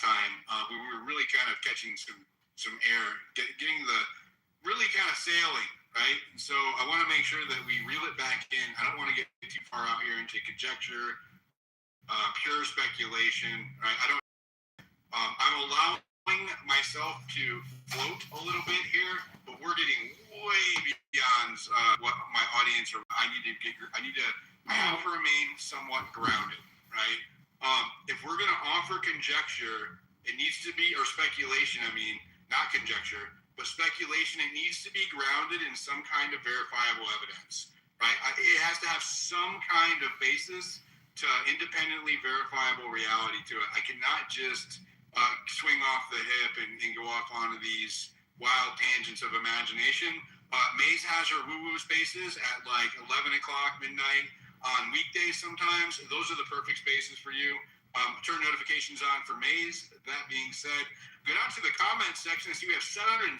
time, we were really kind of catching some air, getting the really kind of sailing, right? So I want to make sure that we reel it back in. I don't want to get too far out here into conjecture, pure speculation, right? I'm allowing myself to float a little bit here, but we're getting way beyond what my audience or I need to have to remain somewhat grounded, right? If we're going to offer conjecture, it needs to be, or speculation, not conjecture, but speculation, it needs to be grounded in some kind of verifiable evidence, right? It has to have some kind of basis to independently verifiable reality to it. I cannot just swing off the hip and go off onto these wild tangents of imagination. Maze has her woo-woo spaces at like 11 o'clock, midnight on weekdays sometimes. Those are the perfect spaces for you. Turn notifications on for Maze. That being said, go down to the comments section and see we have 716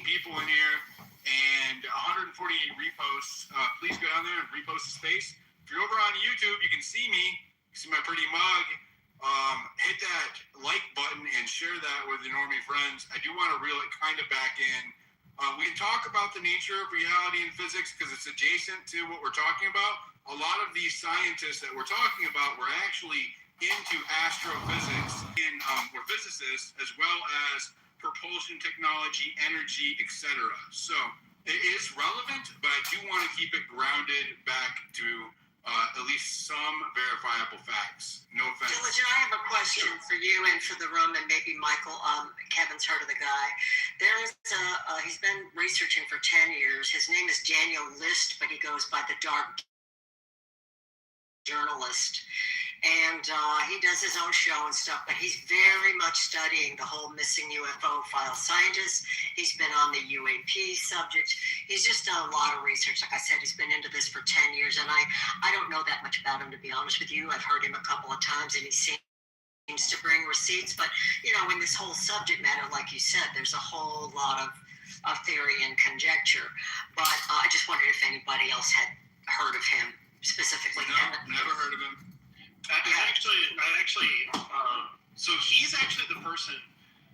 people in here and 148 reposts. Please go down there and repost the space. If you're over on YouTube, you can see me. You see my pretty mug. Hit that like button and share that with your normie friends. I do want to reel it kind of back in. We can talk about the nature of reality and physics because it's adjacent to what we're talking about. A lot of these scientists that we're talking about were actually into astrophysics and were physicists, as well as propulsion technology, energy, etc. So it is relevant, but I do want to keep it grounded back to at least some verifiable facts. No offense. Diligent, I have a question for you and for the room, and maybe Michael. Kevin's heard of the guy. There is he's been researching for 10 years. His name is Daniel List, but he goes by the Dark Journalist. And he does his own show and stuff, but he's very much studying the whole missing UFO file scientist. He's been on the UAP subject. He's just done a lot of research. Like I said, he's been into this for 10 years, and I don't know that much about him, to be honest with you. I've heard him a couple of times, and he seems to bring receipts. But, in this whole subject matter, like you said, there's a whole lot of theory and conjecture. But I just wondered if anybody else had heard of him specifically. No, never heard of him. So he's actually the person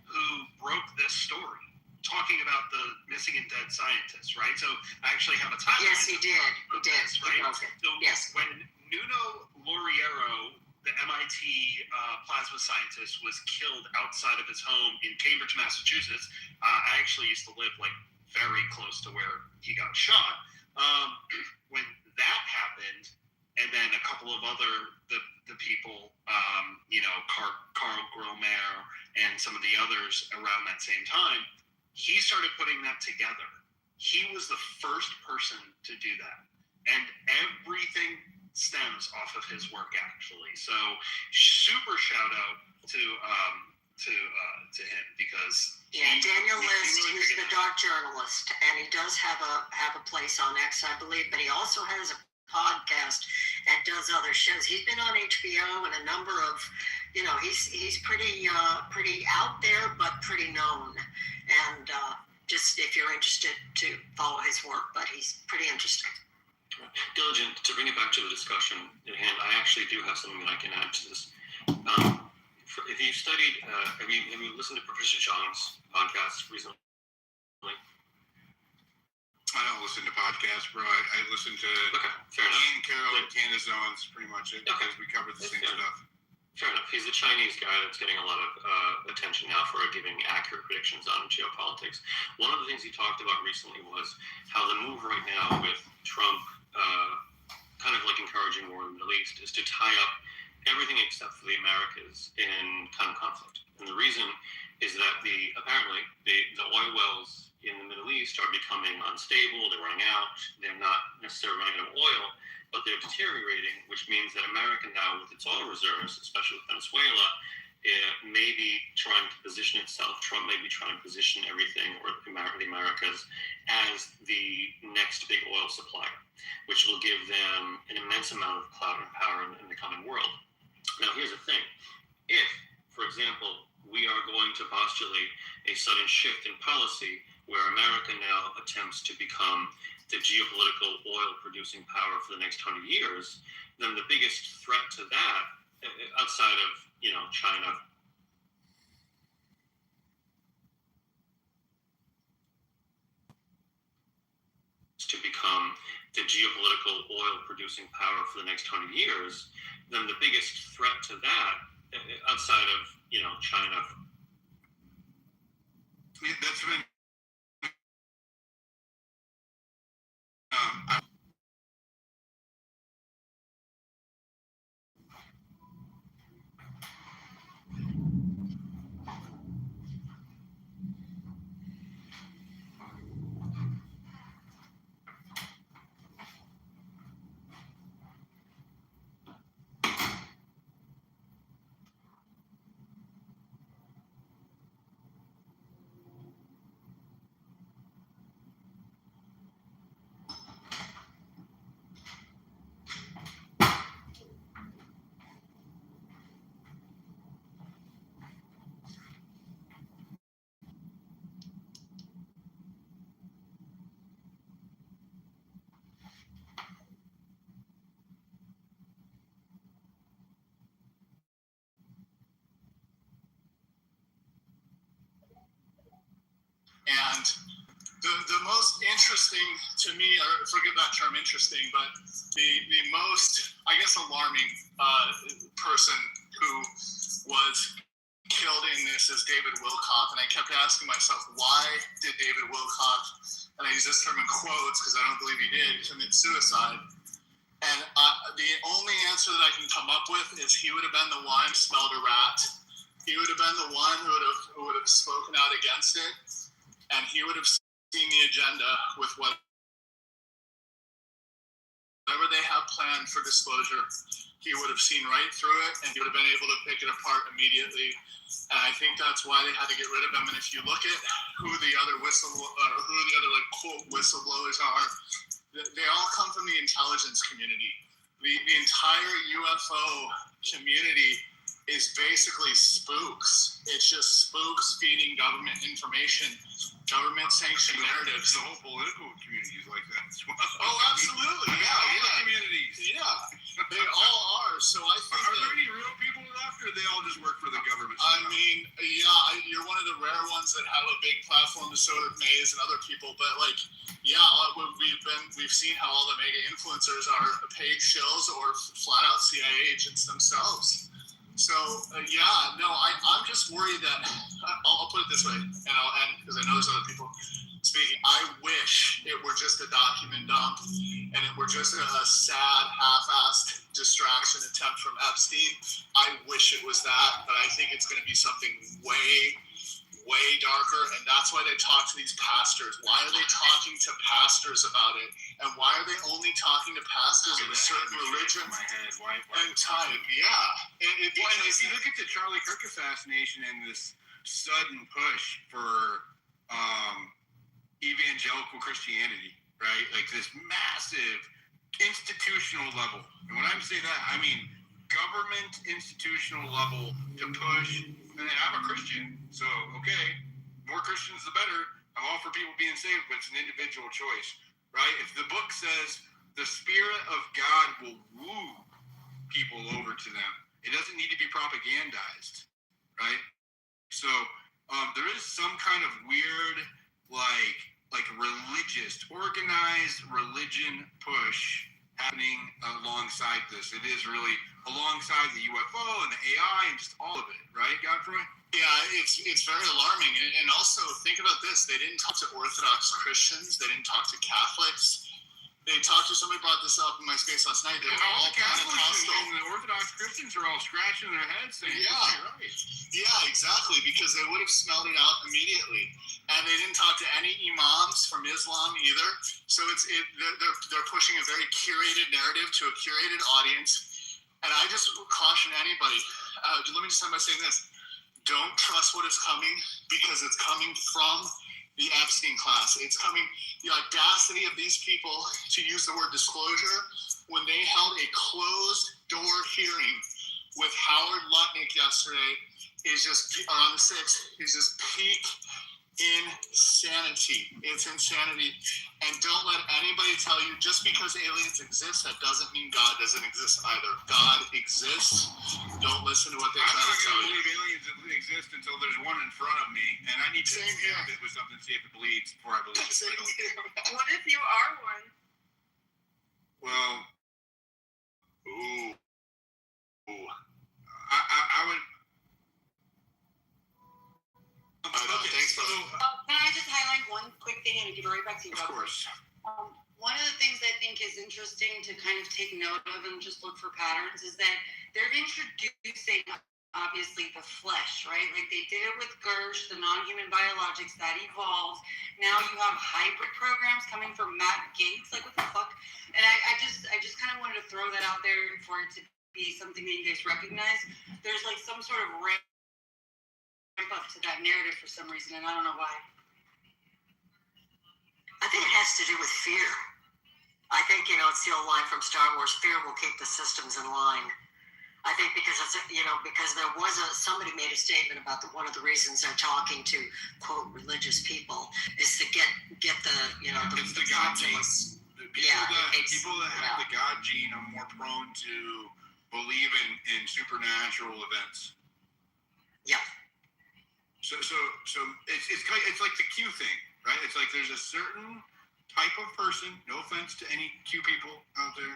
who broke this story, talking about the missing and dead scientists, right? So I actually have a timeline. Yes, he did. He did. Right? So, yes. When Nuno Lauriero, the MIT plasma scientist, was killed outside of his home in Cambridge, Massachusetts, I actually used to live very close to where he got shot. When that happened, and then a couple of other the people, Carl Gromer and some of the others around that same time, he started putting that together. He was the first person to do that, and everything stems off of his work, actually. So, super shout out to him because Daniel List, he's the Dark Journalist, and he does have a place on X, I believe, but he also has a podcast and does other shows. He's been on HBO and a number of, he's pretty out there, but pretty known. And just if you're interested to follow his work, but he's pretty interesting. Diligent, to bring it back to the discussion at hand, I actually do have something that I can add to this. If you've studied, have you listened to Professor John's podcast recently? I don't listen to podcasts, bro. I listen to Ian Carroll and Candace Owens, pretty much it, because we cover the same stuff. Fair enough. He's a Chinese guy that's getting a lot of attention now for giving accurate predictions on geopolitics. One of the things he talked about recently was how the move right now with Trump kind of encouraging war in the Middle East is to tie up everything except for the Americas in kind of conflict. And the reason is that apparently the oil wells in the Middle East are becoming unstable, they're running out, they're not necessarily running out of oil, but they're deteriorating, which means that America now, with its oil reserves, especially with Venezuela, may be trying to position itself, Trump may be trying to position everything, or the Americas, as the next big oil supplier, which will give them an immense amount of clout and power in the coming world. Now, here's the thing. If, for example, we are going to postulate a sudden shift in policy where America now attempts to become the geopolitical oil-producing power for the next 100 years, then the biggest threat to that, outside of China become the geopolitical oil-producing power for the next 100 years, then the biggest threat to that, outside of China. Yeah, that's been. And the most interesting to me, or forget that term interesting, but the most, I guess, alarming person who was killed in this is David Wilcock. And I kept asking myself, why did David Wilcock, and I use this term in quotes because I don't believe he did, commit suicide? And the only answer that I can come up with is he would have been the one who smelled a rat. He would have been the one who would have spoken out against it. And he would have seen the agenda with whatever they have planned for disclosure. He would have seen right through it, and he would have been able to pick it apart immediately. And I think that's why they had to get rid of him. And if you look at who the other like quote whistleblowers are, they all come from the intelligence community. The entire UFO community is basically spooks. It's just spooks feeding government information, government sanctioned narratives. The whole political community is like that as well. Oh, absolutely. Yeah. Communities. Yeah, they all are. So I think Are there any real people left, or they all just work for the government? I mean, you're one of the rare ones that have a big platform, so have Mays and other people. But we've seen how all the mega influencers are paid shills or flat out CIA agents themselves. So I'm just worried that I'll put it this way, and I'll end because I know there's other people speaking. I wish it were just a document dump, and it were just a sad, half-assed distraction attempt from Epstein. I wish it was that, but I think it's going to be something way darker, and that's why they talk to these pastors. Why are they talking to pastors about it? And why are they only talking to pastors of a certain religion and type? Yeah. If you look at the Charlie Kirk assassination and this sudden push for evangelical Christianity, right? Like this massive institutional level. And when I say that, I mean government institutional level to push. And I'm a Christian, so okay, more Christians the better. I'm all for people being saved, but it's an individual choice, right? If the book says the Spirit of God will woo people over to them, it doesn't need to be propagandized, right? So there is some kind of weird, like religious, organized religion push happening alongside this. It is really alongside the UFO and the AI and just all of it, right, Godfrey? Yeah, it's very alarming. And also, think about this. They didn't talk to Orthodox Christians. They didn't talk to Catholics. They talked to, somebody brought this up in my space last night. They were all Catholics and the Orthodox Christians are all scratching their heads saying, yeah, right. Yeah, exactly, because they would have smelled it out immediately. And they didn't talk to any imams from Islam either. So they're pushing a very curated narrative to a curated audience. And I just caution anybody, let me just end by saying this. Don't trust what is coming, because it's coming from the Epstein class. It's coming, the audacity of these people to use the word disclosure when they held a closed door hearing with Howard Lutnick yesterday is just, on the 6th, is just peak insanity. It's insanity. And don't let anybody tell you just because aliens exist, that doesn't mean God doesn't exist either. God exists. Don't listen to what they try to tell you. I'm not going to believe aliens exist until there's one in front of me, and I need to stamp it with something to see if it bleeds before I believe it. What if you are one? Well, ooh, I would. Thanks, So, Can I just highlight one quick thing and give it right back to you? of course. One of the things I think is interesting to kind of take note of and just look for patterns is that they're introducing obviously the flesh, right? Like they did it with Gersh, the non-human biologics that evolved. Now you have hybrid programs coming from Matt Gates. Like what the fuck? And I just kind of wanted to throw that out there for it to be something that you guys recognize. There's like some sort of ramp up to that narrative for some reason, and I don't know why. I think it has to do with fear. I think, it's the old line from Star Wars, fear will keep the systems in line. I think because because there was somebody made a statement about one of the reasons they're talking to, quote, religious people is to get the, It's the God gene. populace. The people that have yeah. the God gene are more prone to believe in supernatural events. Yeah. So it's like the Q thing, right? It's like there's a certain type of person. No offense to any Q people out there,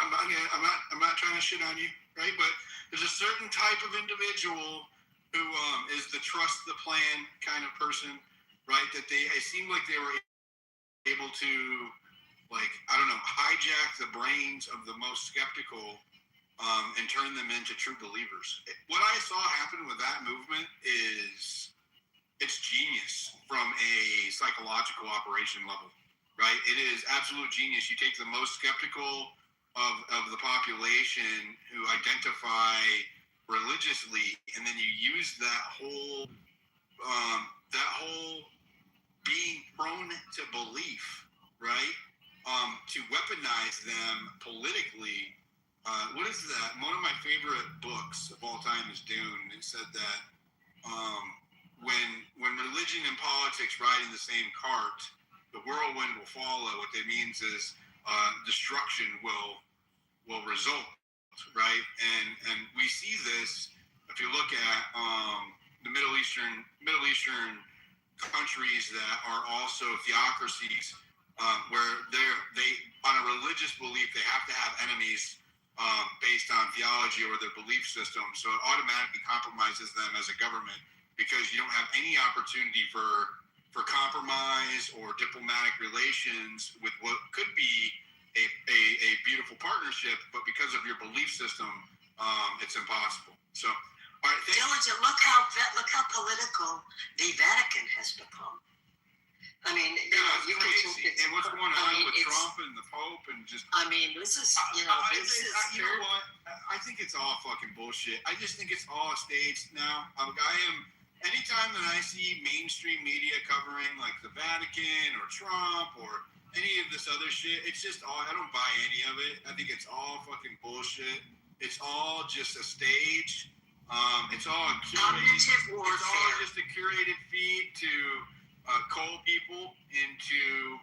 I'm not trying to shit on you, right? But there's a certain type of individual who is the trust the plan kind of person, right? That it seemed like they were able to, like, I don't know, hijack the brains of the most skeptical and turn them into true believers. What I saw happen with that movement is it's genius from a psychological operation level, right? It is absolute genius. You take the most skeptical of the population who identify religiously, and then you use that whole being prone to belief, right? To weaponize them politically. What is that? One of my favorite books of all time is Dune. It said that when religion and politics ride in the same cart, the whirlwind will follow. What that means is destruction will result, right? And we see this if you look at the Middle Eastern countries that are also theocracies, where they on a religious belief they have to have enemies based on theology or their belief system. So it automatically compromises them as a government because you don't have any opportunity for compromise or diplomatic relations with what could be a beautiful partnership, but because of your belief system, it's impossible. So, all right, Diligent, look how political the Vatican has become. I mean, you can crazy. And what's going on with Trump and the Pope and just. I mean, this is, you know what? I think it's all fucking bullshit. I just think it's all staged now. Anytime that I see mainstream media covering like the Vatican or Trump or any of this other shit, it's just all, I don't buy any of it. I think it's all fucking bullshit. It's all just a stage. It's all cognitive warfare. It's all just a curated feed to cull people into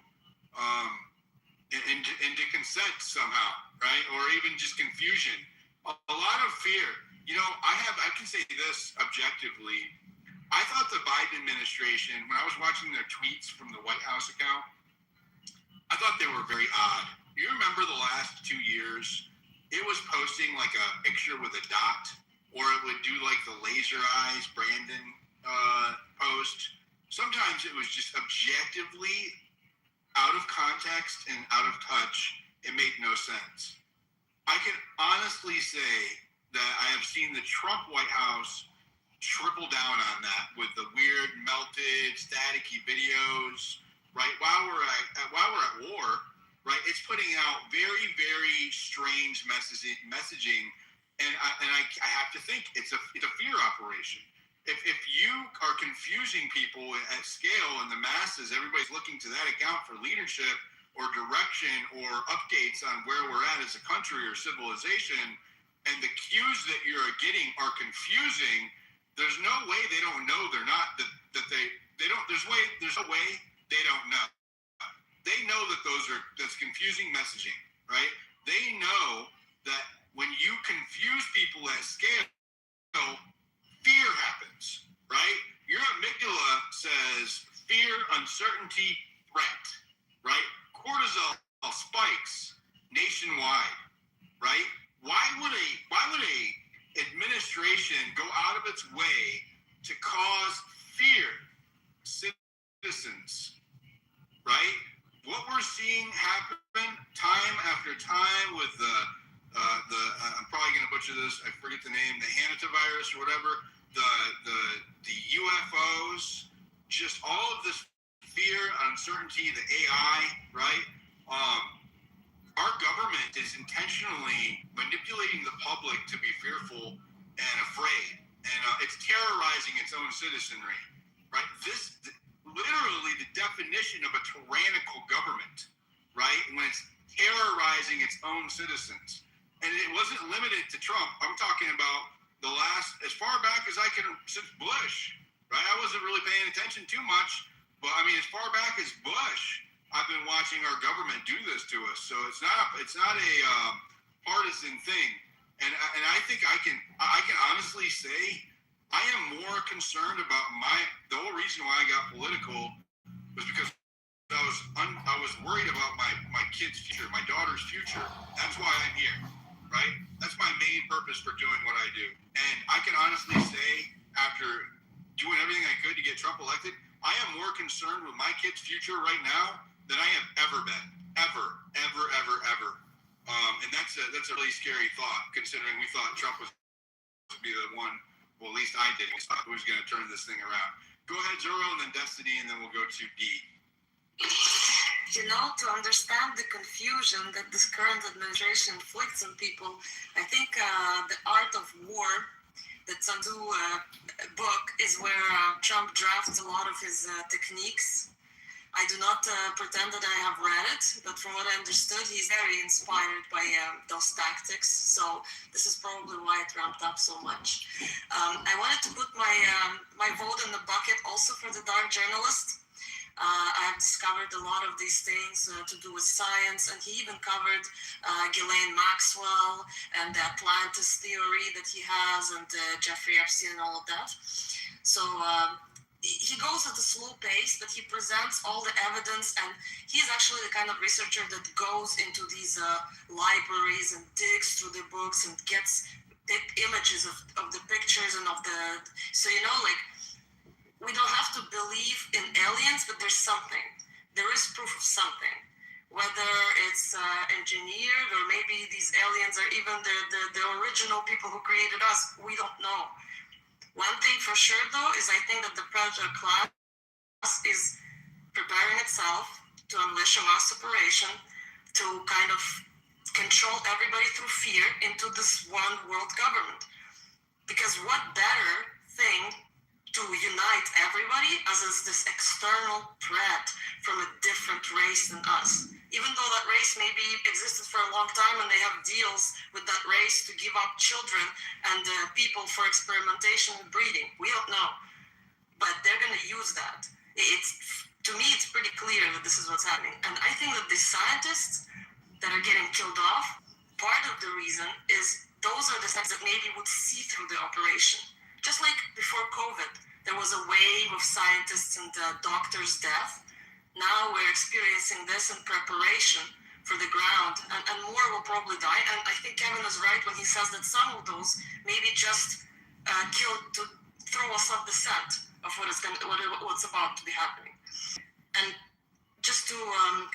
consent somehow, right? Or even just confusion. A lot of fear. I can say this objectively. I thought the Biden administration, when I was watching their tweets from the White House account, I thought they were very odd. You remember the last 2 years, it was posting like a picture with a dot, or it would do like the laser eyes Brandon post. Sometimes it was just objectively out of context and out of touch. It made no sense. I can honestly say that I have seen the Trump White House triple down on that with the weird melted staticky videos, right? While we're at war, right? It's putting out very, very strange messaging, and I have to think it's a fear operation. If you are confusing people at scale in the masses, everybody's looking to that account for leadership or direction or updates on where we're at as a country or civilization, and the cues that you're getting are confusing. There's no way they don't know they're not they don't. There's no way they don't know. They know that that's confusing messaging, right? They know that when you confuse people at scale, fear happens, right? Your amygdala says fear, uncertainty, threat, right? Cortisol spikes nationwide, right? Why would a administration go out of its way to cause fear citizens, right? What we're seeing happen time after time with the I'm probably going to butcher this. I forget the name, the hantavirus or whatever. The UFOs, just all of this fear, uncertainty, the AI, right? Our government is intentionally manipulating the public to be fearful and afraid, and it's terrorizing its own citizenry, right? This literally the definition of a tyrannical government, right? When it's terrorizing its own citizens. And it wasn't limited to Trump. I'm talking about the last, as far back as I can, since Bush, right? I wasn't really paying attention too much, but I mean, as far back as Bush, I've been watching our government do this to us. So it's not a partisan thing. And I think I can honestly say I am more concerned about the whole reason why I got political was because I was worried about my kid's future, my daughter's future. That's why I'm here, right? That's my main purpose for doing what I do. And I can honestly say, after doing everything I could to get Trump elected, I am more concerned with my kid's future right now than I have ever been, ever. And that's a really scary thought, considering we thought Trump was to be the one. Well, at least I did. Who was going to turn this thing around? Go ahead, Zoro, and then Destiny, and then we'll go to D. To understand the confusion that this current administration inflicts on people, I think The Art of War, the Sun Tzu book, is where Trump drafts a lot of his techniques. I do not pretend that I have read it, but from what I understood, he's very inspired by those tactics. So this is probably why it ramped up so much. I wanted to put my vote in the bucket also for the dark journalist. I have discovered a lot of these things to do with science, and he even covered Ghislaine Maxwell and the Atlantis theory that he has, and Jeffrey Epstein and all of that. So he goes at a slow pace, but he presents all the evidence, and he's actually the kind of researcher that goes into these libraries and digs through the books and gets images of the pictures and of the, so we don't have to believe in aliens, but there's something. There is proof of something. Whether it's engineered or maybe these aliens are even the original people who created us, we don't know. One thing for sure, though, is I think that the predator class is preparing itself to unleash a mass operation to kind of control everybody through fear into this one world government. Because what better thing to unite everybody as is this external threat from a different race than us. Even though that race maybe existed for a long time and they have deals with that race to give up children and people for experimentation and breeding. We don't know. But they're going to use that. To me, it's pretty clear that this is what's happening. And I think that the scientists that are getting killed off, part of the reason is those are the scientists that maybe would see through the operation. Just like before COVID, there was a wave of scientists and doctors' death. Now we're experiencing this in preparation for the ground, and more will probably die. And I think Kevin is right when he says that some of those maybe just killed to throw us off the scent of what's about to be happening. And just to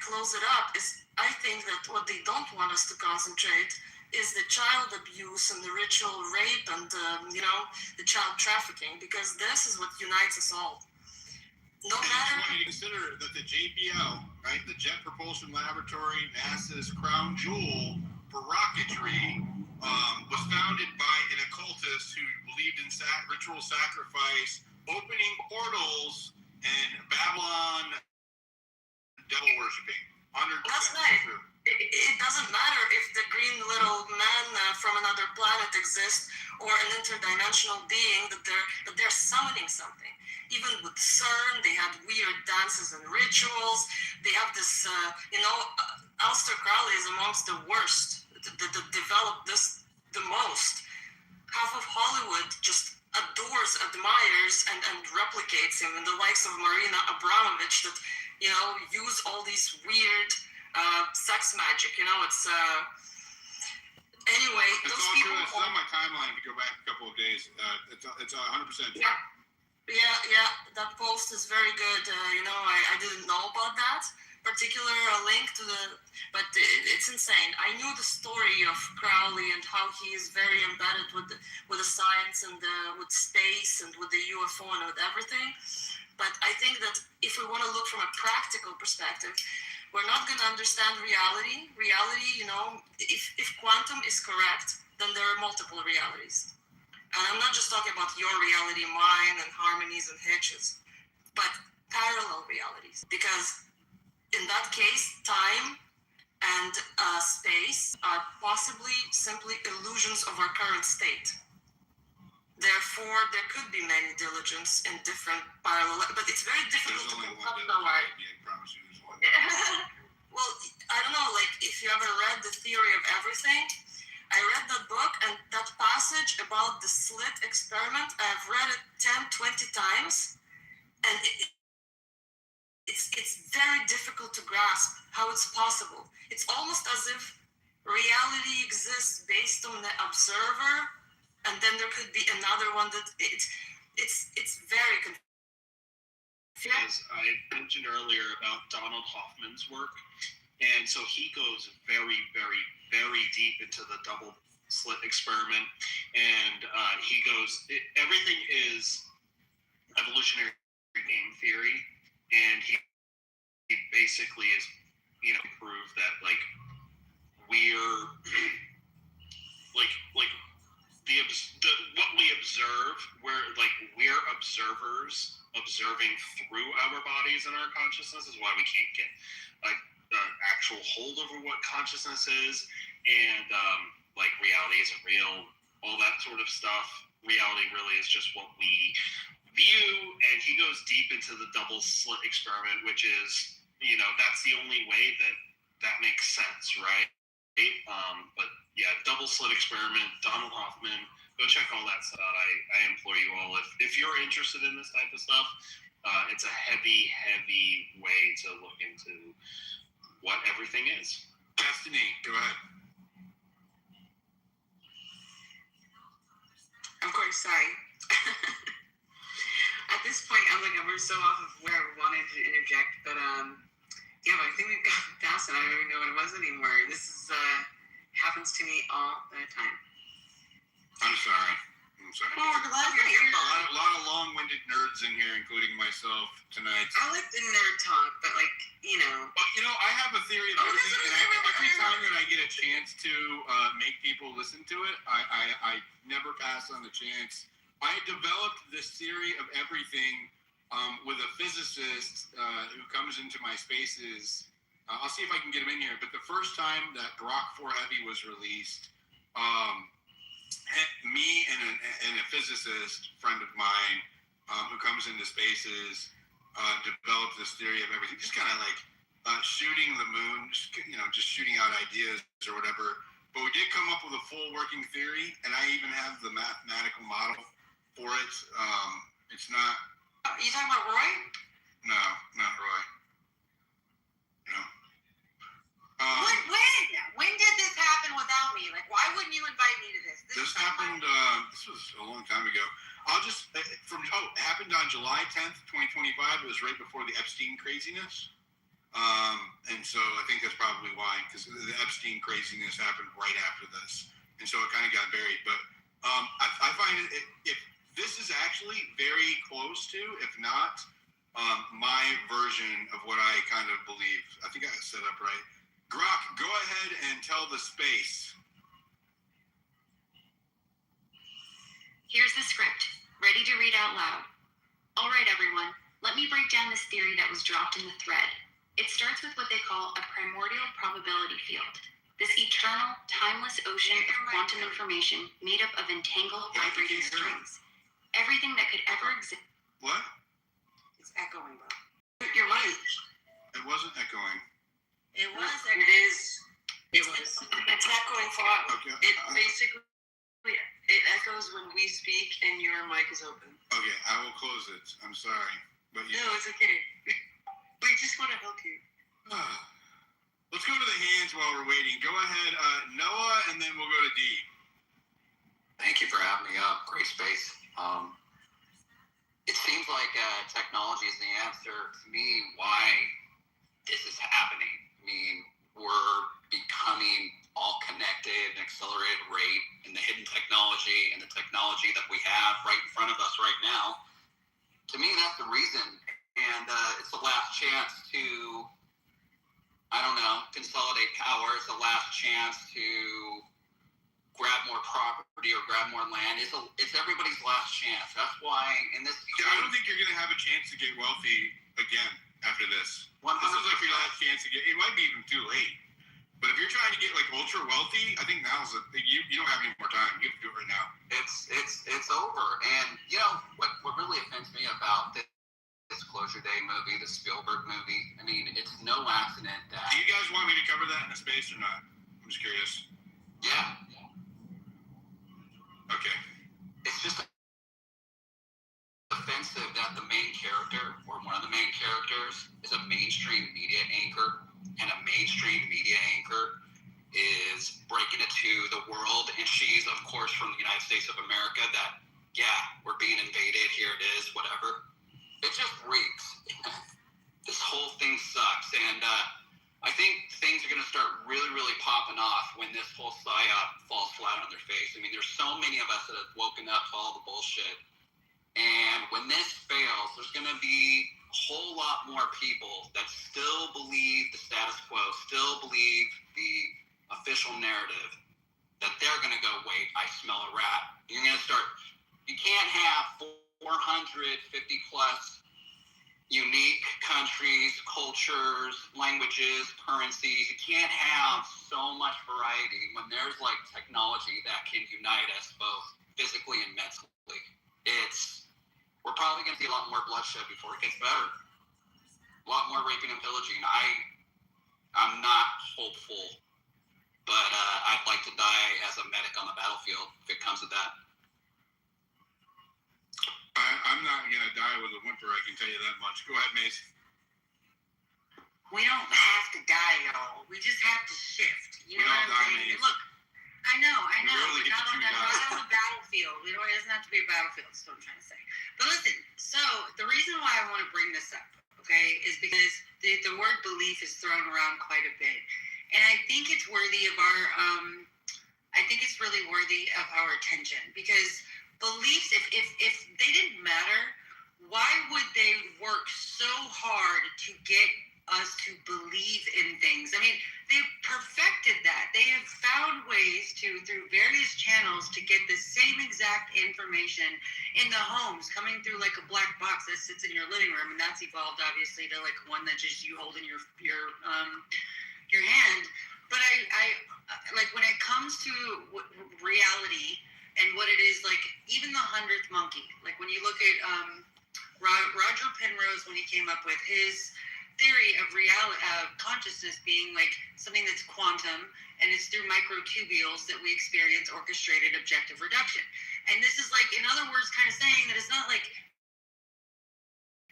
close it up, I think that what they don't want us to concentrate is the child abuse and the ritual rape and the child trafficking, because this is what unites us all. No matter. I just want you to consider that the JPL, right, the Jet Propulsion Laboratory, NASA's crown jewel for rocketry, was founded by an occultist who believed in ritual sacrifice, opening portals, and Babylon devil worshiping. 100% That's right. true. It doesn't matter if the green little man from another planet exists or an interdimensional being, that they're summoning something. Even with CERN, they had weird dances and rituals. They have this, Aleister Crowley is amongst the worst that developed this the most. Half of Hollywood just admires and replicates him, and the likes of Marina Abramovich that use all these weird sex magic. You know, it's anyway. It's Those all people. true. It's on my timeline. If you go back a couple of days, it's 100% true. Yeah. That post is very good. You know, I didn't know about that particular link to but it's insane. I knew the story of Crowley and how he is very embedded with the science and with space and with the UFO and with everything. But I think that if we want to look from a practical perspective, we're not going to understand reality. Reality, you know, if quantum is correct, then there are multiple realities. And I'm not just talking about your reality, mine, and harmonies and hitches, but parallel realities. Because in that case, time and space are possibly simply illusions of our current state. Therefore, there could be many diligence in different parallel, but it's very difficult to There's only come one up with. I promise you, there's one. Well, I don't know, like if you ever read The Theory of Everything, I read that book, and that passage about the slit experiment, I've read it 10, 20 times, and it's very difficult to grasp how it's possible. It's almost as if reality exists based on the observer, and then there could be another one that it's very confusing. As I mentioned earlier about Donald Hoffman's work, and so he goes very, very, very deep into the double slit experiment, and he goes, everything is evolutionary game theory, and he basically is, you know, prove that like we're like what we observe, we're observers observing through our bodies and our consciousness is why we can't get like the actual hold over what consciousness is, and like reality isn't real, all that sort of stuff. Reality really is just what we view, and he goes deep into the double slit experiment, which is, you know, that's the only way that makes sense, right? But yeah, double slit experiment, Donald Hoffman, go check all that stuff out. I implore you all, if you're interested in this type of stuff, it's a heavy way to look into what everything is. Destiny, go ahead. Of course, sorry. At this point, I'm like, we're so off of where I wanted to interject, but yeah, but I think we've got past it. I don't even know what it was anymore. This is happens to me all the time. I'm sorry. Oh, we're glad you're here. A lot of long-winded nerds in here, including myself tonight. I like the nerd talk, but like, you know. Well, you know, I have a theory of everything, and every time that I get a chance to make people listen to it, I never pass on the chance. I developed this theory of everything with a physicist who comes into my spaces. I'll see if I can get him in here. But the first time that Grok 4 Heavy was released, me and a physicist friend of mine who comes into spaces developed this theory of everything, just kind of like shooting the moon, just shooting out ideas or whatever. But we did come up with a full working theory, and I even have the mathematical model for it. It's not. You talking about Roy? No, not Roy. No. When did this happen without me? Like, why wouldn't you invite me to this? This happened. This was a long time ago. It happened on July 10th, 2025. It was right before the Epstein craziness. And so I think that's probably why, because the Epstein craziness happened right after this, and so it kind of got buried. But I find if this is actually very close to, if not, my version of what I kind of believe. I think I got it set up right. Grok, go ahead and tell the space. Here's the script, ready to read out loud. All right, everyone, let me break down this theory that was dropped in the thread. It starts with what they call a primordial probability field, this eternal, timeless ocean of quantum information made up of entangled, vibrating strings. Everything that could ever exist. What? It's echoing, bro. You're right. It wasn't echoing. It was. It is. It was. It's echoing for us. Okay. It basically it echoes when we speak and your mic is open. Okay, I will close it. I'm sorry, but No, it's okay. We just want to help you. Let's go to the hands while we're waiting. Go ahead, Noah, and then we'll go to D. Thank you for having me up. Great space. It seems like technology is the answer to me why this is happening. I mean, we're becoming all connected at an accelerated rate, and the hidden technology and the technology that we have right in front of us right now, to me, that's the reason. And it's the last chance to, I don't know, consolidate power. It's the last chance to grab more property or grab more land. It's everybody's last chance. That's why in this... Yeah, I don't think you're going to have a chance to get wealthy again after this. 100%. This is like your last chance to get... It might be even too late. But if you're trying to get like ultra wealthy, I think now's you don't have any more time. You have to do it right now. It's over. And you know what really offends me about this Closure Day movie, the Spielberg movie, I mean, it's no accident that... Do you guys want me to cover that in a space or not? I'm just curious. Yeah. Okay. It's just offensive that the main character, or one of the main characters, is a mainstream media anchor, and a mainstream media anchor is breaking it to the world, and she's, of course, from the United States of America, that, yeah, we're being invaded, here it is, whatever. It just reeks. This whole thing sucks, and I think things are going to start really, really popping off when this whole psyop falls flat on their face. I mean, there's so many of us that have woken up to all the bullshit. And when this fails, there's going to be a whole lot more people that still believe the status quo, still believe the official narrative, that they're going to go, wait, I smell a rat. You're going to start, you can't have 450 plus unique countries, cultures, languages, currencies. You can't have so much variety when there's like technology that can unite us both physically and mentally. We're probably going to see a lot more bloodshed before it gets better. A lot more raping and pillaging. I'm not hopeful, but I'd like to die as a medic on the battlefield if it comes to that. I'm not going to die with a whimper, I can tell you that much. Go ahead, Mace. We don't have to die, y'all. We just have to shift. You know what I'm saying? Mace. Look, I know. We rarely get to choose Not on the battlefield. It doesn't have to be a battlefield, is what I'm trying to say. But listen, so the reason why I want to bring this up, okay, is because the word belief is thrown around quite a bit. And I think it's worthy of our, I think it's really worthy of our attention, because beliefs, if they didn't matter, why would they work so hard to get us to believe in things? I mean, they've perfected that. They have found ways to, through various channels, to get the same exact information in the homes, coming through like a black box that sits in your living room, and that's evolved obviously to like one that just you hold in your hand. But I like when it comes to reality and what it is, like even the 100th monkey, like when you look at Roger Penrose, when he came up with his theory of reality, consciousness being like something that's quantum, and it's through microtubules that we experience orchestrated objective reduction. And this is like, in other words, kind of saying that it's not like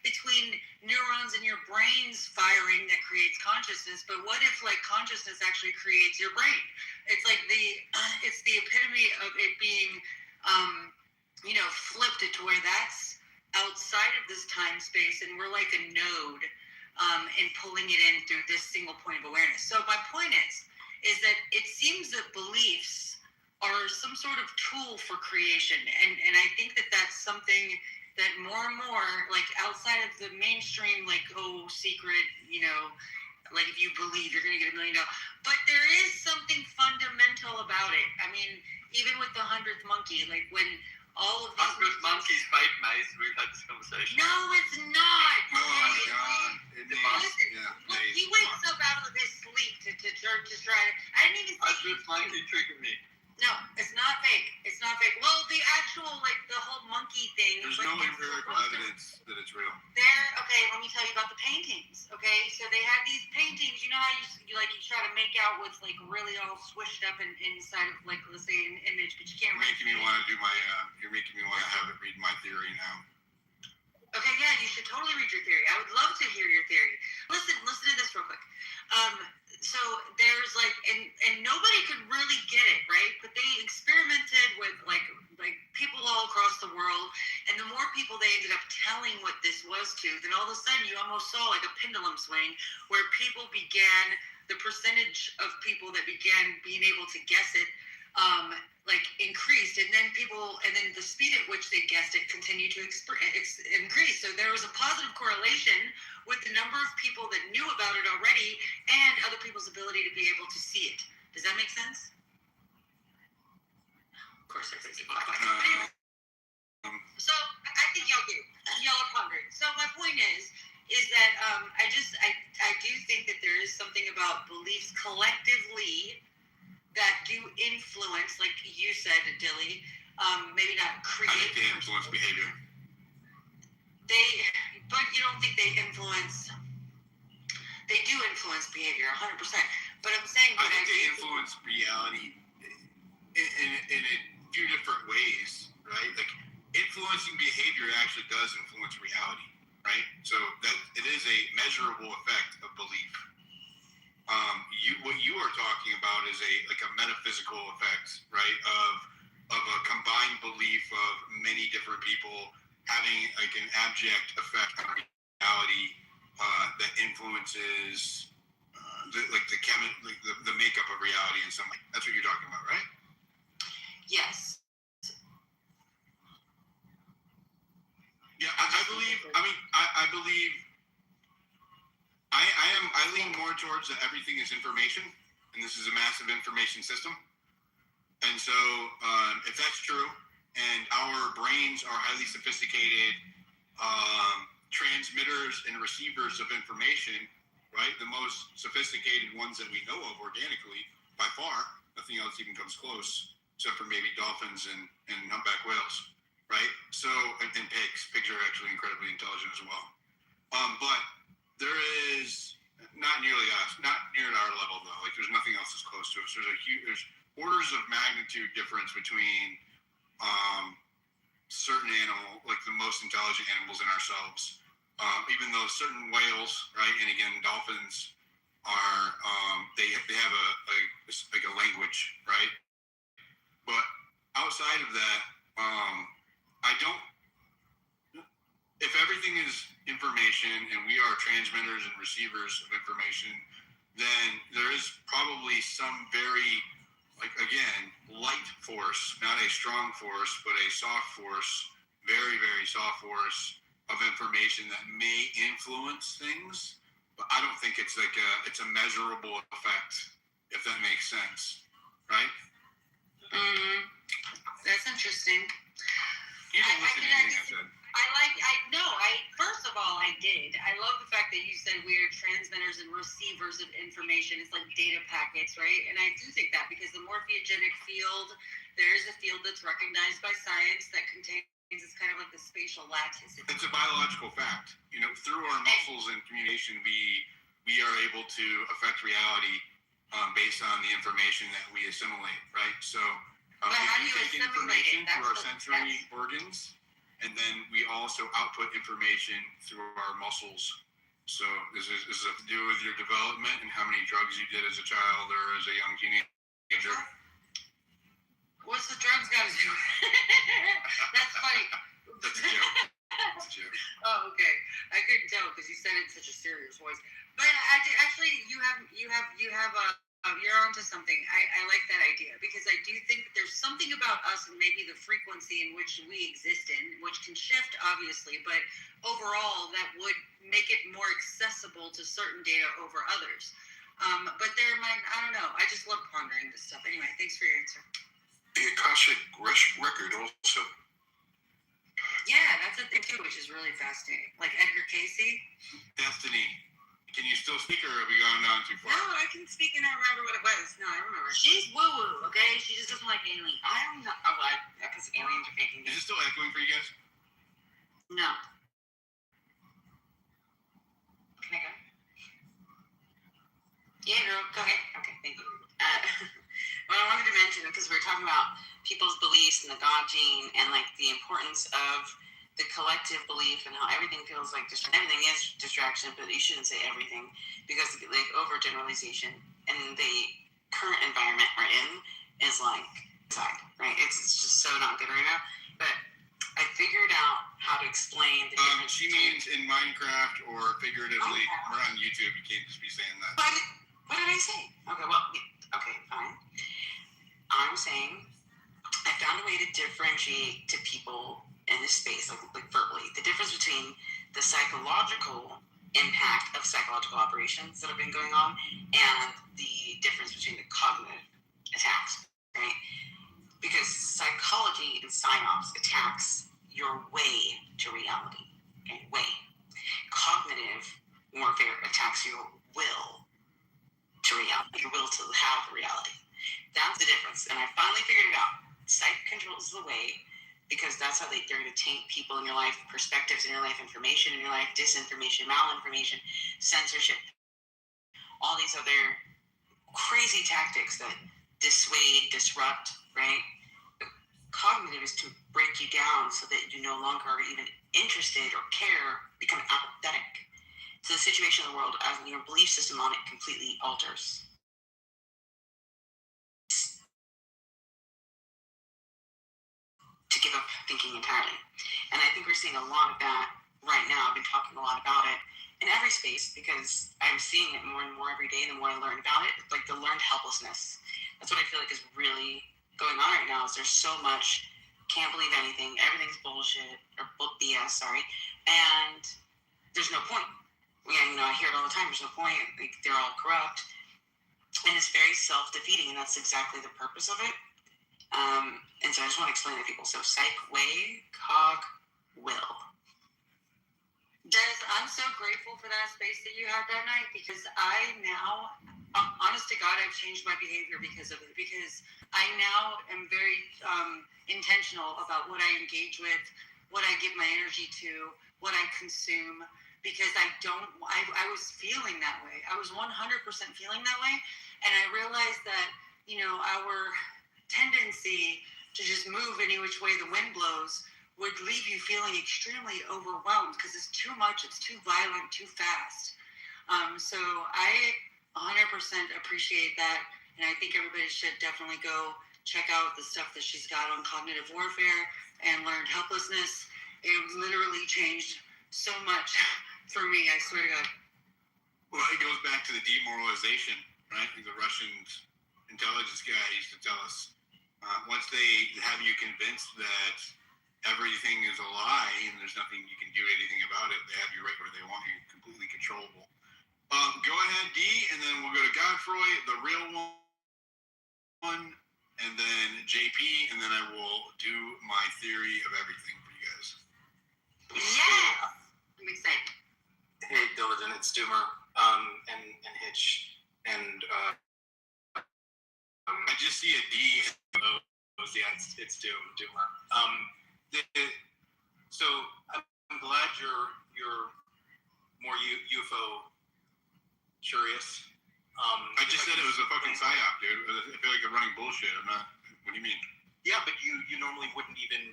between neurons in your brains firing that creates consciousness, but what if like consciousness actually creates your brain? It's like it's the epitome of it being, flipped it to where that's outside of this time space, and we're like a node, and pulling it in through this single point of awareness. So my point is that it seems that beliefs are some sort of tool for creation, and I think that that's something that more and more, like outside of the mainstream, like, oh, secret, like if you believe you're going to get $1 million. But there is something fundamental about it. I mean, even with the 100th monkey, like when all of these... 100th monkeys fight mice. We've had this conversation. No, it's not. Oh, my God. Listen, look, he wakes up out of his sleep to try to... I didn't even see... 100th monkey tricking me. No, it's not fake. It's not fake. Well, the actual, like, the whole monkey thing. There's like, no empirical evidence that it's real. Okay, let me tell you about the paintings, okay? So they had these paintings, you know how you try to make out what's, like, really all swished up inside of, like, let's say an image, but you can't You're making me want to do my, you're making me want to have it read my theory now. Okay, yeah, you should totally read your theory. I would love to hear your theory. Listen to this real quick. so there's like, and nobody could really get it, right? But they experimented with like people all across the world, and the more people they ended up telling what this was to, then all of a sudden you almost saw like a pendulum swing where people began, the percentage of people that began being able to guess it like increased, and then the speed at which they guessed it continued to increase. So there was a positive correlation with the number of people that knew about it already and other people's ability to be able to see it. Does that make sense? Of course, everybody's so I think y'all get it. Y'all are pondering. So my point is that I do think that there is something about beliefs collectively that do influence, like you said, Dilly, maybe not create. I think they influence behavior. But you don't think they influence? They do influence behavior, 100%. But I'm saying, I think they influence reality in a few different ways, right? Like influencing behavior actually does influence reality, right? So that it is a measurable effect of belief. What you are talking about is a metaphysical effect, right? Of a combined belief of many different people having like an abject effect on reality that influences the makeup of reality in some way. That's what you're talking about, right? Yes. Yeah, I believe. I lean more towards that everything is information, and this is a massive information system. And so, if that's true, and our brains are highly sophisticated transmitters and receivers of information, right? The most sophisticated ones that we know of organically, by far, nothing else even comes close, except for maybe dolphins and humpback whales, right? So, and pigs. Pigs are actually incredibly intelligent as well. But there is not near our level though. Like there's nothing else that's close to us. There's orders of magnitude difference between certain animal, like the most intelligent animals in ourselves. Even though certain whales, right, and again dolphins are they have a language, right? But outside of that, I don't. If everything is information and we are transmitters and receivers of information, then there is probably some very, like again, light force, not a strong force, but a soft force, very, very soft force of information that may influence things. But I don't think it's it's a measurable effect, if that makes sense, right? That's interesting. You didn't listen to anything I said. First of all, I did. I love the fact that you said we are transmitters and receivers of information. It's like data packets, right? And I do think that because the morphogenic field, there is a field that's recognized by science that contains, it's kind of like the spatial lattice. It's a biological fact. You know, through our muscles and communication, we are able to affect reality based on the information that we assimilate, right? So but how do you take assimilate information it? That's through our sensory organs, and then we also output information through our muscles. So this is to do with your development and how many drugs you did as a child or as a young teenager. What's the drugs got to do? That's funny. That's a joke. That's a joke. Oh, okay. I couldn't tell because you said it in such a serious voice. But actually, you're onto something. I like that idea because I do think that there's something about us and maybe the frequency in which we exist in, which can shift obviously, but overall that would make it more accessible to certain data over others. But there might, I don't know. I just love pondering this stuff. Anyway, thanks for your answer. The Akashic record also. Yeah, that's a thing too, which is really fascinating. Like Edgar Casey. Destiny. Can you still speak, or have we gone down too far? No, I can speak and I remember what it was. No, I remember. She's woo-woo, okay? She just doesn't like aliens. I don't know. Oh, because aliens are faking Is news. it still echoing for you guys? No. Can I go? Yeah, girl, go ahead. Okay, thank you. What I wanted to mention, because we were talking about people's beliefs and the God gene and like the importance of the collective belief and how everything feels like everything is distraction, but you shouldn't say everything because like overgeneralization. and the current environment we're in is like side, right? It's just so not good right now. But I figured out how to explain the difference. She means in Minecraft or figuratively. We're on YouTube. You can't just be saying that. What did I say? Okay, well, okay, fine. I'm saying I found a way to differentiate to people in this space, like verbally, the difference between the psychological impact of psychological operations that have been going on and the difference between the cognitive attacks, right? Because psychology and psyops attacks your way to reality, okay? Way. Cognitive warfare attacks your will to reality, your will to have reality. That's the difference, and I finally figured it out. Psych controls the way, because that's how they're going to taint people in your life, perspectives in your life, information in your life, disinformation, malinformation, censorship, all these other crazy tactics that dissuade, disrupt, right? The cognitive is to break you down so that you no longer are even interested or care, become apathetic to the situation of the world as your belief system on it completely alters. To give up thinking entirely. And I think we're seeing a lot of that right now. I've been talking a lot about it in every space because I'm seeing it more and more every day the more I learn about it. Like the learned helplessness. That's what I feel like is really going on right now is there's so much, can't believe anything, everything's bullshit, or BS, sorry, and there's no point. Yeah, I hear it all the time, there's no point, like they're all corrupt. And it's very self-defeating, and that's exactly the purpose of it. And so I just want to explain to people. So psych, way, cog, will. Des, I'm so grateful for that space that you had that night because I now, honest to God, I've changed my behavior because of it. Because I now am very intentional about what I engage with, what I give my energy to, what I consume. Because I was feeling that way. I was 100% feeling that way. And I realized that, our tendency to just move any which way the wind blows would leave you feeling extremely overwhelmed because it's too much, it's too violent, too fast. So I 100% appreciate that, and I think everybody should definitely go check out the stuff that she's got on cognitive warfare and learned helplessness. It literally changed so much for me, I swear to God. Well, it goes back to the demoralization, right? The Russian intelligence guy used to tell us, once they have you convinced that everything is a lie and there's nothing you can do anything about it, they have you right where they want you, completely controllable. Go ahead, D, and then we'll go to Godfroy, the real one, and then JP, and then I will do my theory of everything for you guys. Yeah! I'm excited. Hey, Diligent, it's Doomer, and Hitch, and I just see a D. Yeah, it's Doomer. So I'm glad you're more UFO curious. I just said it was a fucking psyop, dude. I feel like I'm running bullshit. I'm not. What do you mean? Yeah, but you normally wouldn't even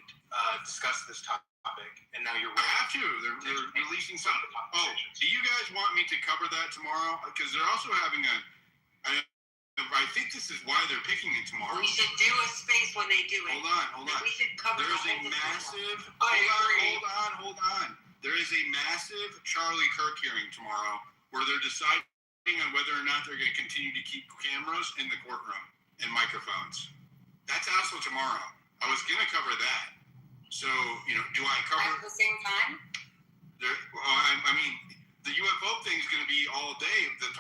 discuss this topic, and now you're. I have to. They're releasing some. Oh, do you guys want me to cover that tomorrow? Because they're also having a. I think this is why they're picking it tomorrow. We should do a space when they do it. Hold on. We should cover There is a massive. Hold on. There is a massive Charlie Kirk hearing tomorrow where they're deciding on whether or not they're going to continue to keep cameras in the courtroom and microphones. That's also tomorrow. I was going to cover that. So, do I cover... At the same time? I mean, the UFO thing is going to be all day. The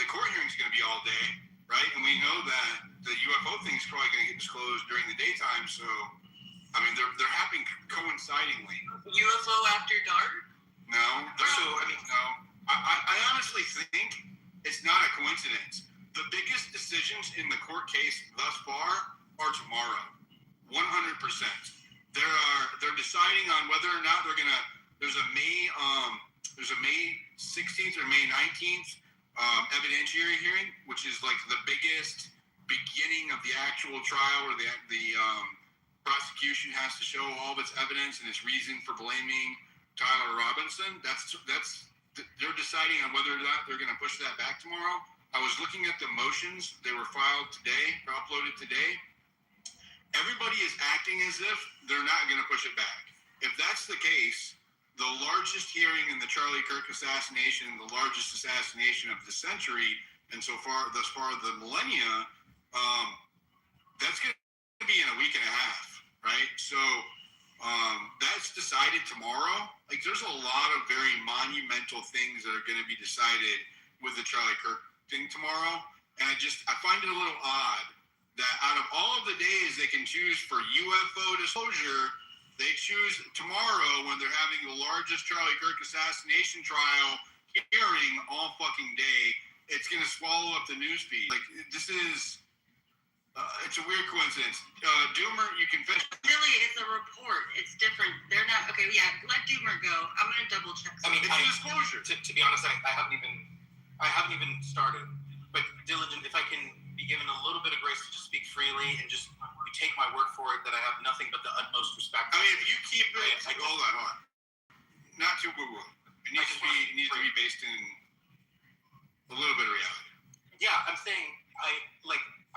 court hearing is going to be all day, right? And we know that the UFO thing is probably going to get disclosed during the daytime. So, I mean, they're happening coincidingly. UFO after dark? No. No. I honestly think it's not a coincidence. The biggest decisions in the court case thus far are tomorrow. 100%. They're deciding on whether or not they're gonna. There's a May 16th or May 19th evidentiary hearing, which is like the biggest beginning of the actual trial, where the prosecution has to show all of its evidence and its reason for blaming Tyler Robinson. That's they're deciding on whether or not they're going to push that back tomorrow. I was looking at the motions. They were filed today, or uploaded today. Everybody is acting as if they're not going to push it back. If that's the case, the largest hearing in the Charlie Kirk assassination, the largest assassination of the century, and thus far the millennia, that's going to be in a week and a half, right? So that's decided tomorrow. Like, there's a lot of very monumental things that are going to be decided with the Charlie Kirk thing tomorrow, and I find it a little odd that out of all of the days they can choose for UFO disclosure, they choose tomorrow when they're having the largest Charlie Kirk assassination trial hearing all fucking day. It's going to swallow up the news feed. Like, this is, it's a weird coincidence. Doomer, you can finish. Really, it's a report. It's different. They're not, okay, yeah, let Doomer go. I'm going to double check. I mean, It's a disclosure. To be honest, I haven't even started. But Diligent, if I can be given a little bit of grace to just speak freely and just you take my word for it that I have nothing but the utmost respect. I mean, if you keep it, hold on. Not too woo-woo. It needs to be based in a little bit of reality. Yeah, I'm saying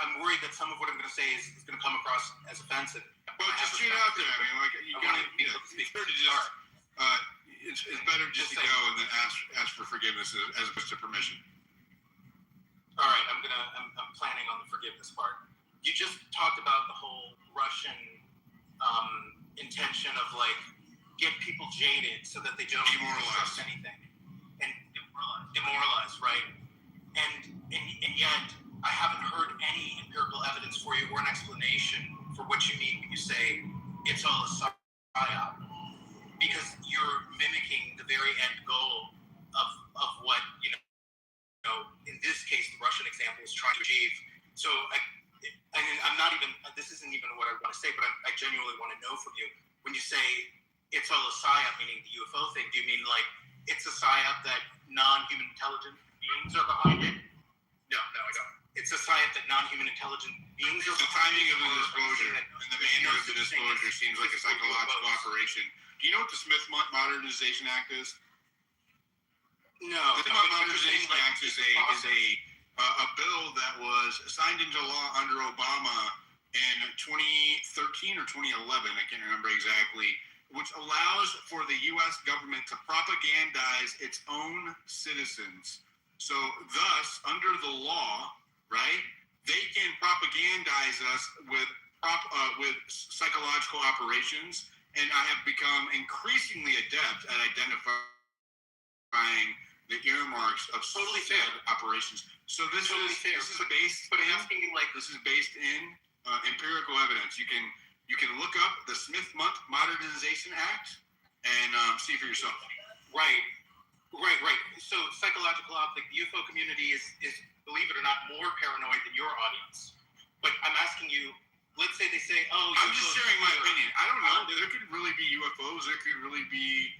I'm worried that some of what I'm going to say is going to come across as offensive. Well, just shoot out there. I mean, like, you gotta, it's better to just, it's better just to go and then ask for forgiveness as opposed to permission. All right, I'm planning on the forgiveness part. You just talked about the whole Russian intention of get people jaded so that they don't trust anything and demoralize, right? And yet I haven't heard any empirical evidence for you or an explanation for what you mean when you say it's all a psyop, because you're mimicking the very end goal of what in this case the Russian example is trying to achieve. So I'm not even, this isn't even what I want to say, but I genuinely want to know from you, when you say it's all a psyop, meaning the UFO thing, do you mean it's a psyop that non-human intelligent beings are behind it? No, I don't. It's a psyop that non-human intelligent beings are behind it. The timing of the disclosure and the manner of the disclosure seems like a psychological operation. Do you know what the Smith Modernization Act is? No. The Smith Modernization Act is a bill that was signed into law under Obama in 2013 or 2011, I can't remember exactly, which allows for the U.S. government to propagandize its own citizens. So thus, under the law, right, they can propagandize us with psychological operations, and I have become increasingly adept at identifying the earmarks of totally said operations. So this is based, but I'm asking you this is based in empirical evidence. You can look up the Smith Modernization Act and see for yourself. Right. So psychological the UFO community is, believe it or not, more paranoid than your audience. But I'm asking you, let's say they say, I'm just sharing my opinion. I don't know. There could really be UFOs. There could really be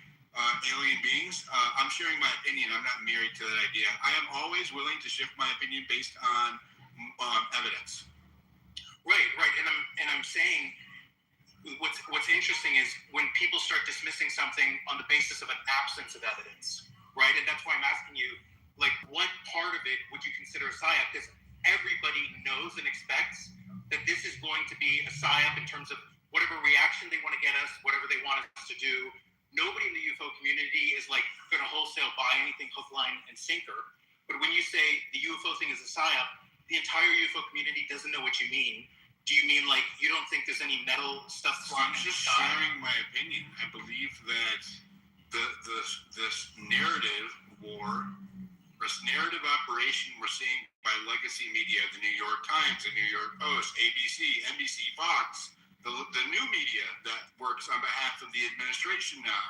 alien beings. I'm sharing my opinion. I'm not married to that idea. I am always willing to shift my opinion based on evidence. Right. And I'm saying what's interesting is when people start dismissing something on the basis of an absence of evidence, right? And that's why I'm asking you, what part of it would you consider a psyop? Because everybody knows and expects that this is going to be a psyop in terms of whatever reaction they want to get us, whatever they want us to do. Nobody in the UFO community is going to wholesale buy anything hook, line, and sinker. But when you say the UFO thing is a psyop, the entire UFO community doesn't know what you mean. Do you mean you don't think there's any metal stuff? I'm just sharing my opinion. I believe that this narrative war, this narrative operation we're seeing by legacy media, the New York Times, the New York Post, ABC, NBC, Fox, the new media that works on behalf of the administration now,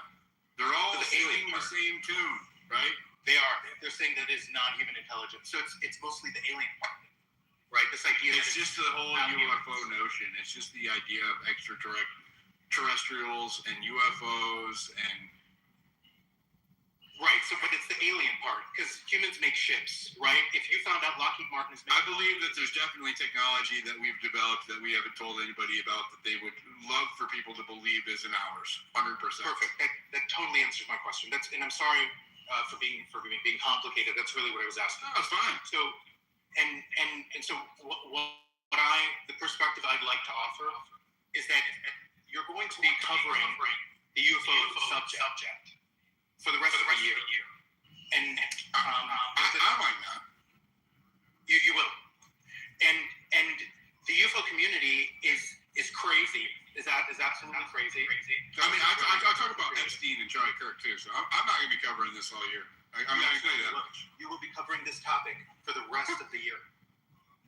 they're all singing the same tune, right? They are. They're saying that it's non-human intelligence. So it's mostly the alien part, right? This idea. It's just the whole UFO notion. It's just the idea of extraterrestrials and UFOs and. Right. So, but it's the alien part because humans make ships, right? If you found out Lockheed Martin is making, I believe that there's definitely technology that we've developed that we haven't told anybody about that they would love for people to believe is in ours. 100%. Perfect. That totally answers my question. And I'm sorry for being complicated. That's really what I was asking. No, it's fine. So, so the perspective I'd like to offer is that you're going to be covering the UFO subject for the rest of the year. And I might not. you will. And the UFO community is crazy. Is absolutely crazy. I mean, I talk about Epstein and Charlie Kirk too, so I'm not going to be covering this all year. I'm not going to say that much. You will be covering this topic for the rest of the year.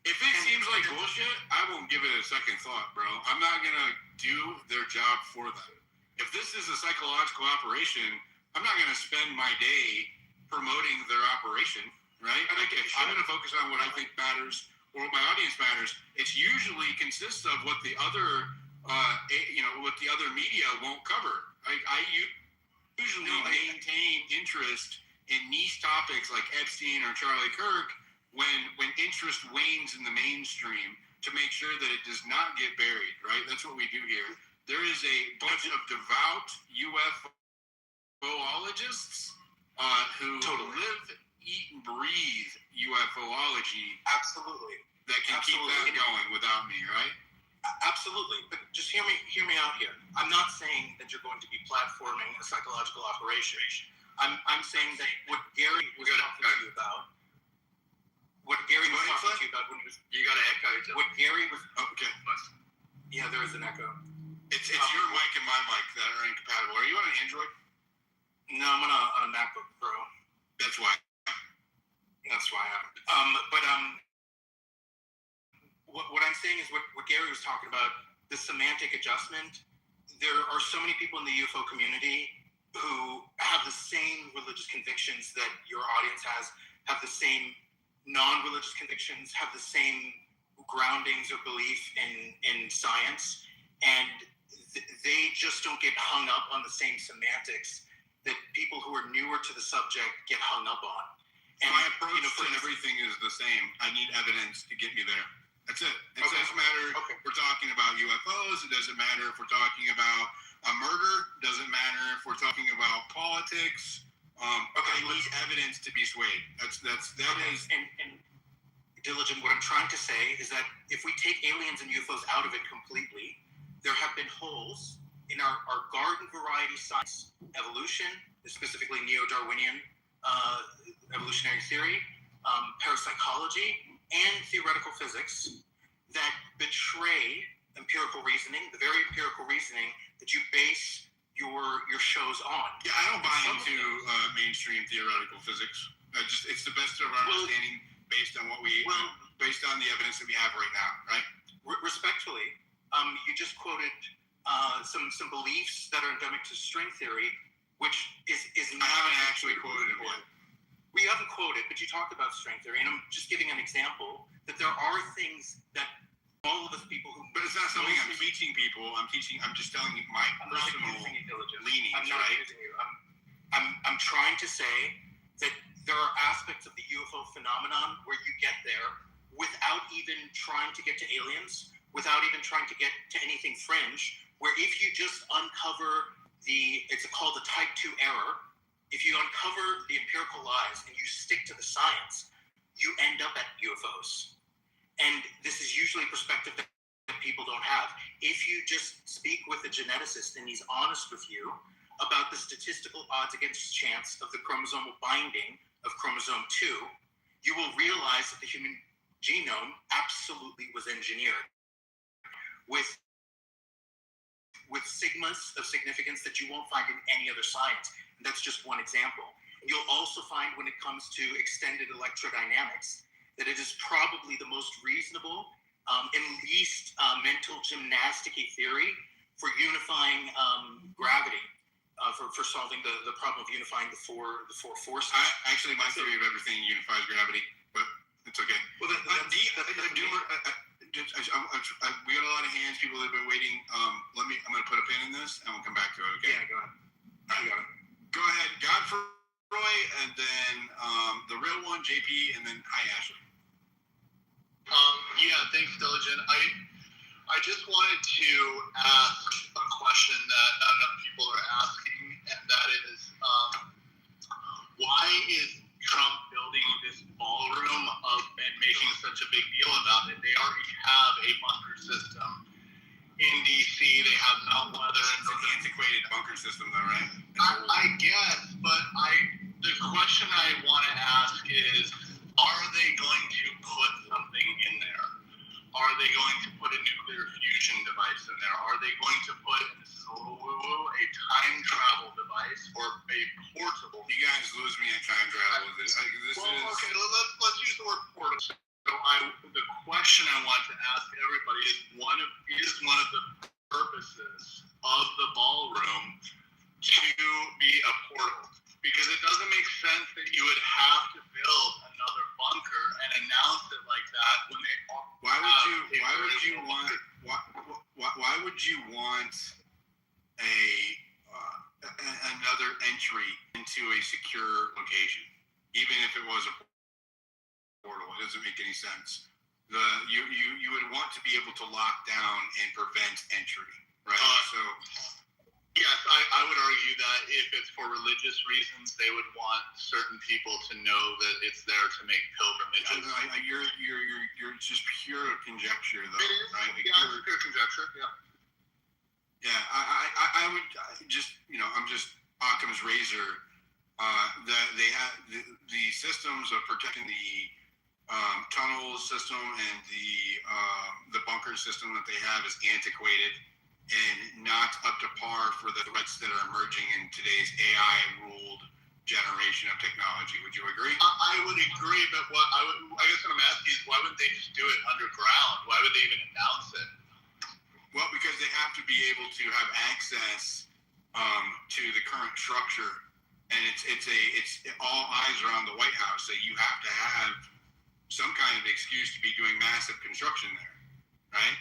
If it seems like bullshit, I won't give it a second thought, bro. I'm not going to do their job for them. If this is a psychological operation, I'm not going to spend my day promoting their operation, right? Like, if I'm going to focus on what I think matters or what my audience matters, it's usually consists of what the other, what the other media won't cover. Like, I usually maintain interest in niche topics like Epstein or Charlie Kirk when interest wanes in the mainstream to make sure that it does not get buried, right? That's what we do here. There is a bunch of devout UFOologists who live, eat, and breathe UFOlogy. Absolutely. That can keep that going without me, right? Absolutely. But just hear me out here. I'm not saying that you're going to be platforming a psychological operation. I'm saying that what Gary was talking to you about. What Gary was talking to you about when he was. You got to echo each other. What Gary was. Oh, okay. Yeah, there is an echo. It's your mic and my mic that are incompatible. Are you on an Android? No, I'm on a MacBook Pro. That's why. What I'm saying is what Gary was talking about, the semantic adjustment. There are so many people in the UFO community who have the same religious convictions that your audience has the same non-religious convictions, have the same groundings or belief in science, and they just don't get hung up on the same semantics that people who are newer to the subject get hung up on. And my approach to everything is the same. I need evidence to get me there. That's it. It doesn't matter if we're talking about UFOs. It doesn't matter if we're talking about a murder. It doesn't matter if we're talking about politics. I need evidence to be swayed. That is. And Diligent, what I'm trying to say is that if we take aliens and UFOs out of it completely, there have been holes in our garden variety science, evolution, specifically neo-Darwinian evolutionary theory, parapsychology, and theoretical physics that betray empirical reasoning, the very empirical reasoning that you base your shows on. Yeah, I don't buy into mainstream theoretical physics. It's the best of our understanding based on based on the evidence that we have right now, right? Respectfully, you just quoted some beliefs that are endemic to string theory, which is not. I haven't actually quoted it yet. We haven't quoted, but you talked about string theory, and I'm just giving an example that there are things that all of us people who. But it's not something I'm teaching people. I'm just telling you my personal leanings, I'm not accusing you. I'm trying to say that there are aspects of the UFO phenomenon where you get there without even trying to get to aliens, without even trying to get to anything fringe, where if you just uncover it's called the type 2 error, if you uncover the empirical lies and you stick to the science, you end up at UFOs. And this is usually a perspective that people don't have. If you just speak with a geneticist and he's honest with you about the statistical odds against chance of the chromosomal binding of chromosome 2, you will realize that the human genome absolutely was engineered with sigmas of significance that you won't find in any other science. And that's just one example. You'll also find when it comes to extended electrodynamics that it is probably the most reasonable and least mental gymnastic-y theory for unifying gravity, for solving the problem of unifying the four forces. Actually, my theory of everything unifies gravity, but it's okay. Well, we got a lot of hands. People have been waiting. I'm going to put a pin in this, and we'll come back to it. Okay. Yeah, go ahead. You got it. Go ahead, Godfrey, and then the real one, JP, and then hi, Ashley. Yeah, thanks, Diligent. I just wanted to ask a question that not enough people are asking, and that is, why bunker system, though, right? I guess, but the question I want to ask is, are they going to put something in there? Are they going to put a nuclear fusion device in there? Are they going to put, and this is a little woo-woo, a time travel device or a portable? You guys lose me at time travel. Okay, let's use the word portable. So the question I want to ask everybody is one of the purposes of the ballroom to be a portal, because it doesn't make sense that you would have to build another bunker and announce it like that when they Why would you want another entry into a secure location, even if it was a portal? It doesn't make any sense. You would want to be able to lock down and prevent entry, right? Yes, I would argue that if it's for religious reasons, they would want certain people to know that it's there to make pilgrimages. You're just pure conjecture, though, it is, right? it's pure conjecture. Yeah. Yeah, I would just, I'm just Occam's razor. That they have the systems of protecting the tunnel system and the bunker system that they have is antiquated and not up to par for the threats that are emerging in today's AI-ruled generation of technology. Would you agree? I would agree, but I guess what I'm asking is, why wouldn't they just do it underground? Why would they even announce it? Well, because they have to be able to have access to the current structure, and it's all eyes are on the White House, so you have to have some kind of excuse to be doing massive construction there, right?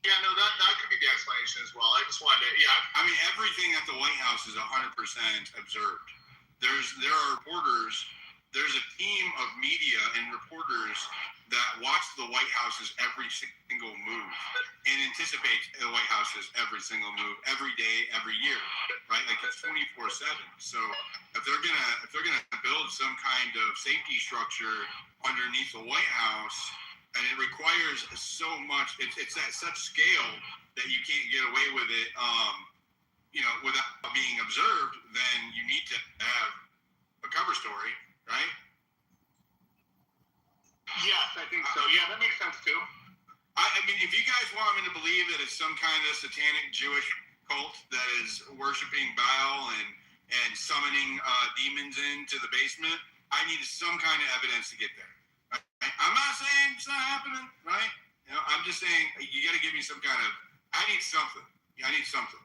Yeah, no, that could be the explanation as well. I just wanted to, I mean, everything at the White House is 100% observed. There are reporters. There's a team of media and reporters that watch the White House's every single move and anticipate the White House's every single move every day, every year, right? Like it's 24/7. So if they're gonna build some kind of safety structure underneath the White House, and it requires so much, it's at such scale that you can't get away with it, without being observed, then you need to have a cover story, right? Yes, I think so. Yeah, that makes sense too. I mean, if you guys want me to believe that it's some kind of satanic Jewish cult that is worshiping Baal and summoning demons into the basement, I need some kind of evidence to get there. Right? I'm not saying it's not happening, right? I'm just saying you got to give me some kind of. I need something. I need something.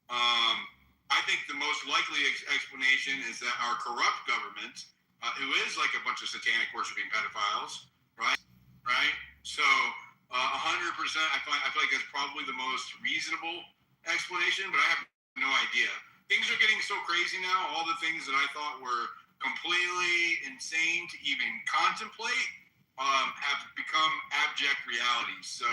I think the most likely explanation is that our corrupt government, who is like a bunch of satanic worshiping pedophiles, right? So 100%, I feel like that's probably the most reasonable explanation, but I have no idea. Things are getting so crazy now. All the things that I thought were completely insane to even contemplate have become abject realities. So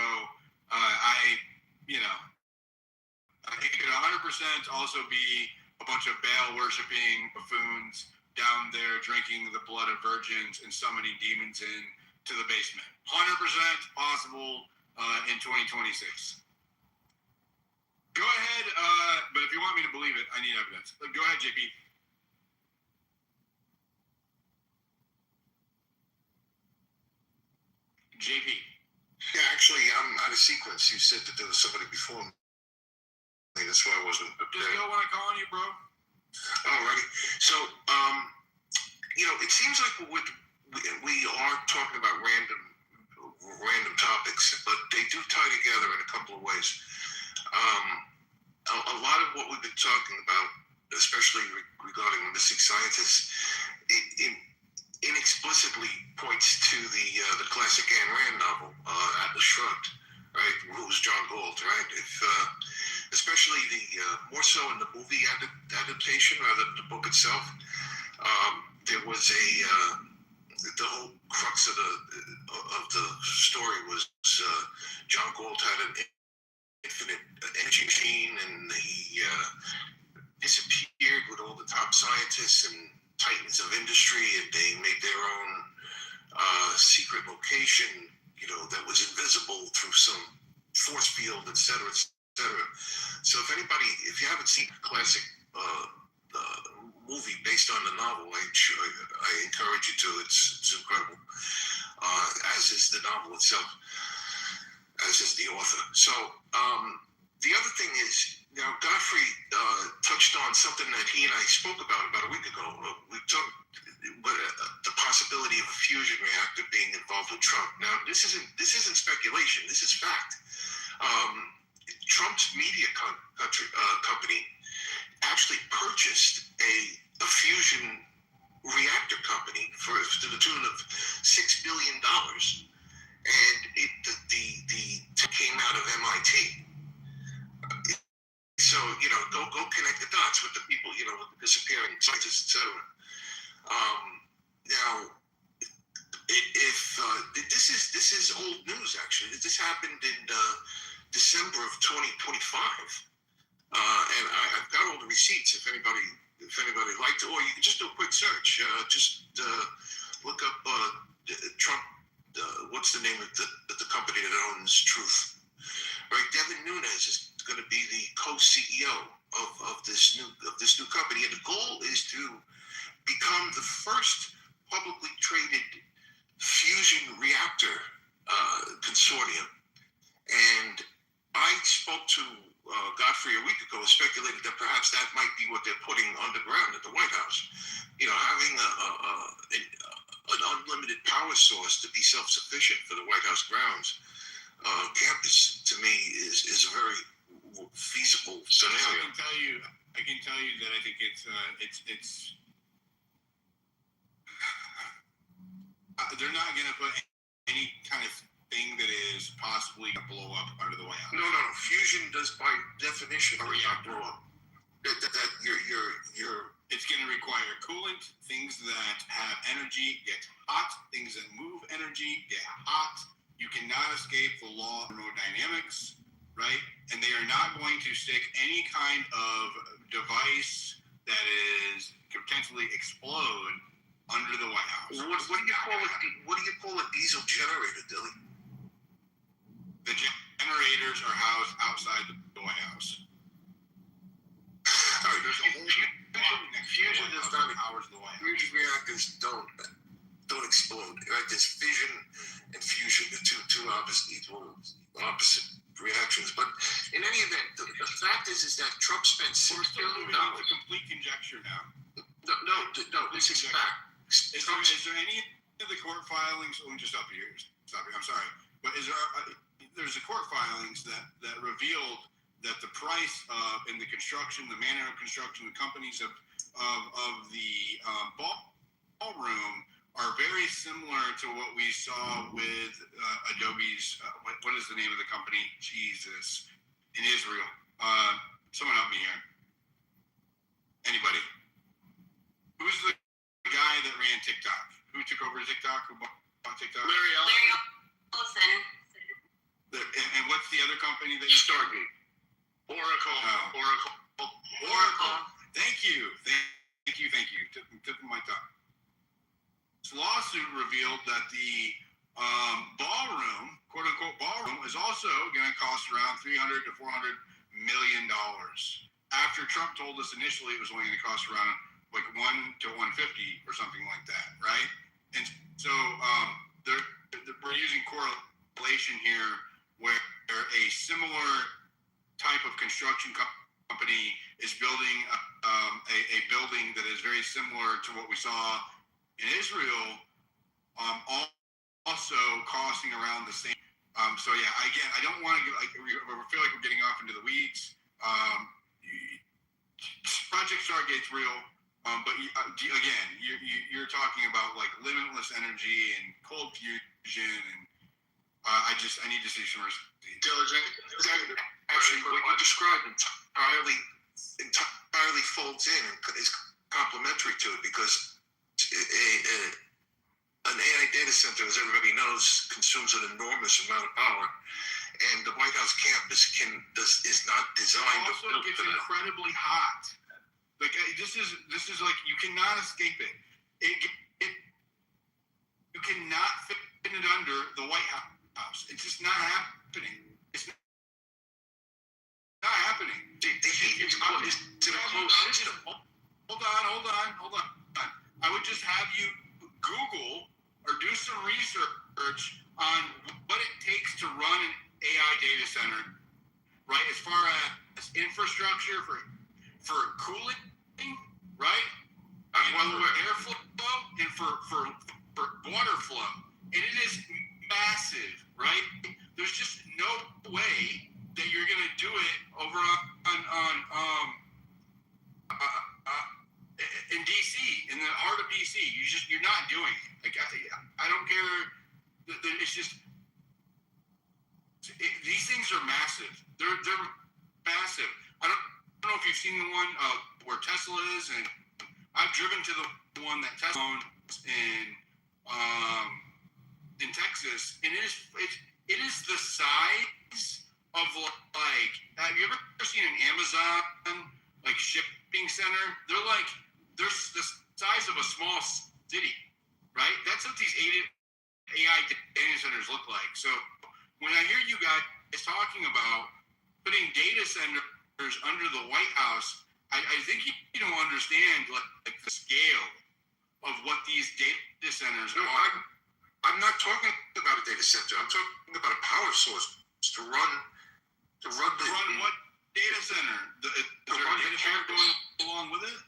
it could 100% also be a bunch of Baal worshiping buffoons down there drinking the blood of virgins and summoning demons in to the basement. 100% possible in 2026. Go ahead, but if you want me to believe it, I need evidence. Go ahead, JP. JP. Yeah, actually, I'm out of sequence. You said that there was somebody before me. That's why I wasn't prepared. Just go when I call on you, bro. Alrighty. So, it seems like we are talking about random topics, but they do tie together in a couple of ways. A lot of what we've been talking about, especially regarding the missing scientists, it inexplicably points to the classic Ayn Rand novel, Atlas Shrugged, right? Who's John Gould, right? Especially more so in the movie adaptation rather than the book itself. There was the whole crux of the story was John Gould had an infinite energy machine, and he disappeared with all the top scientists and titans of industry, and they made their own secret location, that was invisible through some force field, et cetera, etc. So if you haven't seen the classic movie based on the novel, I encourage you to. It's incredible, as is the novel itself, as is the author. So the other thing is, now Godfrey touched on something that he and I spoke about a week ago. We talked the possibility of a fusion reactor being involved with Trump. Now this isn't speculation. This is fact. Trump's media company actually purchased a fusion reactor company to the tune of $6 billion, and the came out of MIT. So go connect the dots with the people, with the disappearing scientists, etc. Now, if this is old news, actually. This happened in December of 2025, and I've got all the receipts. If anybody would like to, or you can just do a quick search. Just look up Trump. What's the name of the company that owns Truth? Right, Devin Nunes is going to be the co-CEO of this new company, and the goal is to become the first publicly traded fusion reactor consortium. And I spoke to Godfrey a week ago, speculated that perhaps that might be what they're putting underground at the White House. Having an unlimited power source to be self-sufficient for the White House grounds campus, to me, is a very feasible scenario. I can tell you that I think it's they're not going to put any kind of thing that is possibly going to blow up under the White House. No. Fusion does, by definition, not blow up. That you're. It's going to require coolant. Things that have energy get hot. Things that move energy get hot. You cannot escape the law of thermodynamics, right? And they are not going to stick any kind of device that is could potentially explode under the White House. What do you call it? What do you call a diesel generator, Dilly? The generators are housed outside the White House. All right, there's a whole fusion is not powers the White House. Fusion reactors don't explode, right? There's fission and fusion, the two opposite reactions. But in any event, the fact is that Trump spent $6 billion. It's a complete conjecture now. No, this is fact. Is there any of the court filings? Oh, just stop here. I'm sorry, but there's a court filings that revealed that the price in the construction, the manner of construction, the companies of the ballroom are very similar to what we saw with Adobe's. What is the name of the company? Jesus, in Israel. Someone help me here. Anybody? Who's the guy that ran TikTok? Who took over TikTok? Who bought TikTok? Larry Ellison. And what's the other company that you started? Oracle. Oracle. Thank you. Tip of my tongue. This lawsuit revealed that the ballroom, quote unquote ballroom, is also going to cost around $300 to $400 million. After Trump told us initially it was only going to cost around like $1 to $150 or something like that, right? And so we're using correlation here, where a similar type of construction company is building a building that is very similar to what we saw in Israel, also costing around the same. So yeah, again, I don't want to get we feel like we're getting off into the weeds. Project Stargate's real, but again, you're talking about like limitless energy and cold fusion, and I need to see some diligent. Actually, what you described entirely folds in and is complementary to it, because an AI data center, as everybody knows, consumes an enormous amount of power, and the White House campus is not designed. Also, it gets incredibly hot. Like this is like you cannot escape it. You cannot fit it under the White House. It's just not happening. not happening. It's close. Hold on. I would just have you Google or do some research on what it takes to run an AI data center, right? As far as infrastructure for cooling, right? I'm well aware. Airflow and for water flow, and it is massive, right? There's just no way that you're gonna do it over in DC, in the heart of DC. You're not doing it. Like I don't care. It's just these things are massive. They're massive. I don't know if you've seen the one where Tesla is, and I've driven to the one that Tesla owns in Texas, and it is the size of like. Have you ever seen an Amazon like shipping center? They're the size of a small city, right? That's what these AI data centers look like. So when I hear you guys talking about putting data centers under the White House, I think you don't understand like the scale of what these data centers No, are. I'm not talking about a data center. I'm talking about a power source to run What data center? Is there a data center going along with it?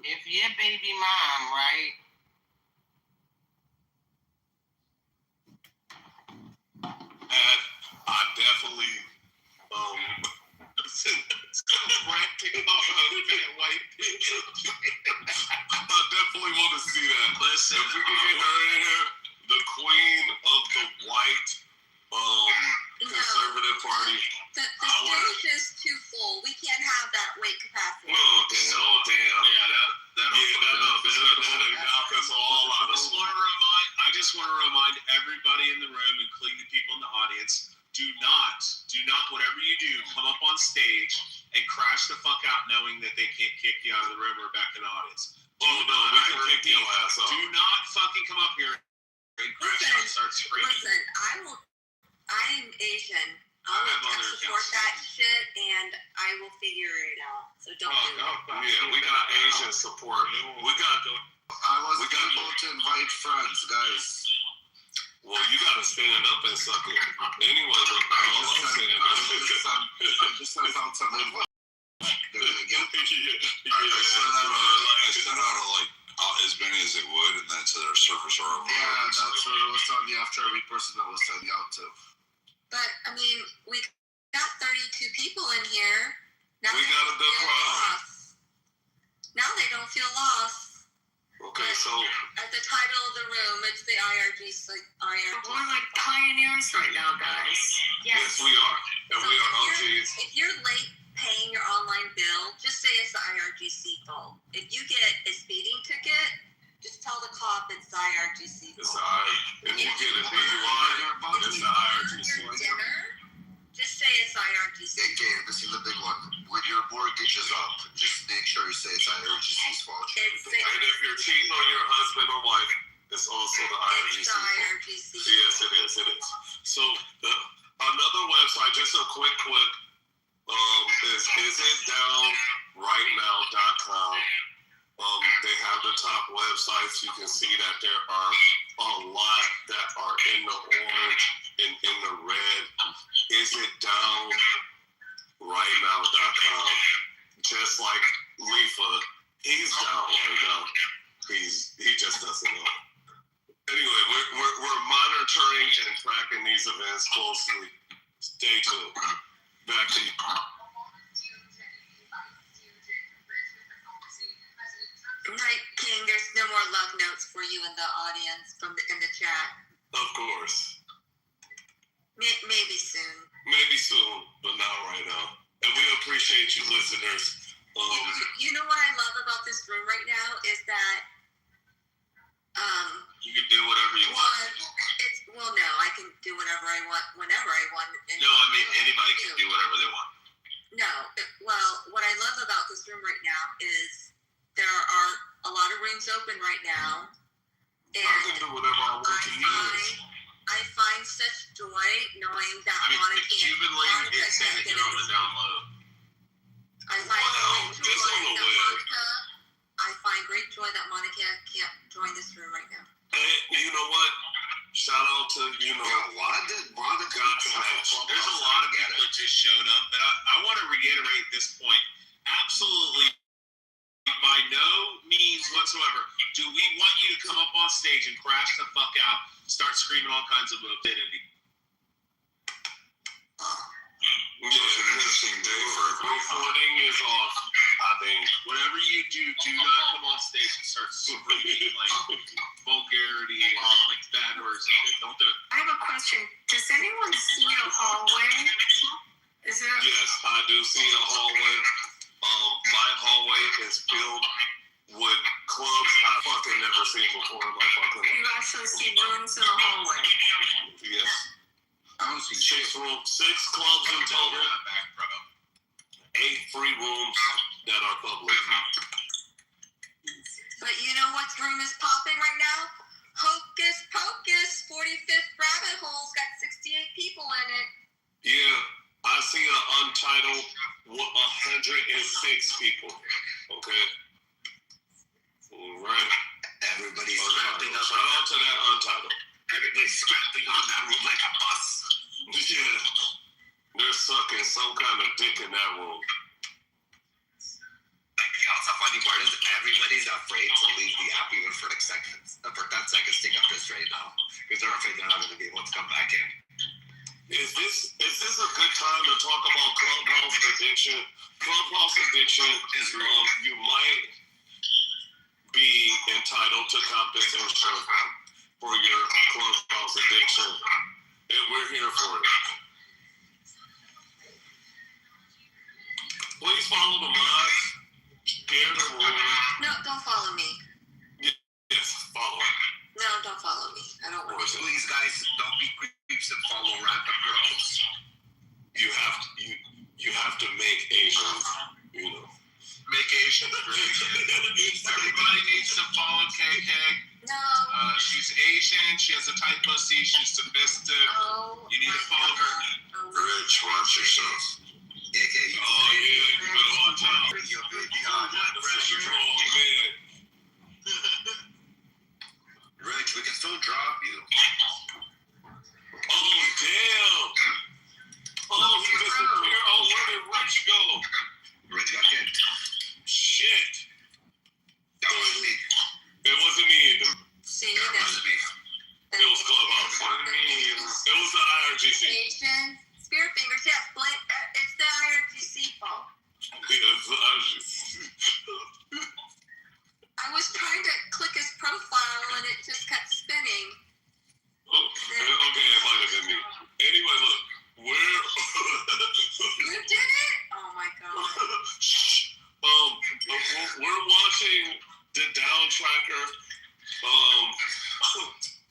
If your baby mom, right? I definitely frantic off of that white bitch. I definitely want to see that. Listen, if we can get her in here, the queen of the white conservative party. The stage is too full. We can't have that weight capacity. Oh damn! Yeah, that'll knock us all out. I just want to remind everybody in the room, including the people in the audience, do not, whatever you do, come up on stage and crash the fuck out knowing that they can't kick you out of the room or back in the audience. Oh no, we can kick your ass off. Do not fucking come up here and crash out and start screaming. Listen, I'm Asian. I'll support that shit and I will figure it out. So don't do it. Yeah, we got Asian support. We got told to invite friends, guys. Well, you gotta stand up and suck it. Anyway, look, all I'm saying I just sent out some invite. They're gonna get I sent out like as many as they would, and then said our servers are over. Yeah, that's what it was on the after every person that was sending out to. But I mean, we got 32 people in here. Now we got a good crowd. Now they don't feel lost. Okay, so at the title of the room, it's the IRGC. We're like pioneers right now, guys. Yes, we are, and so we are OGs. If you're late paying your online bill, just say it's the IRGC fault. If you get a speeding ticket, just tell the cop it's the IRGC fault. If you get a DUI, it's the IRGC. Dinner, just say it's IRGC. Okay, this is the big one. When your mortgage is up, just make sure you say it's IRGC's fault. And if you're cheating on your husband or wife, it's also the IRGC. It's the IRGC. Yes, it is. So another website, just a quick, is isitdownrightnow.com. They have the top websites. You can see that there are a lot that are in the orange and in the red. Isitdownrightnow.com. Just like Lefa, he's down right now. He just doesn't know. Anyway, we're monitoring and tracking these events closely. Stay tuned. Back to you. Right, King, there's no more love notes for you in the audience in the chat. Of course. Maybe soon. Maybe soon, but not right now. And we appreciate you listeners. You know what I love about this room right now is that you can do whatever you want. No, I can do whatever I want whenever I want. No, I mean anybody can do whatever they want. No, well, what I love about this room right now is there are a lot of rooms open right now, and I can do whatever I want to use. I find such joy knowing that the Cuban lady did say that you're on the download. I find great joy that Monica can't join this room right now. And you know what? Shout out to, why did Monica There's a lot of people that just showed up, but I want to reiterate this point. Absolutely, by no means whatsoever, do we want you to come up on stage and crash the fuck out, start screaming all kinds of obscenity. It was an interesting day for it. Recording is off, I think. Whatever you do, do not come on stage and start screaming like vulgarity and like bad words and shit. Don't do it. I have a question. Does anyone see a hallway? Is there? Yes, I do see a hallway. My hallway is filled with clubs I fucking never seen before in my fucking life. You actually see rooms in a hallway? Yes. I don't see 6 clubs in total. 8 free rooms that are public. But you know what room is popping right now? Hocus Pocus, 45th Rabbit Hole's got 68 people in it. Yeah, I see an untitled 106 people. Okay. funny part is everybody's afraid to leave the app even for 10 seconds. For 10 seconds, take up this right now. Because they're afraid they're not going to be able to come back in. Is this a good time to talk about Clubhouse addiction? Clubhouse addiction is you might be entitled to compensation for your Clubhouse addiction, and we're here for it. Please follow the mods. Share the room. No, don't follow me. Yes, follow. No, don't follow me. I don't want to. Please, guys, don't be creeps and follow random girls. You have to make Asians, Make Asians great. Everybody needs to follow KK. No. She's Asian. She has a tight pussy. She's submissive. Oh, you need to follow her. Rich, watch yourself. KK, you better watch out. bring your baby Oh, on. man. Rich, we can still drop you. Oh, damn. Oh, he disappeared. Oh, where did Rich go? Rich got kicked. Shit. That wasn't me. It wasn't me either. See, That that's wasn't me. It was Clubhouse. It was the IRGC. Asian. Spirit fingers, yes. It's the IRGC fault. Yeah, it's the IRGC. I was trying to click his profile and it just kept spinning. Okay, it might have been me. Anyway, look, You did it? Oh my god. we're watching the down tracker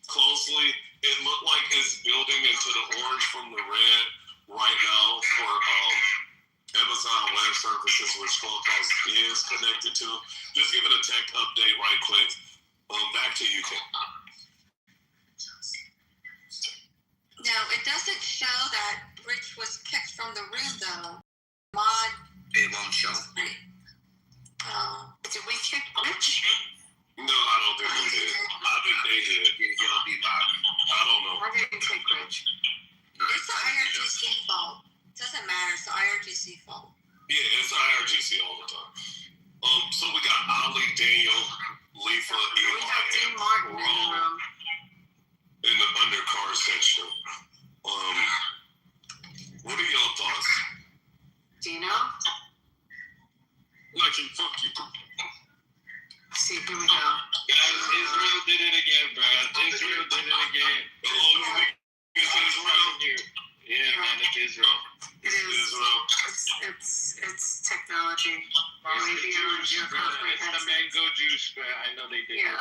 closely. It looked like it's building into the orange from the red right now for Amazon Web Services, which Clubhouse is connected to. Just give it a tech update right quick. Back to you, Kim. No, it doesn't show that Rich was kicked from the room though. Mod. It won't show. Did we kick Rich? No, I don't think we did. I think they did. He'll be back. I don't know. Or did we kick Rich? It's the IRGC fault. It doesn't matter. It's the IRGC fault. Yeah, it's IRGC all the time. So we got Ali, Daniel, Lefa, Eli, We have Dean Martin in the room. In the undercar section. What are y'all thoughts? Do you know? Like, fuck you. See, here we go. Guys, Israel did it again, bro. Israel did it again. Oh, you think it's Israel? Yeah, man, it's Israel. It is. It's technology. It's the juice, bro. It's the mango juice, bro. I know they did. Yeah.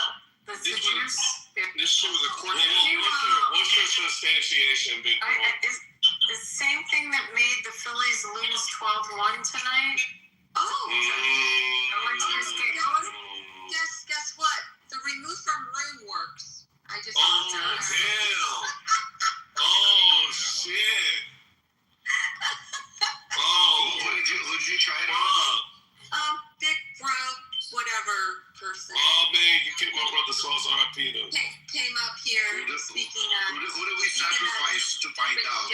That's the juice. This shit was a court. What's your substantiation, Big Bro? It's the same thing that made the Phillies lose 12-1 tonight. Guess what? The remove from room works. I just damn. Oh shit. Who did you try it on? Big bro, whatever person. Oh man, you kicked my brother Sauce RIP though. Came up here speaking up. Who do we sacrifice to find out?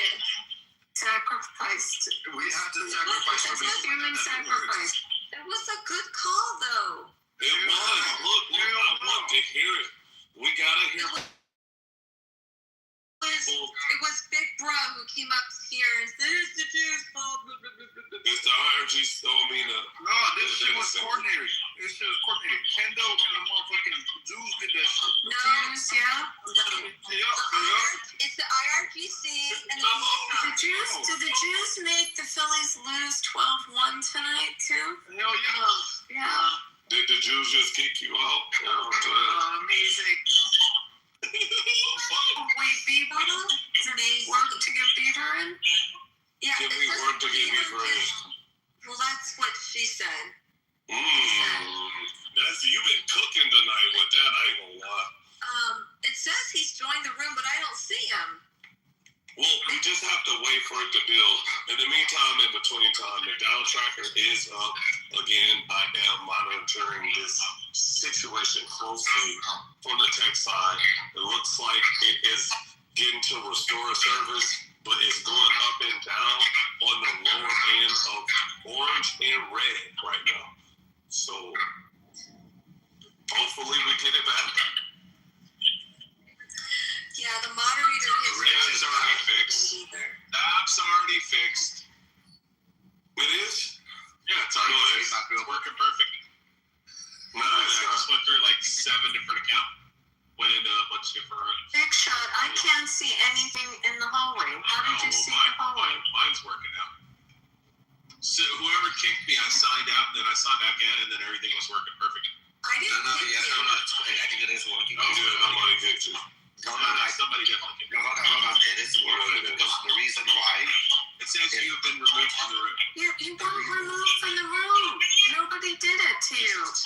Sacrificed. We have to sacrifice It's a human sacrifice. It was a good call though. It was. Look, I want to hear it. We gotta hear it. It was Big Bro who came up here and said, "It's the Jews' fault." It's the IRG No, this shit was coordinated. This shit was coordinated. Kendo and the motherfucking Jews did that shit. No, it's the IRGC and the Jews. Did the Jews make the Phillies lose 12-1 tonight too? Hell yeah. Yeah. Did the Jews just kick you out? Amazing. Wait, Bieber? Work to get Bieber in? Yeah. Did we work to get Bieber in? Well, that's what she said. You've been cooking tonight with that. I ain't gonna lie. It says he's joined the room, but I don't see him. Well, we just have to wait for it to build. In the meantime, in between time, the down tracker is up. Again, I am monitoring this situation closely from the tech side. It looks like it is getting to restore service, but it's going up and down on the lower end of orange and red right now. So hopefully we get it back. Yeah, the moderator The race is already fixed. That's already fixed. It is? Yeah, it's already fixed. It's working perfect. No, it's I just not. went through like 7 different accounts. Went into a bunch of different rooms. Big Shot, I can't see anything in the hallway. How did you see the hallway? Mine's working now. So whoever kicked me, I signed out, and then I signed back in, and then everything was working perfect. I didn't kick you. I think it is working. Oh, yeah, nobody kicked you. Somebody definitely kicked me. Hold on. It is working. Because the reason why It says you have been removed from the room. You weren't removed from the room. Nobody did it to you. It's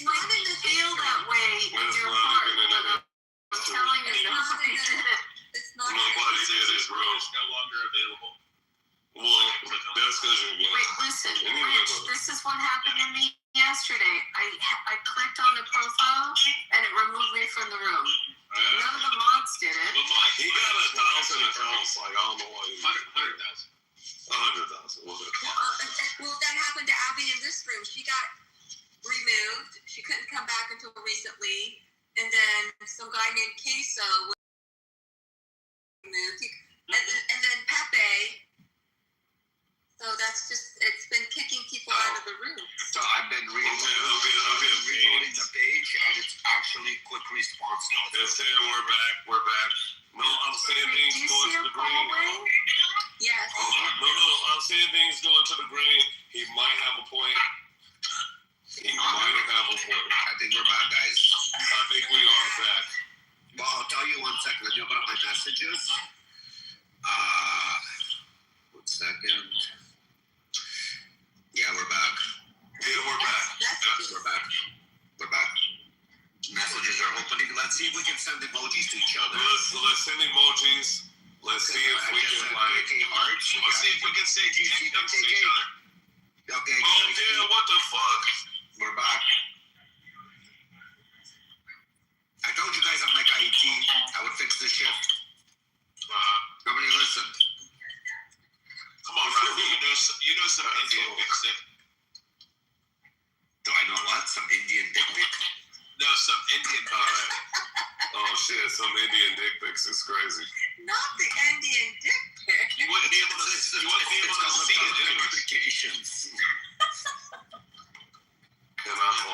not in the feel that way in It's your not heart. even in the- I'm telling you, nobody did it. It's not. Nobody did it, bro. It's no longer available. Well, that's because you're Wait, listen, Rich, this is what happened to me yesterday. I clicked on the profile and it removed me from the room. None of the mods did it. But he got 1,000 accounts. Like, I don't know why. 100,000. 100,000. Well, that happened to Abby in this room. She got removed. She couldn't come back until recently. And then some guy named Queso was removed. And then Pepe. So that's just, it's been kicking people out of the room. So I've been reloading the page, and it's actually quick response now. They're saying we're back. No, I'm saying things going to the green. Yes. No, I'm saying things going to the green. He might have a point. I think we're back, guys. I think we are back. Well, I'll tell you 1 second. Let me open up my messages. 1 second. Yeah, we're back. We're back. Messages are opening. Let's see if we can send emojis to each other. Let's send emojis. Let's see if we can hearts. Let's see if we can say GG to each other. Okay. Oh, yeah, what the fuck? We're back. I told you guys I'm like IT. I would fix this shit. Nobody listened. Come on, Rob. You know some Indian dick pic. Do I know what? Some Indian dick pic? No, some Indian. Oh shit, some Indian dick pics is crazy. Not the Indian dick pic. You wouldn't be able to see it anyway. Notifications.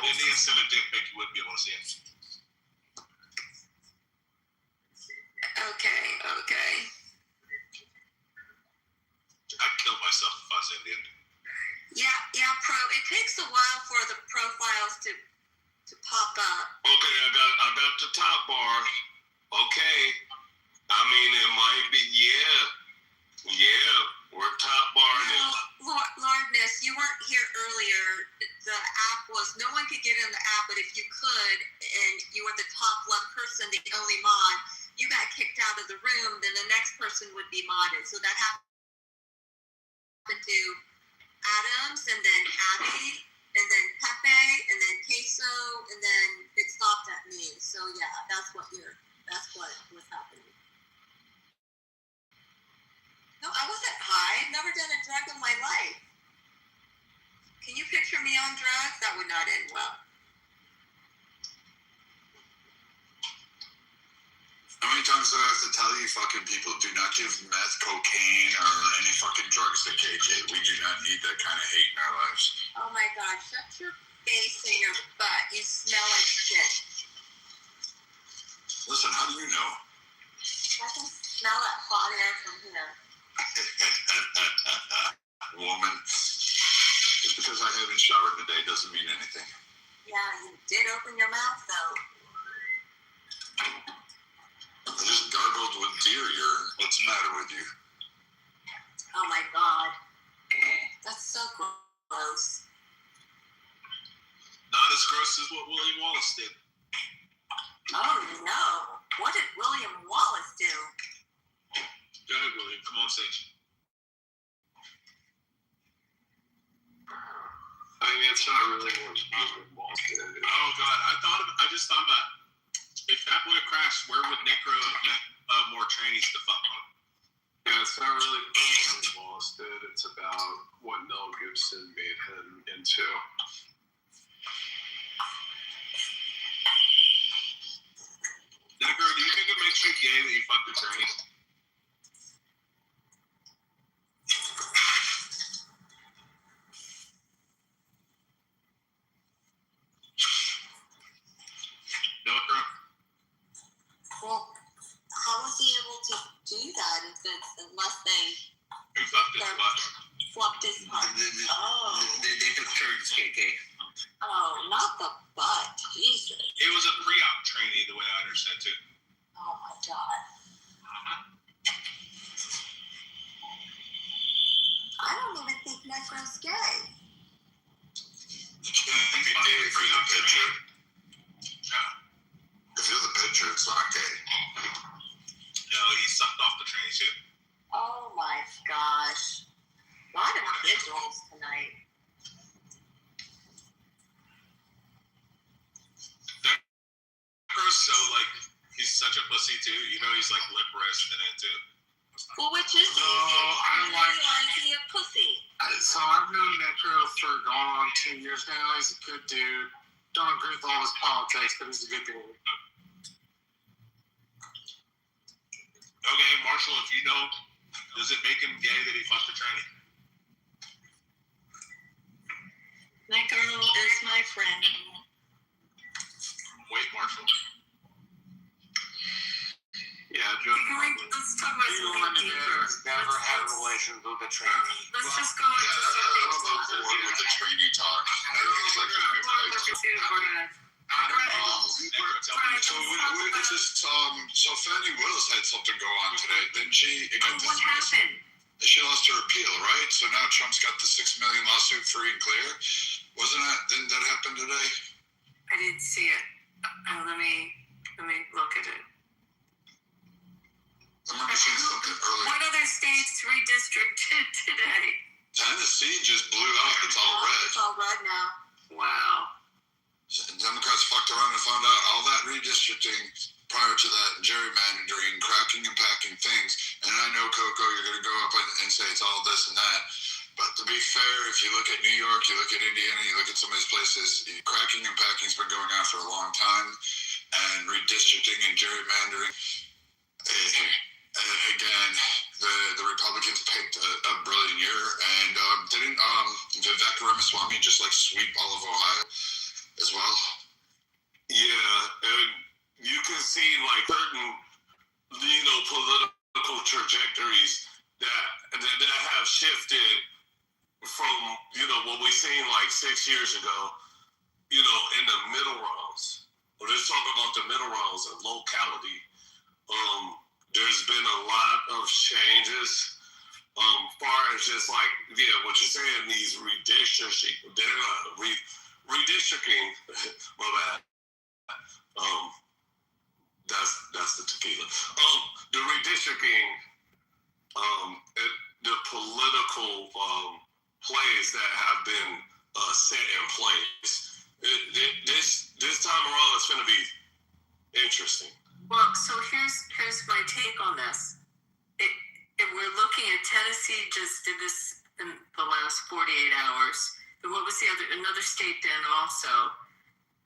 Indian sent a dick pic, you wouldn't be able to see it. Okay. I'd kill myself if I was Indian. Yeah, it takes a while for the profiles to pop up. Okay, I got the top bar. Okay. I mean, it might be, yeah, we're top barring it. Lordness, you weren't here earlier. The app was, no one could get in the app, but if you could, and you were the top left person, the only mod, you got kicked out of the room, then the next person would be modded. So that happened to Adams, and then Abby, and then Pepe, and then Queso, and then it stopped at me. So yeah, that's what was happening. No, I wasn't high. I've never done a drug in my life. Can you picture me on drugs? That would not end well. How many times do I have to tell you fucking people, do not give meth, cocaine, or any fucking drugs to KJ. We do not need that kind of hate in our lives. Oh my God, shut your face and your butt. You smell like shit. Listen, how do you know? I can smell that hot air from here. Woman. Just because I haven't showered today doesn't mean anything. Yeah, you did open your mouth though. I just gargled with deer urine. What's the matter with you? Oh my God. That's so gross. Not as gross as what William Wallace did. Oh no. What did William Wallace do? Go ahead, William. Come on stage. I mean, it's not really what William Wallace did. Oh God, I just thought about if that would have crashed, where would Necro have met more trainees to fuck on? Yeah, it's not really what Wallace did. It's about what Mel Gibson made him into. Necro, do you think it makes you gay that you fucked a tranny? Necro? Well, how was he able to do that unless they Who fucked his butt? fluffed his butt? They took turns, KK. Oh, not the butt. Jesus. It was a pre-op trainee, the way I understand too. Oh my God. I don't even think Necro's gay. If you're the picture, it's not gay. No, he sucked off the trainee too. Oh my gosh. A lot of visuals tonight. Necro's so he's such a pussy too. You know, he's like lip wrist in it too. Well, which is he? Is he a pussy? So I've known Necro for going on 2 years now. He's a good dude. Don't agree with all his politics, but he's a good dude. Okay, Marshall, if you know, does it make him gay that he fucked a tranny? Necro is my friend. Wait, Marshall. Yeah, Joe. Let's talk about something deeper. Never had a relationship with a tranny. Let's just go into something deeper. With the trainee talk. So Fannie Willis had something go on today, didn't she? It got What happened? She lost her appeal, right? So now Trump's got the $6 million lawsuit free and clear. Didn't that happen today? I didn't see it. Let me look at it. I remember seeing something earlier. What other states redistricted today? Tennessee just blew up. It's all red. It's all red now. Wow. Democrats fucked around and found out all that redistricting prior to that, gerrymandering, cracking and packing things. And I know, Coco, you're going to go up and say it's all this and that. But to be fair, if you look at New York, you look at Indiana, you look at some of these places, cracking and packing's been going on for a long time. And redistricting and gerrymandering. Again, the Republicans picked a brilliant year. And didn't Vivek Ramaswamy just sweep all of Ohio as well? Yeah, and you can see certain, political trajectories that have shifted from, what we seen 6 years ago, in the middle rounds. Let's talk about the middle rounds and locality. There's been a lot of changes. Far as just what you're saying, these redistricting, they're not redistricting. My bad. That's the tequila. The redistricting, the political plays that have been set in place. This time around, it's going to be interesting. Well, so here's my take on this. If we're looking at Tennessee, just did this in the last 48 hours. And what was another state then also?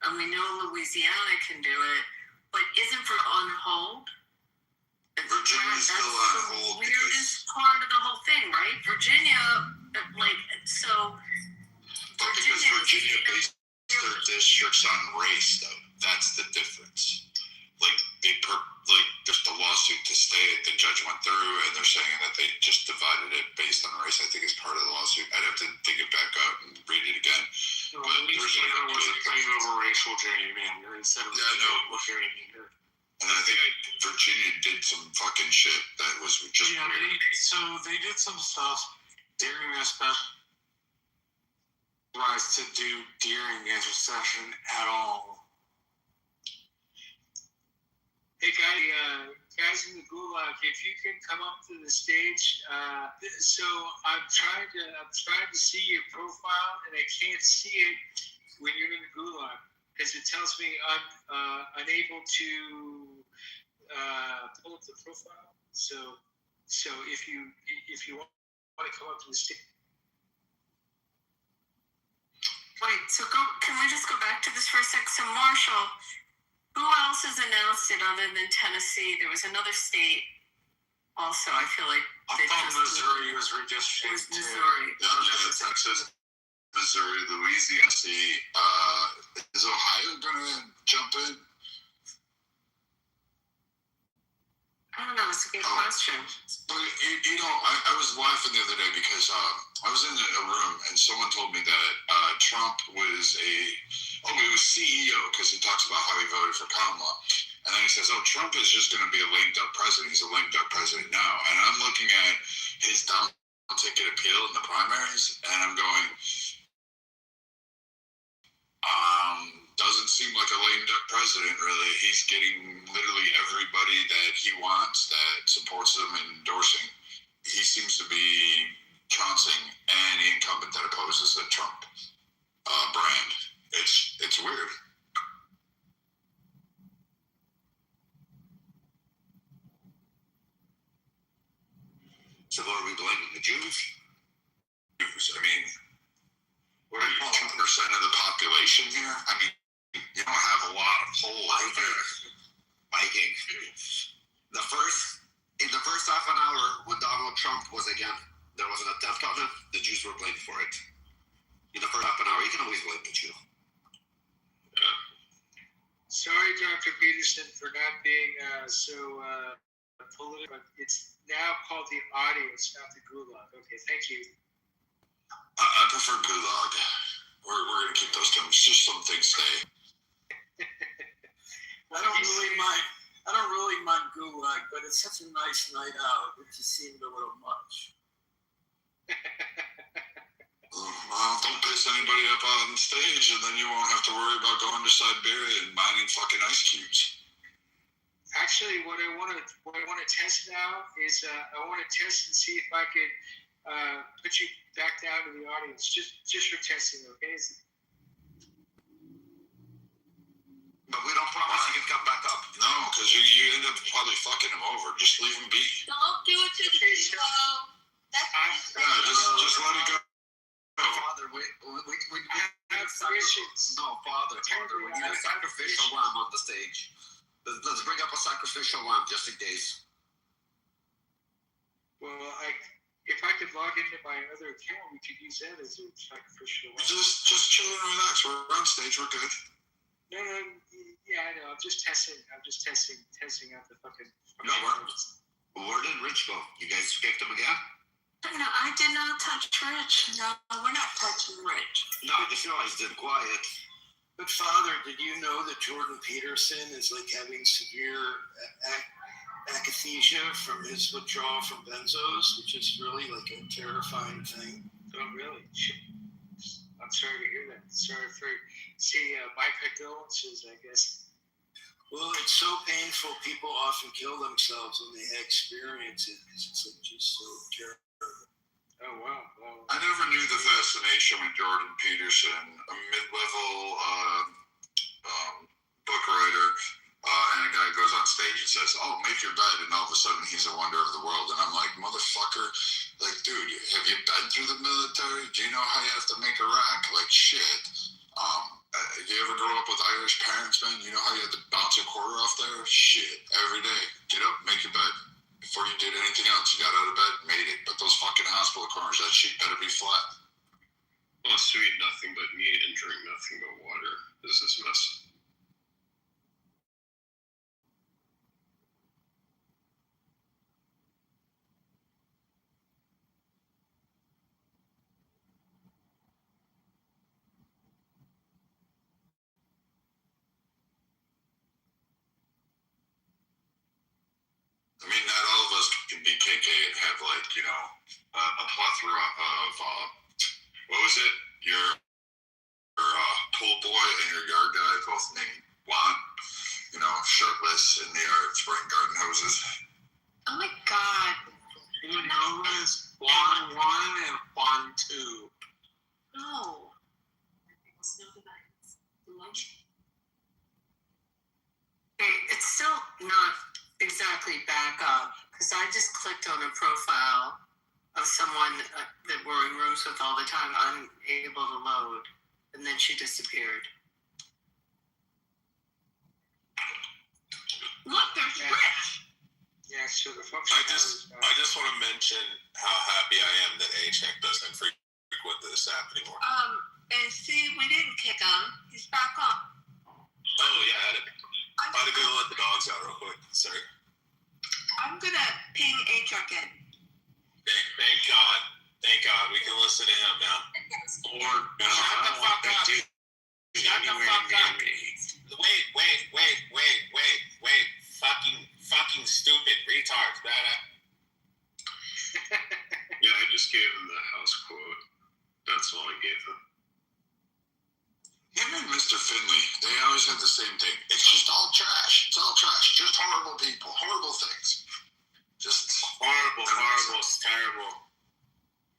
And we know Louisiana can do it, but isn't on hold? Virginia's still on hold. The weirdest part of the whole thing, right? Virginia, so. But because Virginia based their districts on race, though, that's the difference. There's the lawsuit to stay it. The judge went through, and they're saying that they just divided it based on race. I think it's part of the lawsuit. I'd have to dig it back up and read it again. Well, at least it was a claim over racial gerrymandering instead of hearing here. And I think Virginia did some fucking shit that was just weird. They did some stuff during this rise to do during intercession at all. Hey guys in the gulag, if you can come up to the stage. So I'm trying to see your profile, and I can't see it when you're in the gulag because it tells me I'm unable to pull up the profile. So So if you want to come up to the stage. Wait, so can we just go back to this for a sec? So Marshall, who else has announced it other than Tennessee? There was another state also. I feel like I thought Missouri was redistricting. It was Missouri. Yeah, Texas, Missouri, Louisiana. Is Ohio gonna jump in? I don't know. It's a good question. But I was laughing the other day because I was in a room and someone told me that Trump was he was CEO because he talks about how he voted for Kamala. And then he says, Trump is just going to be a lame duck president. He's a lame duck president now. And I'm looking at his down ticket appeal in the primaries, and I'm going, doesn't seem like a lame duck president, really. He's getting literally everybody that he wants that supports him and endorsing. He seems to be trouncing any incumbent that opposes the Trump brand. It's weird. So what are we blaming? The Jews? I mean, what are you, 2% of the population here? I mean, you don't have a lot of polls there. Viking. In the first half an hour when Donald Trump was there was an attempt on it, the Jews were blamed for it. In the first half an hour, you can always blame the Jew. Sorry, Dr. Peterson, for not being so political. It's now called the audience, not the gulag. Okay, thank you. I prefer gulag. We're going to keep those terms. Just some things stay. I don't really mind gulag, but it's such a nice night out. It just seemed a little much. Well, don't piss anybody up on stage, and then you won't have to worry about going to Siberia and mining fucking ice cubes. Actually, what I want to test now is I want to test and see if I could put you back down to the audience, just for testing, okay? But we don't promise you can come back up. No, because you end up probably fucking him over. Just leave him be. Don't do it to the people. That's just let it go. Father, we have sacrifice. No, Father, we need a sacrificial lamb on the stage. Let's bring up a sacrificial lamb just in case. Well, if I could log into my other account, we could use that as a sacrificial lamb. Just chill and relax. We're on stage. We're good. No, yeah, I know. I'm just testing out the fucking. No, where did Rich go? You guys kicked him again? No, I did not touch Rich. No, we're not touching Rich. No, I just realized it quiet. But Father, did you know that Jordan Peterson is like having severe akathisia from his withdrawal from benzos, which is really like a terrifying thing? Oh, really? I'm sorry to hear that. Sorry for my condolences, I guess. Well, it's so painful. People often kill themselves when they experience it because it's like just so terrible. Oh, wow. I never knew the fascination with Jordan Peterson, a mid-level book writer, and a guy goes on stage and says, make your bed, and all of a sudden he's a wonder of the world. And I'm like, motherfucker, like, dude, have you been through the military? Do you know how you have to make a rack? Like, shit. You ever grow up with Irish parents, man? You know how you had to bounce a quarter off there? Shit. Every day. Get up, make your bed. Before you did anything else, you got out of bed, made it. But those fucking hospital corners, that shit better be flat. Wants to eat nothing but meat and drink nothing but water. This is mess. I mean, not all of us can be KK and have, like, a plethora of, what was it? Your pool boy and your yard guy, both named Juan, shirtless in the yard, spraying garden hoses. Oh my God. You know this Juan 1 and Juan 2. No. Okay, it's still not exactly back up Because I just clicked on a profile of someone that we're in rooms with all the time, unable to load, and then she disappeared. Look, there's Rich. Yeah, so the folks. I just want to mention how happy I am that A-Check doesn't frequent this app anymore. And see, we didn't kick him. He's back up. Oh yeah, I had to go let the dogs out real quick. Sorry. I'm gonna ping A-Truck in. Thank God. Thank God we can listen to him now. Or shut the fuck up. Shut the fuck up. Wait. Fucking stupid retards, man. Yeah, I just gave him the house quote. That's all I gave him. Him and Mr. Finley, they always have the same thing. It's just all trash. It's all trash. Just horrible people. Horrible things. Just horrible, terrible.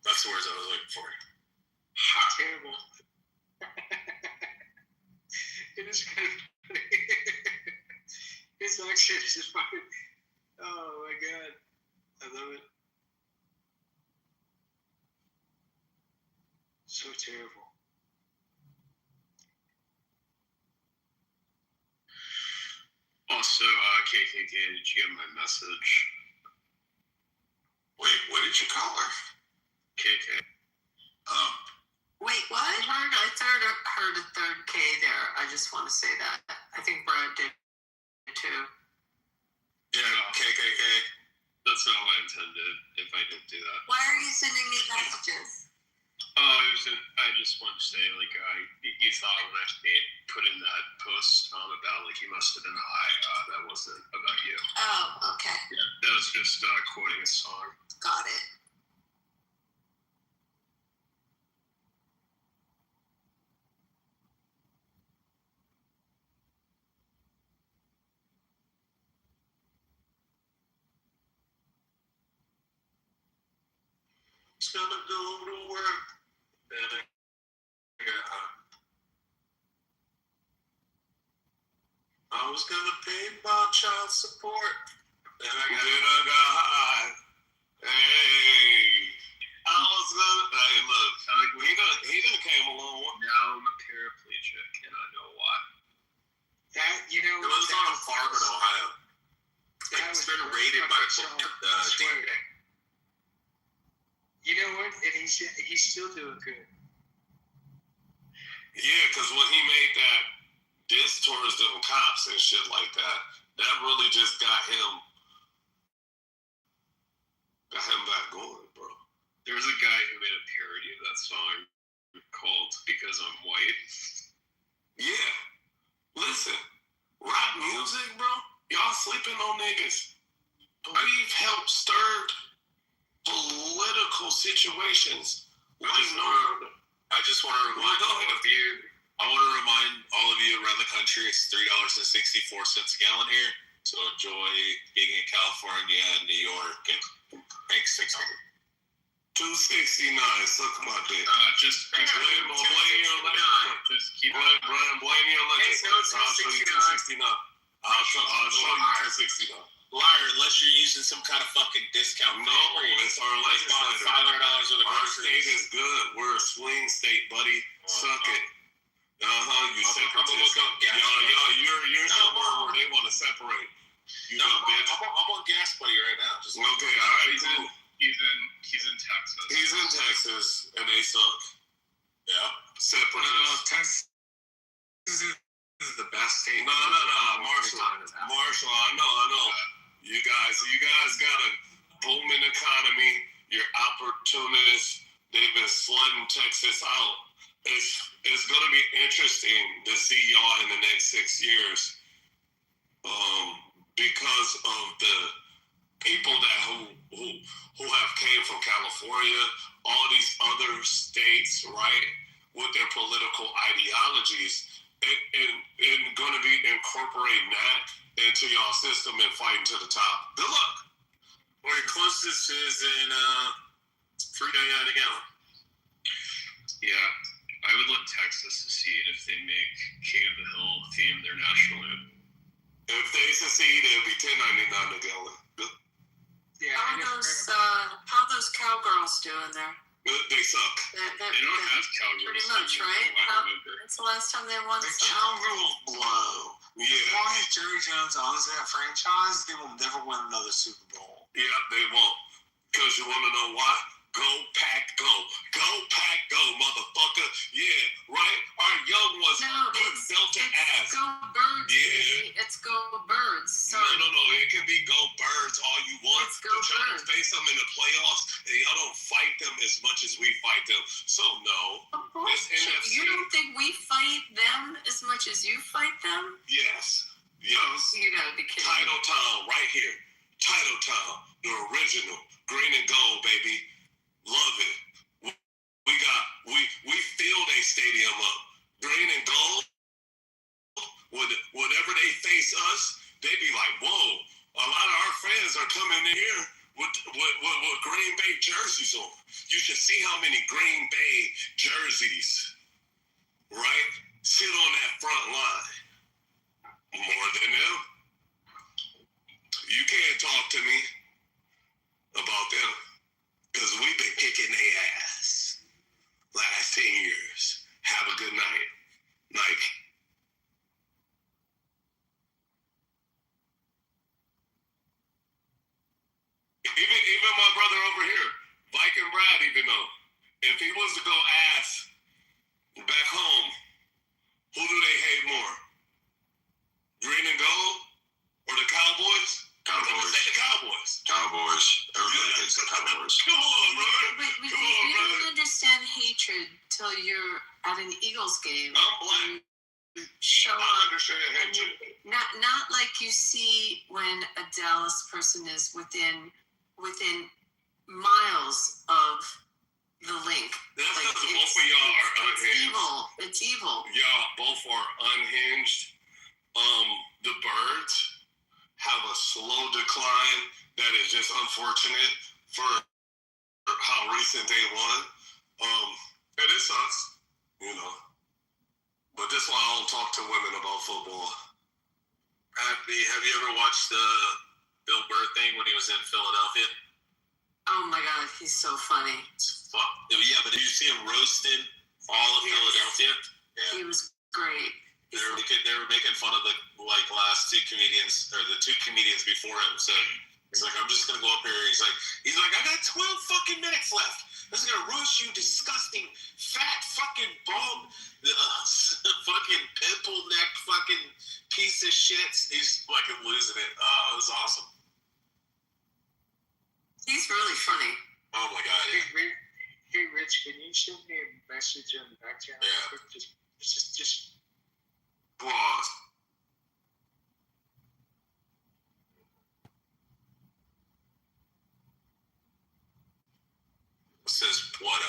That's the words I was looking for. Terrible. It is kind of funny. His accent is just fucking. Oh my god. I love it. So terrible. Also, KKK, did you get my message? Wait, what did you call her? KK. Wait, what? I heard a third K there. I just want to say that. I think Brad did too. Yeah, KKK. That's not what I intended if I didn't do that. Why are you sending me messages? I just wanted to say, like, you thought when I put in that post about, like, you must have been high. That wasn't about you. Oh, okay. Yeah, that was just quoting a song. Got it. It's gonna go to work. I was gonna pay my child support. Then I got high. Hey, I was gonna. Hey, look, he done came along. Now I'm a paraplegic, and I know why. That, you know, it was on a farm in Ohio. It's been raided by DEA. You know what? And he's still doing good. Yeah, because when he made that diss towards them cops and shit like that, that really just got him back going, bro. There's a guy who made a parody of that song called "Because I'm White." Yeah. Listen, rap music, bro. Y'all sleeping on niggas. We've helped stir political situations. I just want to remind all of you. I want to remind all of you around the country, it's $3.64 a gallon here. So enjoy being in California and New York and make $600. $2.69. Suck my dick. Just blame your legislature. Just keep blame your legislature. I'll show you $2.69. I'll show you $2.69. Liar, unless you're using some kind of fucking discount. No, it's our legislature. $500 of the groceries. Our state is good. We're a swing state, buddy. Suck it. You separatist. You're somewhere where they want to separate. You bitch. I'm on Gas Buddy right now. Just okay, all right, cool. He's in Texas. He's in Texas, and they suck. Yeah, separatists. Texas is the best state. No, Marshall. I know. You guys got a booming economy. You're opportunists. They've been flooding Texas out. It's going to be interesting to see y'all in the next 6 years, because of the people who have came from California, all these other states, right, with their political ideologies, and going to be incorporating that into y'all system and fighting to the top. Good luck. Or your closest is in $3.99 a gallon. Yeah, I would let Texas succeed if they make King of the Hill theme their national anthem. If they succeed, it'll be $10.99 a gallon. Good. Yeah. How are those cowgirls doing there? They suck. They don't have cowgirls. Pretty much, right? That's the last time they won. The cowgirls blow. Yeah. As long as Jerry Jones owns that franchise, they will never win another Super Bowl. Yeah, they won't. Because you want to know why? Go, Pack, go. Go, Pack, go, motherfucker. Yeah, right? Our young ones built to ass. Go Birds, yeah. baby. It's Go Birds. Sorry. No. It can be Go Birds all you want. It's Go but y'all Birds. face them in the playoffs, and y'all don't fight them as much as we fight them. So, no. This NFC. You don't think we fight them as much as you fight them? Yes. You gotta be kidding. Title Town, right here. Title Town, the original. Green and gold, baby. Love it. We filled a stadium up. Green and gold. Whenever they face us, they be like, whoa, a lot of our fans are coming in here with Green Bay jerseys on. You should see how many Green Bay jerseys, right, sit on that front line. More than them. You can't talk to me about them because we've been kicking their ass last 10 years. Have a good night, Nike. Even my brother over here, Viking Brad, even though, if he was to go ass back home, who do they hate more? Green and gold or the Cowboys? Cowboys. Say the Cowboys. Cowboys. Everybody hates the Cowboys. Come on, brother. You don't understand hatred till you're at an Eagles game. I'm black. Show I up. understand hatred. Not like you see when a Dallas person is within miles of the link. That's Like, because both of y'all are unhinged. It's evil. Y'all both are unhinged. The Birds have a slow decline that is just unfortunate for how recent they won. And it sucks, you know. But this is why I don't talk to women about football. Have you ever watched the Bill Burr thing when he was in Philadelphia? Oh my God, he's so funny. Yeah, but did you see him roasted all of Philadelphia? Yeah. He was great. They were making fun of the last two comedians or the two comedians before him. So he's like, I'm just gonna go up here. He's like, I got 12 fucking minutes left. This is gonna roast you, disgusting, fat, fucking bum, fucking pimple neck, fucking piece of shit. He's fucking losing it. Oh, it was awesome. He's really funny. Oh my God. Yeah. Hey, Rich, can you send me a message on the back channel? Yeah. Just. Pause. Says what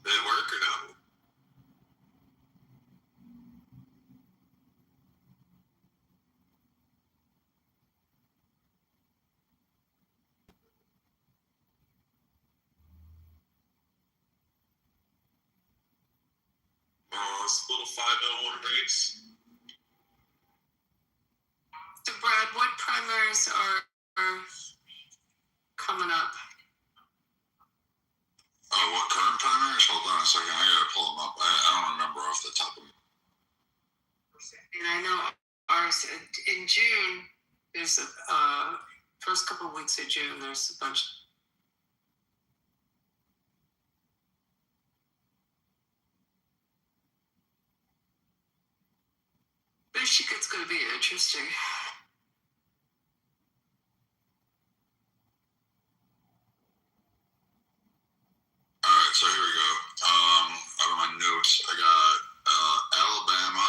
did it work or no? It's a little 5-0 water race. So Brad, what primaries are coming up? Oh, what current primaries? Hold on a second. I gotta pull them up. I don't remember off the top of them. And I know ours in June. There's first couple of weeks of June. There's a bunch. Michigan's going to be interesting. All right, so here we go. Out of my notes, I got Alabama.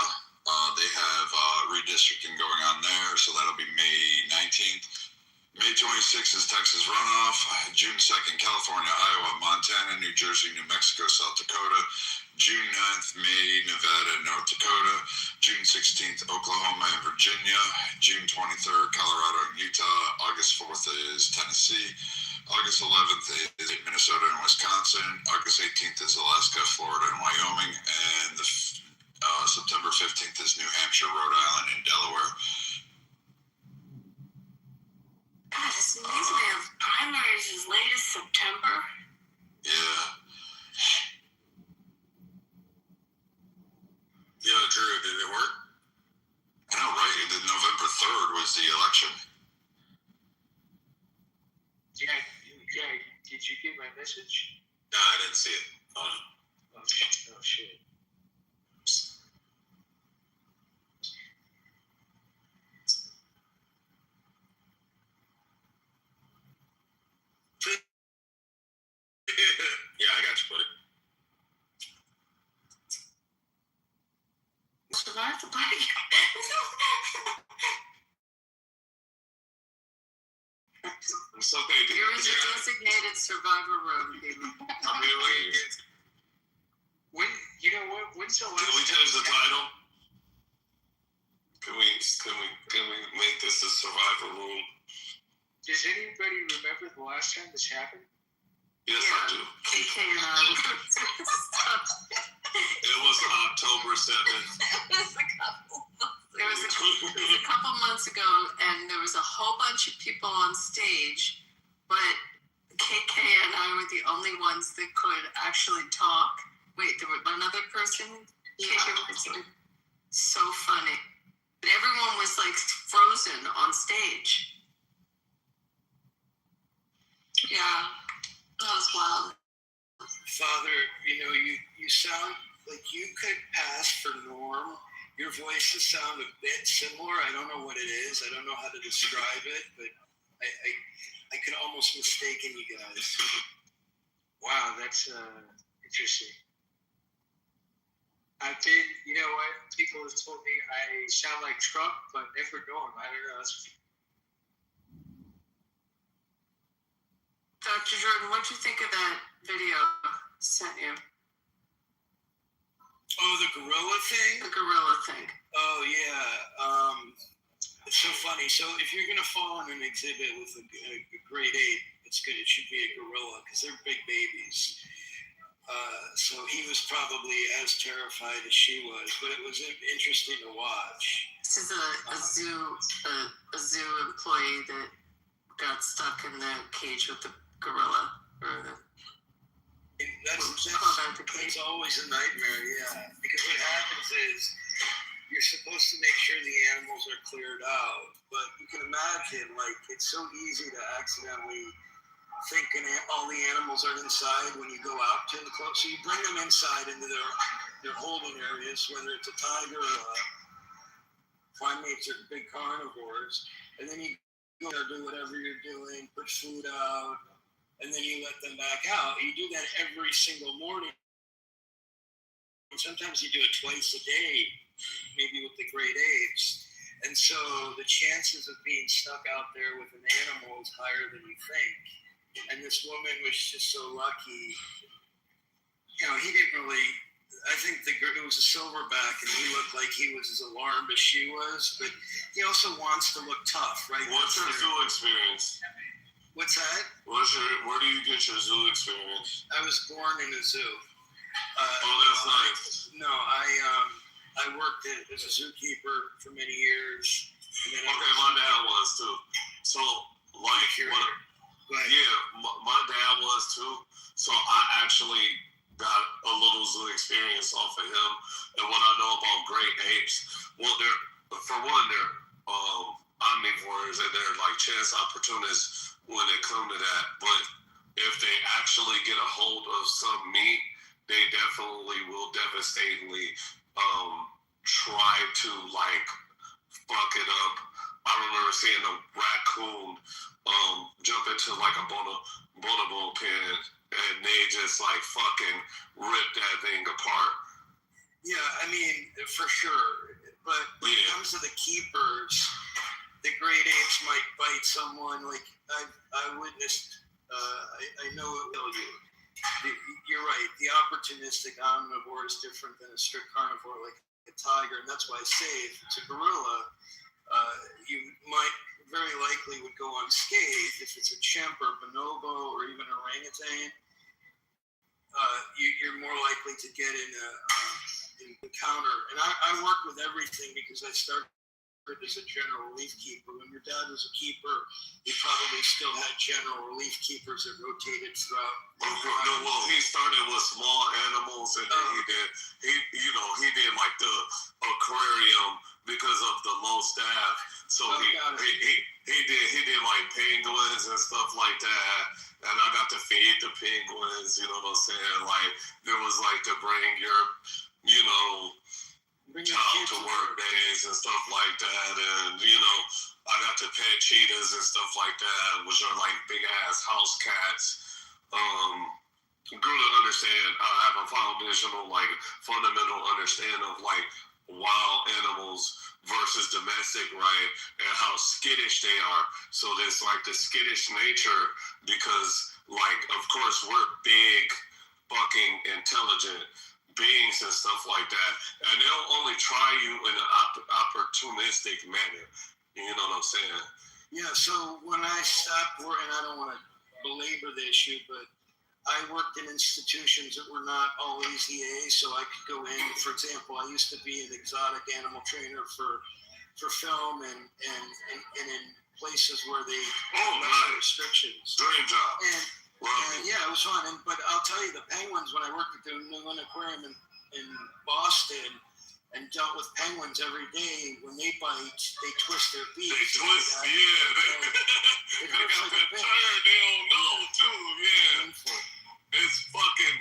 They have redistricting going on there, so that'll be May 19th. May 26th is Texas runoff. June 2nd, California, Iowa, Montana, New Jersey, New Mexico, South Dakota. June 9th, Maine, Nevada, North Dakota. June 16th, Oklahoma and Virginia. June 23rd, Colorado and Utah. August 4th is Tennessee. August 11th is Minnesota and Wisconsin. August 18th is Alaska, Florida, and Wyoming. And September 15th is New Hampshire, Rhode Island, and Delaware. as late as September. Yeah. Yeah, Drew, did it work? I know, right? November 3rd was the election. Yeah. Did you get my message? No, I didn't see it. Oh shit. Yeah, I got you, buddy. Survive the body. It's okay, dude. You're in the designated survivor room, baby. You know what? When's the last? Can we change the title? Can we make this a survivor room? Does anybody remember the last time this happened? Yes, I do. KK and I. It was October 7th. It was a couple months ago, and there was a whole bunch of people on stage, but KK and I were the only ones that could actually talk. Wait, there was another person? KK was so funny. But everyone was like frozen on stage. Yeah, that was wild. Father, you sound like you could pass for Norm. Your voices sound a bit similar. I don't know what it is. I don't know how to describe it, but I could almost mistaken you guys. Wow, that's interesting. I've been, you know what? People have told me I sound like Trump, but never Norm. I don't know. Dr. Jordan, what'd you think of that video I sent you? Oh, the gorilla thing? The gorilla thing. Oh, yeah. It's so funny. So if you're going to fall on an exhibit with a grade 8, it's good. It should be a gorilla because they're big babies. So he was probably as terrified as she was, but it was interesting to watch. This is a zoo employee that got stuck in the cage with the gorilla. That's always a nightmare, yeah. Because what happens is you're supposed to make sure the animals are cleared out, but you can imagine, like, it's so easy to accidentally think all the animals are inside when you go out to the club. So you bring them inside into their holding areas, whether it's a tiger or primates or big carnivores, and then you go there, do whatever you're doing, put food out, and then you let them back out. You do that every single morning. Sometimes you do it twice a day, maybe with the great apes. And so the chances of being stuck out there with an animal is higher than you think. And this woman was just so lucky. He didn't really, I think it was a silverback, and he looked like he was as alarmed as she was, but he also wants to look tough, right? What's your zoo experience? What's that? Where do you get your zoo experience? I was born in a zoo. That's nice. No, I worked as a zookeeper for many years. And then my dad was too. So, my dad was too. So I actually got a little zoo experience off of him. And what I know about great apes, well, they're omnivores and they're like chance opportunists when it comes to that. But if they actually get a hold of some meat, they definitely will devastatingly try to like fuck it up. I remember seeing a raccoon jump into like a bonobo pen, and they just like fucking rip that thing apart. Yeah, I mean, for sure. But when it comes to the keepers, the great apes might bite someone. Like I witnessed, I know it will you. You're right. The opportunistic omnivore is different than a strict carnivore like a tiger, and that's why I say if it's a gorilla, you might very likely would go unscathed. If it's a chimp or bonobo or even orangutan, you're more likely to get in an encounter. And I work with everything because I started as a general relief keeper. When your dad was a keeper, he probably still had general relief keepers that rotated throughout. No, well, he started with small animals, and then he did like the aquarium because of the low staff. So he did like penguins and stuff like that, and I got to feed the penguins. You know what I'm saying? Like there was like to bring your, child to work days and stuff like that, and I got to pet cheetahs and stuff like that, which are like big ass house cats. Grew to understand. I have a fundamental understanding of like wild animals versus domestic, right, and how skittish they are. So there's like the skittish nature because, like, of course, we're big, bucking, intelligent beings and stuff like that, and they'll only try you in an opportunistic manner. You know what I'm saying? Yeah. So when I stopped working, I don't want to belabor the issue, but I worked in institutions that were not always EA, so I could go in. For example, I used to be an exotic animal trainer for film and in places where they had restrictions. Dream job. And yeah, it was fun. But I'll tell you, the penguins, when I worked at the New England Aquarium in Boston and dealt with penguins every day, when they bite, they twist their beaks. They twist, They got that turn, they don't know too, It's fucking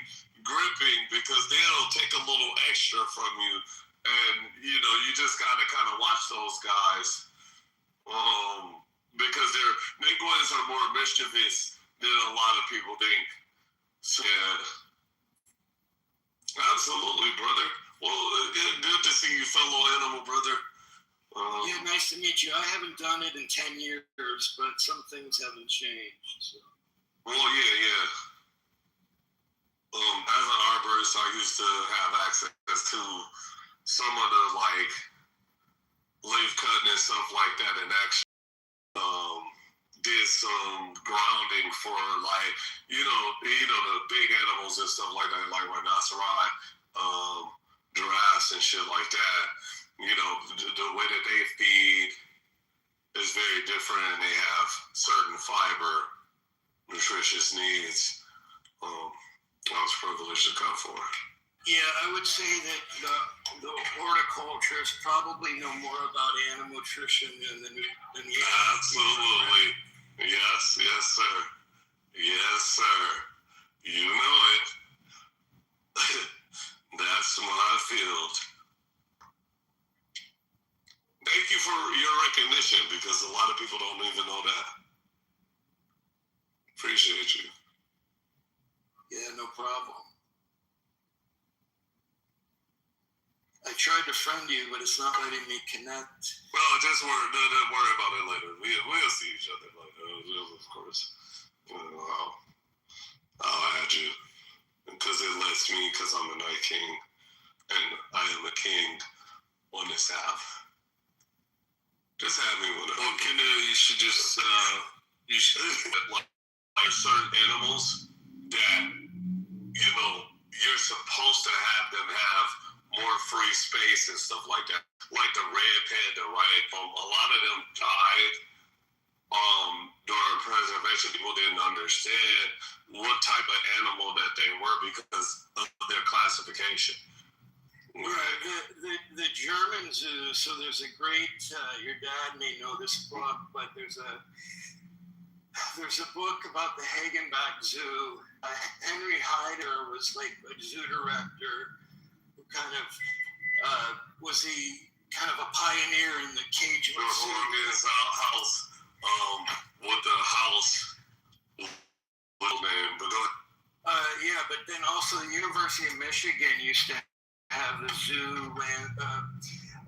gripping because they'll take a little extra from you. And, you just gotta kind of watch those guys. Because penguins are more mischievous than a lot of people think. So, yeah. Absolutely, brother. Well, good to see you, fellow animal brother. Yeah, nice to meet you. I haven't done it in 10 years, but some things haven't changed. So. Well, yeah. As an arborist, I used to have access to some of the, like, leaf cutting and stuff like that, and actually did some grounding for, like, the big animals and stuff like that, like rhinoceros, giraffes and shit like that. The way that they feed is very different, and they have certain fiber, nutritious needs. I was privileged to come for. Yeah, I would say that the horticulturists probably know more about animal nutrition than the Absolutely. Yes, sir. Yes, sir. You know it. That's my field. Thank you for your recognition, because a lot of people don't even know that. Appreciate you. Yeah, no problem. I tried to friend you, but it's not letting me connect. Well, just don't worry about it later. We'll see each other later, of course. I'll add you, because it lets me, because I'm a Night King, and I am a king on this app. Just have me with it. Well, you should just, like certain animals that, you're supposed to have them have more free space and stuff like that. Like the red panda, right? A lot of them died during preservation. People didn't understand what type of animal that they were because of their classification. Right. The German zoo, so there's a great, your dad may know this book, but there's a book about the Hagenbeck Zoo. Henry Hyder was like a zoo director who kind of was a pioneer in the cage zoo. His house, with the house little name, but yeah, but then also the University of Michigan used to have the zoo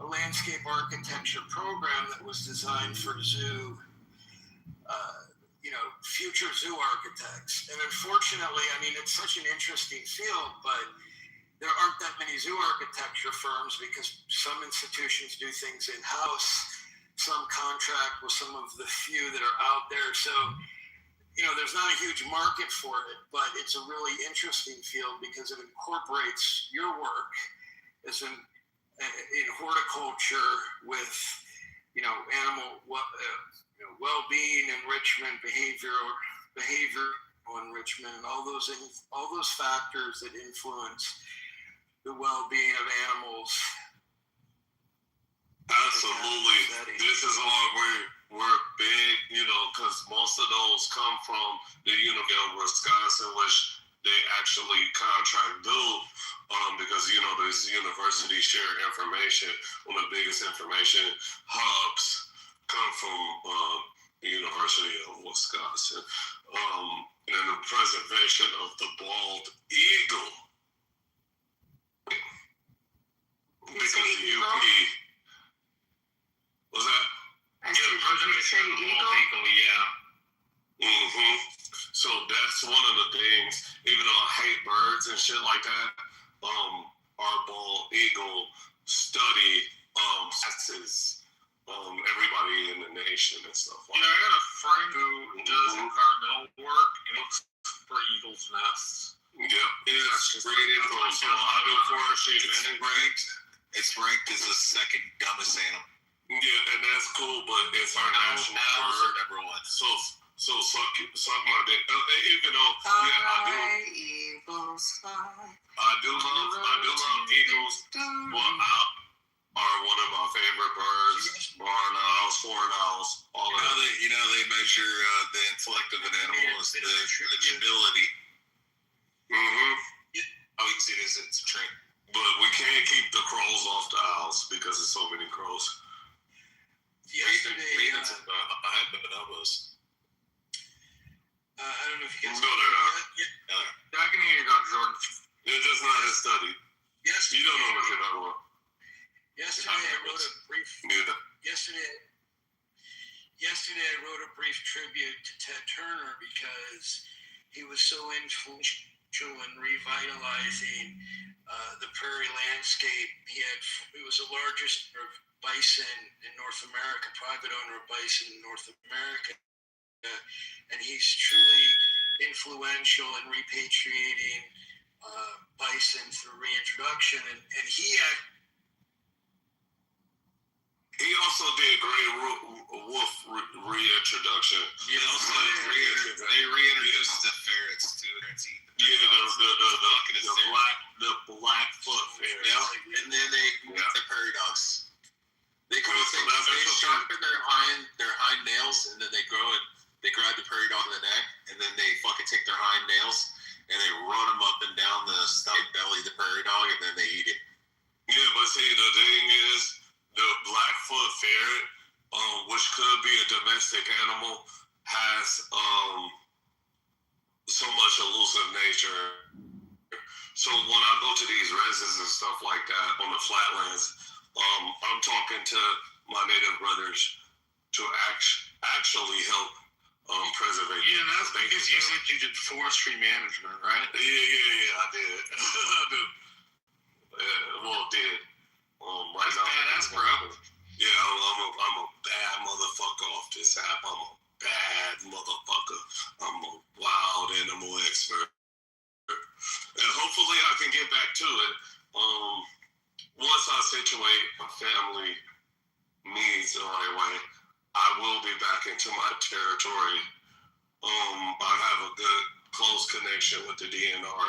a landscape architecture program that was designed for zoo. Future zoo architects. And unfortunately, it's such an interesting field, but there aren't that many zoo architecture firms because some institutions do things in-house, some contract with some of the few that are out there. So, there's not a huge market for it, but it's a really interesting field because it incorporates your work as in horticulture with animal well-being enrichment, behavior enrichment, and all those factors that influence the well-being of animals. Absolutely. This is why we're big, because most of those come from the University of Wisconsin, which they actually contract build, because these universities share information. One of the biggest information hubs come from the University of Wisconsin, and the preservation of the bald eagle. Because the UP was that? Preservation of the bald eagle, yeah. So that's one of the things. Even though I hate birds and shit like that, our bald eagle study taxes everybody in the nation and stuff like that. I got a friend who does environmental work and looks for eagles' nests. Yep, it's rated for forestry and it's ranked as the second dumbest animal. Yeah, and that's cool, but it's our national bird. Number one. So suck my dick. Even though, Eagles fly. I do love eagles. Well, are one of my favorite birds. Barn owls, horned owls, all of that. They measure the intellect of an animal is the agility. How easy it is to train. But we can't keep the crows off the owls because there's so many crows. Yesterday, I had bonobos. I don't know if you guys. No, they're not. I can hear you, Dr. Jordan. It's just not a study. Yesterday, You don't know what you're talking about. Yesterday, I wrote a brief. Yesterday, I wrote a brief tribute to Ted Turner because he was so influential in revitalizing the prairie landscape. He was the largest bison in North America, private owner of bison in North America, and he's truly influential in repatriating bison through reintroduction, and he also did great wolf reintroduction. They reintroduced the ferrets too. The Blackfoot ferret. Yeah, and then they the prairie dogs. They sharpen their hind nails, and then they grab the prairie dog in the neck, and then they fucking take their hind nails and they run them up and down the stomach belly of the prairie dog, and then they eat it. Yeah, but see, the thing is, the Blackfoot ferret, which could be a domestic animal, has so much elusive nature. So when I go to these reses and stuff like that on the flatlands, I'm talking to my native brothers to actually help preserve. Yeah, and that's because you said you did forestry management, right? Yeah, I did. I do. Did. That's badass, bro. Yeah, I'm a bad motherfucker off this app. I'm a bad motherfucker. I'm a wild animal expert. And hopefully I can get back to it. Once I situate my family needs the right way, I will be back into my territory. I have a good close connection with the DNR.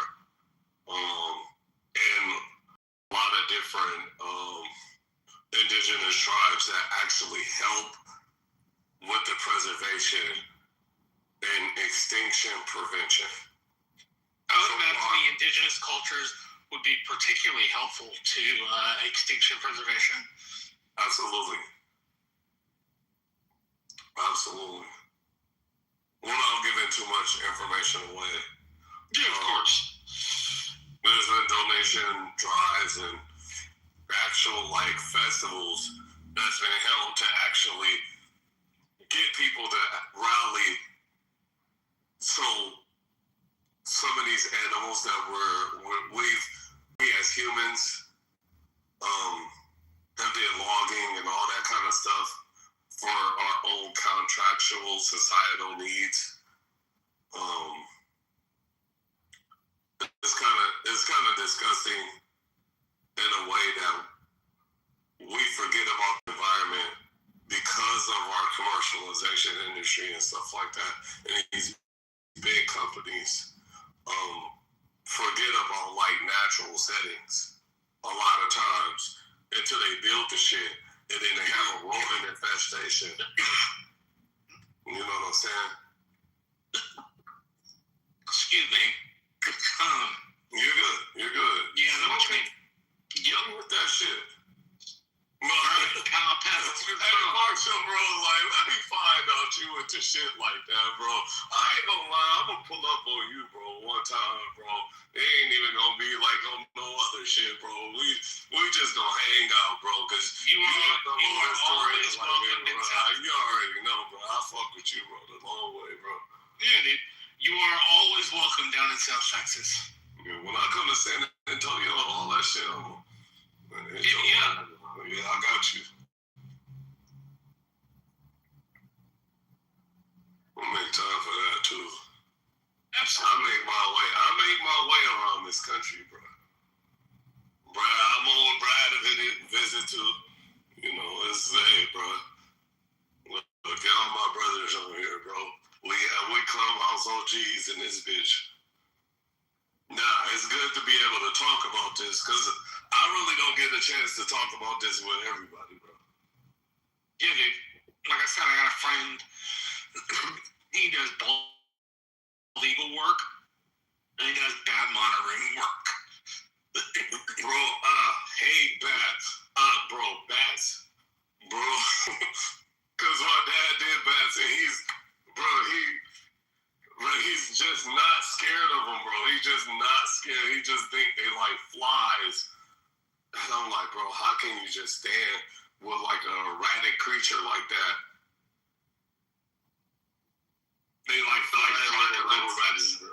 And a lot of different indigenous tribes that actually help with the preservation and extinction prevention. I would imagine the indigenous cultures would be particularly helpful to extinction preservation. Absolutely. Without giving too much information away. Yeah, of course. There's been donation drives and actual festivals that's been held to actually get people to rally. So some of these animals that we as humans have did logging and all that kind of stuff for our own contractual societal needs. It's kind of disgusting in a way that we forget about the environment fashion industry and stuff like that, and these big companies forget about like natural settings a lot of times until they build the shit, and then they have a rodent infestation. You know what I'm saying? Excuse me. You're good. You're good. Yeah, I know what you mean. Young with that shit. Hey, Marshall, bro, like, let me find out you into shit like that, bro. I ain't gonna lie, I'm gonna pull up on you, bro, one time, bro. It ain't even gonna be like no other shit, bro. We just gonna hang out, bro, because you are always welcome in South. You already know, bro. I fuck with you, bro, the long way, bro. Yeah, dude. You are always welcome down in South Texas. Yeah, when I come to San Antonio and all that shit, yeah, I got you. We'll make time for that too. Absolutely. I make my way around this country, bro. I'm on Brad to visit too. You know, it's hey, bro. Look, y'all my brothers over here, bro. We clubhouse OGs in this bitch. Nah, it's good to be able to talk about this because I really don't get a chance to talk about this with everybody, bro. Yeah, dude. Like I said, I got a friend. He does legal work, and he does bad monitoring work. Bro, I hate bats. Bats. Bro. Because my dad did bats, and he's just not scared of them, bro. He's just not scared. He just think they like flies. And I'm like, bro, how can you just stand with like an erratic creature like that? They like little rats.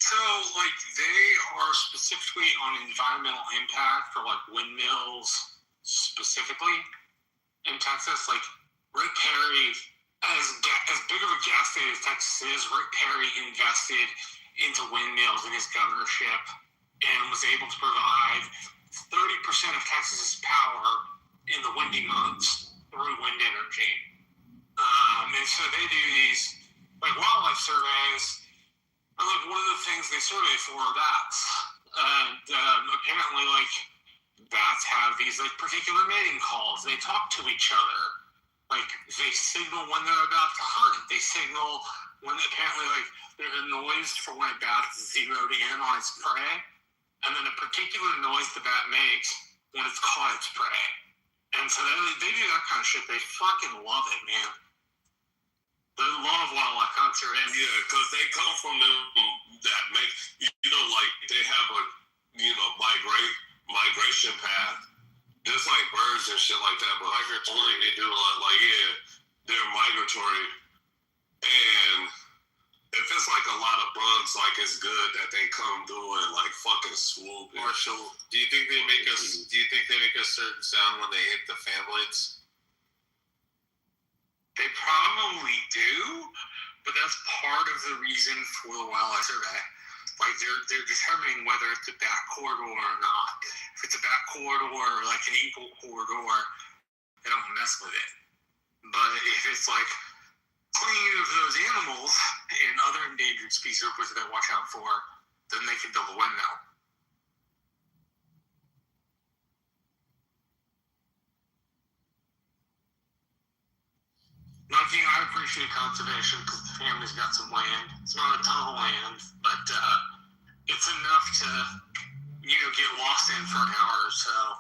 So, like, they are specifically on environmental impact for, like, windmills specifically in Texas. Like, Rick Perry, as big of a gas state as Texas is, Rick Perry invested into windmills in his governorship and was able to provide 30% of Texas's power in the windy months through wind energy. And so they do these, like, wildlife surveys. And, like, one of the things they survey for are bats. And apparently, like, bats have these, like, particular mating calls. They talk to each other. Like, they signal when they're about to hunt. They signal when, apparently, like, there's a noise for when a bat is zeroed in on its prey. And then a particular noise the bat makes when it's caught its prey. And so they do that kind of shit. They fucking love it, man. They love wildlife conservation. Yeah, because they come from them that make, you know, like they have a, you know, migration path, just like birds and shit like that. But migratory, they do a lot, like, yeah, they're migratory. And if it's like a lot of bugs, like it's good that they come through and like fucking swoop. Marshall, do you think they make a certain sound when they hit the fan blades? They probably do, but that's part of the reason for the wildlife survey. Like, they're determining whether it's a bat corridor or not. If it's a bat corridor, like an eagle corridor, they don't mess with it. But if it's like clean of those animals and other endangered species that they watch out for, then they can build a windmill. Like, you know, I appreciate conservation because the family's got some land. It's not a ton of land, but it's enough to, you know, get lost in for an hour or so.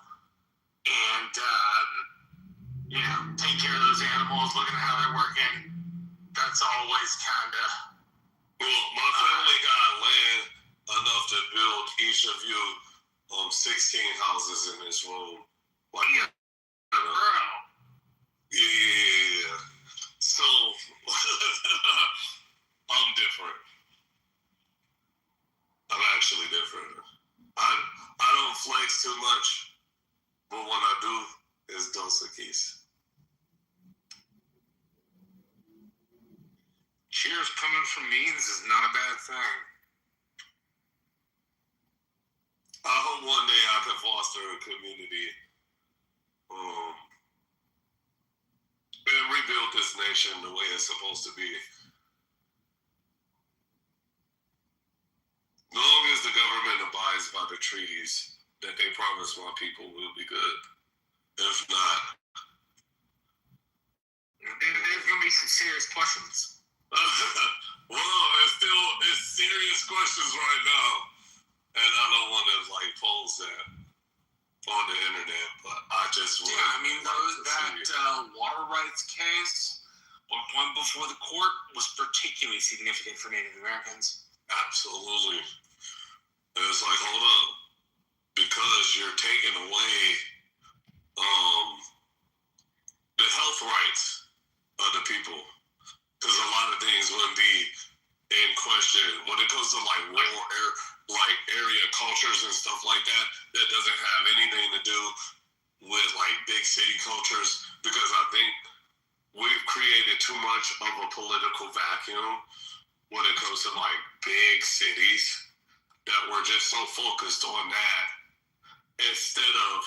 And, you know, take care of those animals, looking at how they're working. That's always kind of... Well, my family got land enough to build each of you 16 houses in this room. Like, yeah, bro. Yeah. So, I'm different. I'm actually different. I don't flex too much, but when I do, it's Dos Equis. Cheers coming from me, this is not a bad thing. I hope one day I can foster a community and rebuild this nation the way it's supposed to be. As long as the government abides by the treaties that they promise my people, will be good. If not, there's going to be some serious questions. well, it's serious questions right now, and I don't want to like pose that on the internet, but I just I mean, that water rights case, one before the court, was particularly significant for Native Americans. Absolutely. And it's like, hold up, because you're taking away the health rights of the people. Because a lot of things wouldn't be in question when it comes to like like area cultures and stuff like that. That doesn't have anything to do with like big city cultures, because I think we've created too much of a political vacuum when it comes to like big cities, that we're just so focused on that instead of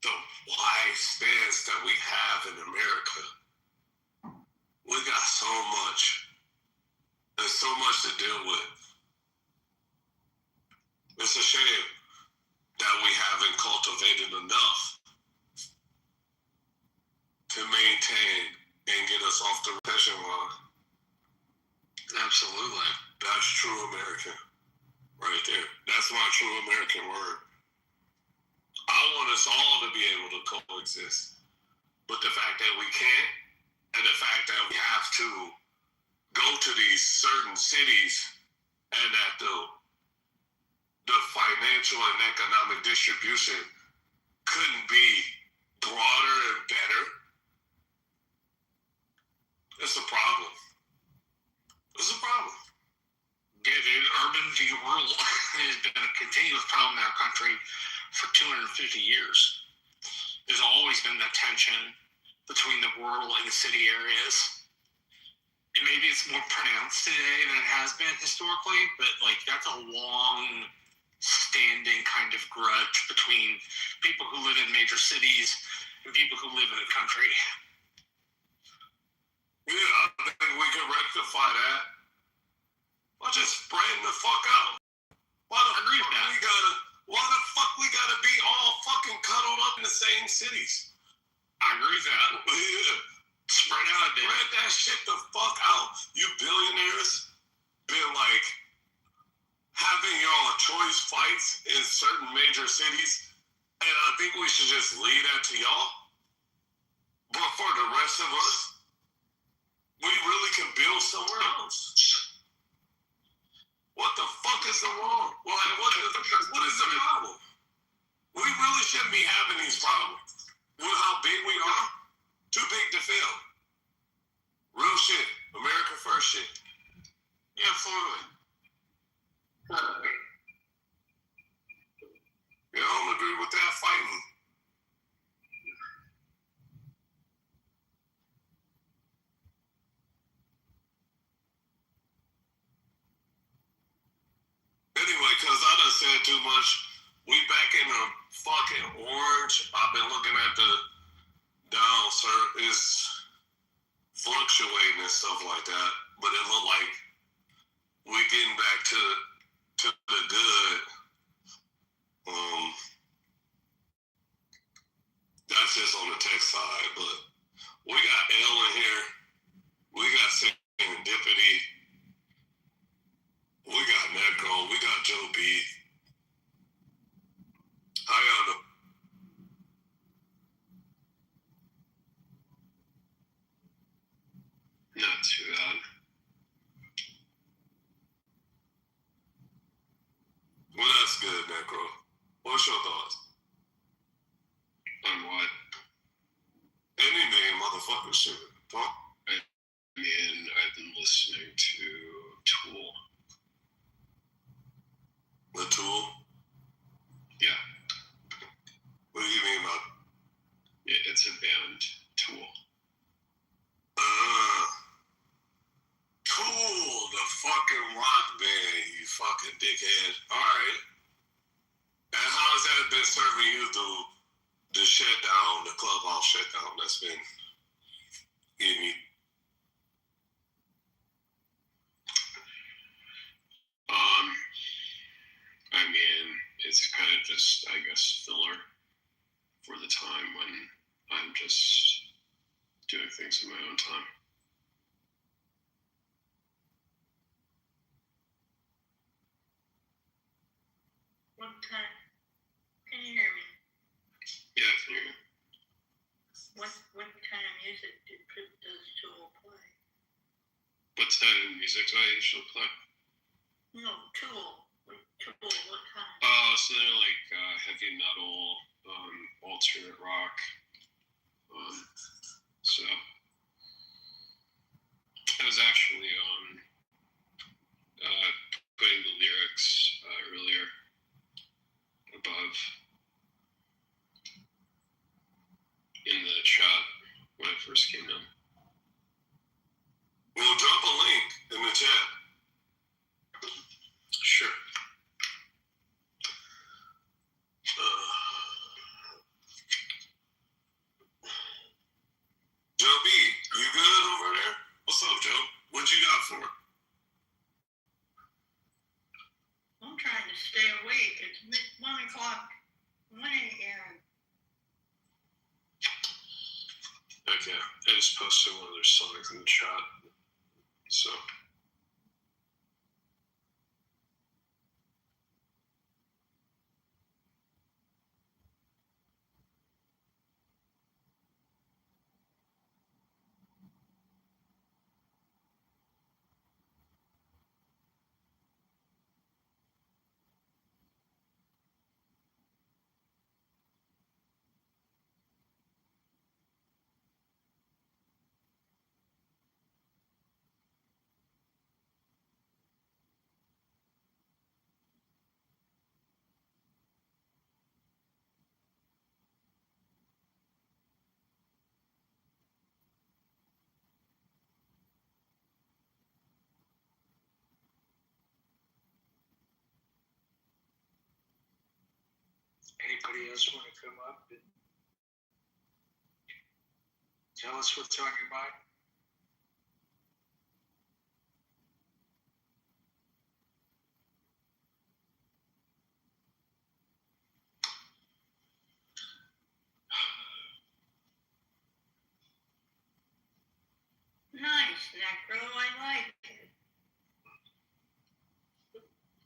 the wide stance that we have in America. We got so much. There's so much to deal with. It's a shame that we haven't cultivated enough to maintain and get us off the recession line. Absolutely. That's true American right there. That's my true American word. I want us all to be able to coexist. But the fact that we can't, and the fact that we have to go to these certain cities, and that the financial and economic distribution couldn't be broader and better, it's a problem. It's a problem. Yeah, dude, urban v. rural has been a continuous problem in our country for 250 years. There's always been that tension between the rural and the city areas. And maybe it's more pronounced today than it has been historically, but like that's a long standing kind of grudge between people who live in major cities and people who live in the country. Yeah, I think we can rectify that by just spreading the fuck out. Why the fuck we gotta be all fucking cuddled up in the same cities? I agree with that. Yeah. Spread out, dude. Spread that shit the fuck out. You billionaires been like having y'all choice fights in certain major cities, and I think we should just leave that to y'all. But for the rest of us, we really can build somewhere else. What the fuck is the wrong? What is the problem? We really shouldn't be having these problems. With how big we are, too big to fail. Real shit. America first shit. Yeah, absolutely. Yeah, I don't agree with that fighting. Anyway, because I done said too much, we back in the fucking orange. I've been looking at the down, sir. It's fluctuating and stuff like that, but it look like we getting back to the good. That's just on the tech side, but we got L in here. We got Serendipity. We got Necro. We got Joe B. How y'all doing? Not too bad. Well, that's good, Necro. What's your thoughts? On what? Any name, motherfucker, shit. Talk. I mean, I've been listening to Tool. The Tool? Yeah. What do you mean by it's a band, Tool. Tool, the fucking rock band, you fucking dickhead. Alright. And how has that been serving you through the shutdown, the clubhouse shutdown that's been Amy? I mean, it's kind of just, I guess, filler for the time when I'm just doing things in my own time. What time? Can you hear me? Yeah, I can hear you. What kind of music does Tool play? What kind of music do I usually play? No, Tool. Tool, what kind? So they're like heavy metal, alternate rock. So I was actually putting the lyrics earlier above in the chat when I first came in. We'll drop a link in the chat. Sure. Joe B, you good over there? What's up, Joe? What you got for it? I'm trying to stay awake. It's 1 o'clock, 1 a.m. Okay, I just posted one of their songs in the chat. So. Anybody else want to come up and tell us what's on your mind? Nice, Necro. I like it.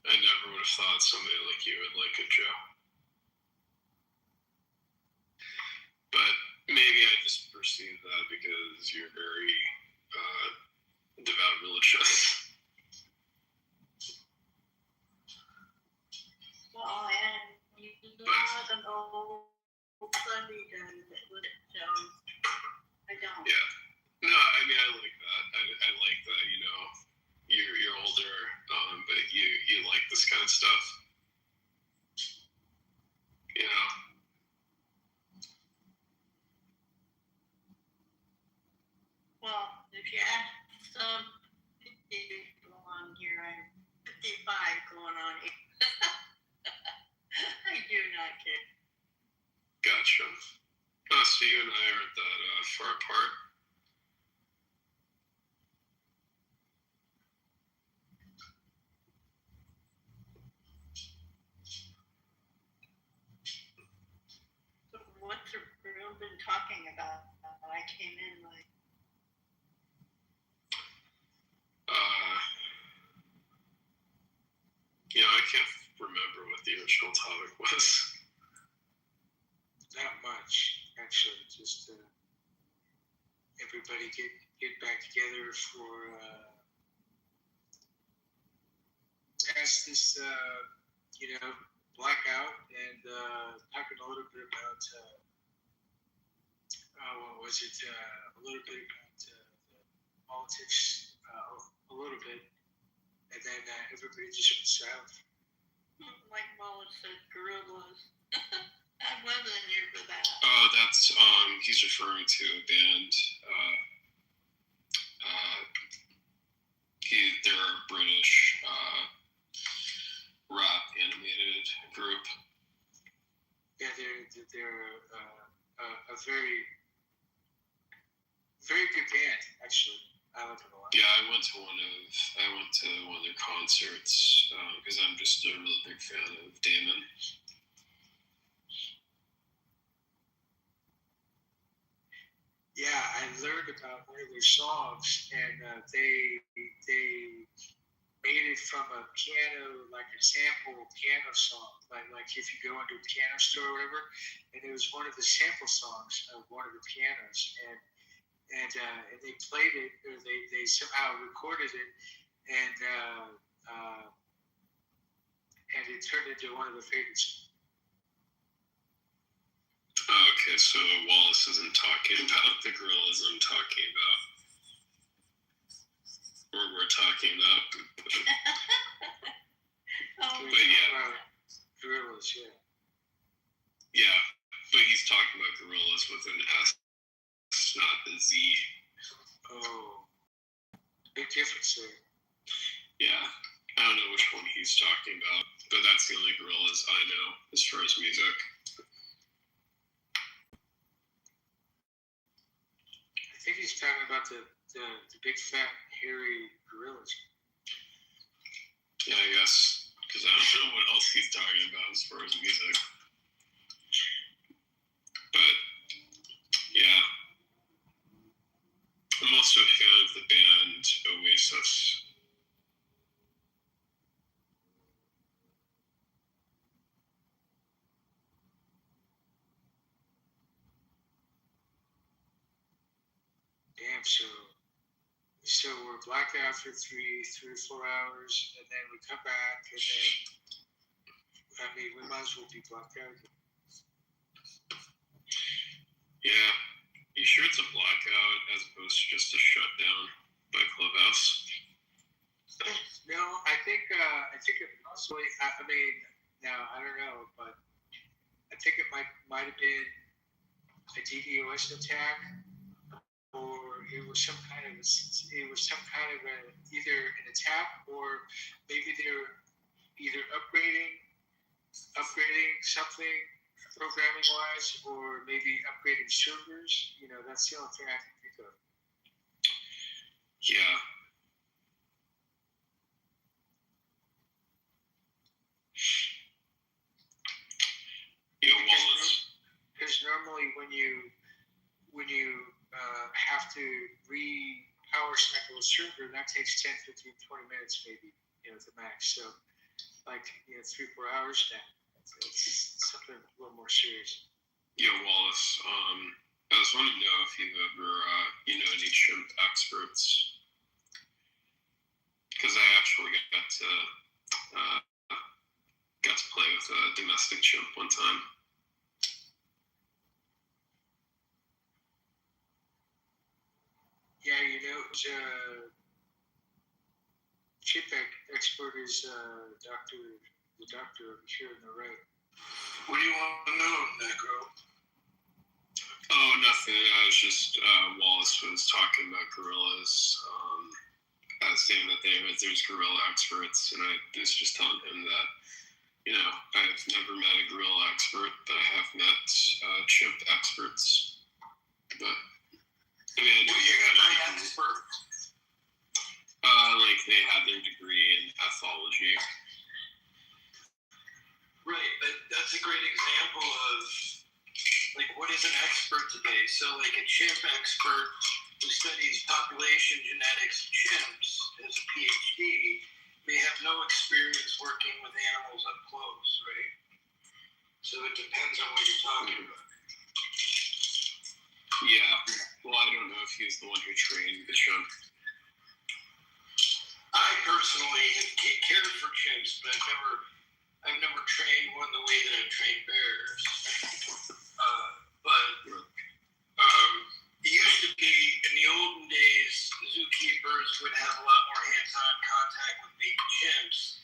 I never would have thought somebody like you would like it, Joe. But maybe I just perceive that because you're very devout religious. Well, and you was an old Sunday guy that would so I don't. Yeah. No, I mean I like that. I like that, you know, you're older, but you like this kind of stuff. You know. Well, if you ask some people on here, I'm 55 going on 8. I do not care. Gotcha. Oh, so you and I aren't that far apart. So what's the room been talking about? I came in like. You know, I can't remember what the original topic was. Not much, actually. Just everybody get back together for as this blackout and talking a little bit about what was it? A little bit about the politics, a little bit, and then everybody just went south. Like Wallace said, gorillas. I wasn't here for that. Oh, that's he's referring to a band. They're a British rap animated group. Yeah, they're a very, Very good band, actually. I like them a lot. Yeah, I went to one of their concerts because I'm just a really big fan of Damon. Yeah, I learned about one of their songs, and they made it from a piano, like a sample piano song, like if you go into a piano store or whatever, and it was one of the sample songs of one of the pianos, and they played it, or they somehow recorded it, and it turned into one of the favorites. Okay, so Wallace isn't talking about the gorillas I'm talking about. Or we're talking about. But yeah. Gorillas, yeah. Yeah, but he's talking about gorillas with an S, not a Z. Oh. Big difference there. Yeah. I don't know which one he's talking about, but that's the only gorillas I know as far as music. I think he's talking about the big fat hairy gorillas. Yeah, I guess, because I don't know what else he's talking about as far as music. But yeah, I'm also a fan of the band Oasis. Damn, so we're blacked out for 3 or 4 hours, and then we come back, and then, I mean, we might as well be blacked out. Yeah, you sure it's a blackout as opposed to just a shutdown by Clubhouse? No, I think it possibly. I mean, now I don't know, but I think it might have been a DDoS attack, or it was some kind of either an attack, or maybe they're either upgrading something programming wise, or maybe upgrading servers. You know, that's the only thing I can think of. Yeah. Because normally when you have to re-power cycle a server, that takes 10, 15, 20 minutes maybe, at the max. So, 3, 4 hours now. It's something a little more serious. Yeah, Wallace, I was wanting to know if you've ever, any chimp experts. Because I actually got to play with a domestic chimp one time. Yeah, chimp expert is the doctor over here on the right. What do you want to know, Necro? Oh, nothing. I was just, Wallace was talking about gorillas, saying that there's gorilla experts, and I was just telling him that, I've never met a gorilla expert, but I have met chimp experts. But, I mean, you're an expert. They had their degree in ethology. Right, but that's a great example of, what is an expert today? So, a chimp expert who studies population genetics of chimps as a PhD may have no experience working with animals up close, right? So it depends on what you're talking about. Yeah, well, I don't know if he was the one who trained the chimp. I personally have cared for chimps, but I've never trained one the way that I've trained bears. It used to be, in the olden days, zookeepers would have a lot more hands-on contact with baby chimps.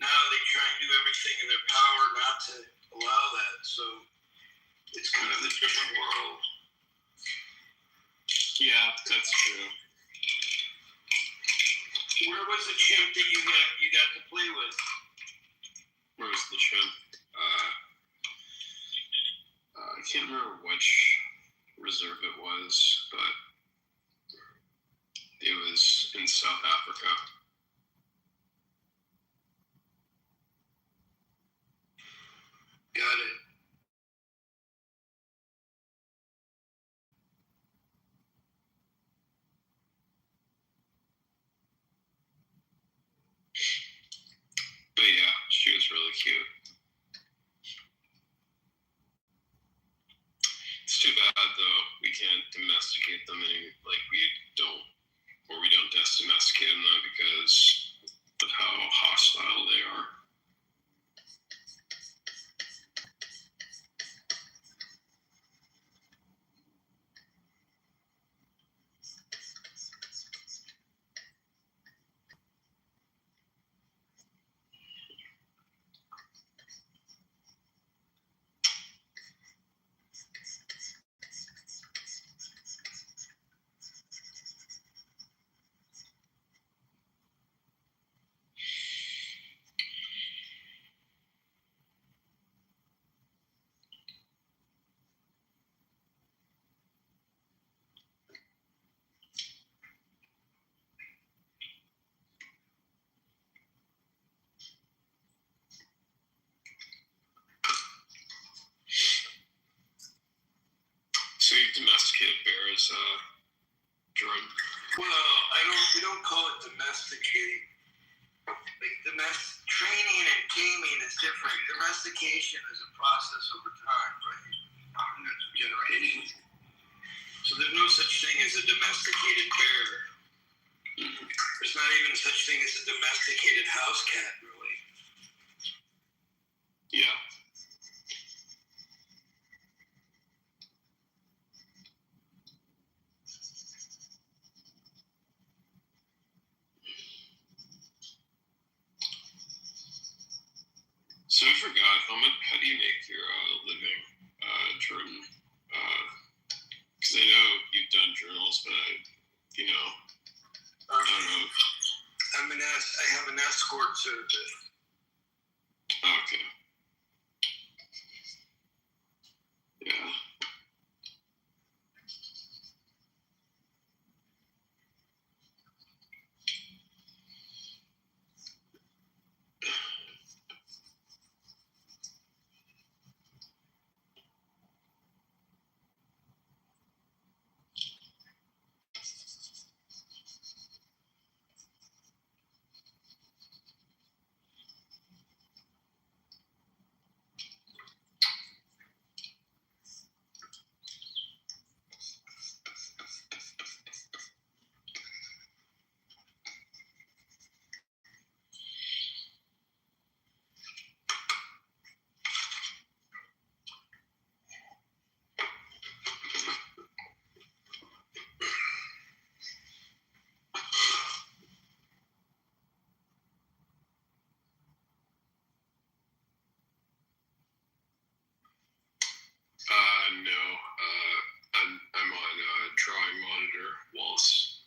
Now they try and do everything in their power not to allow that. So it's kind of a different world. Yeah, that's true. Where was the chimp that you got to play with? Where was the chimp? I can't remember which reserve it was, but South Africa. Got it. But yeah, she was really cute. It's too bad though, we can't domesticate them we don't domesticate them because of how hostile they are. So you've domesticated bears, Jordan? Well, we don't call it domesticate. Training and taming is different. Domestication is a process over time, right? Hundreds of generations. So there's no such thing as a domesticated bear. There's not even such thing as a domesticated house cat, really. Yeah. So I forgot, how do you make your living, Jordan? Because I know you've done journals, but I don't know. I have an escort service. Okay. Yeah. No. I'm on drawing monitor, Wallace.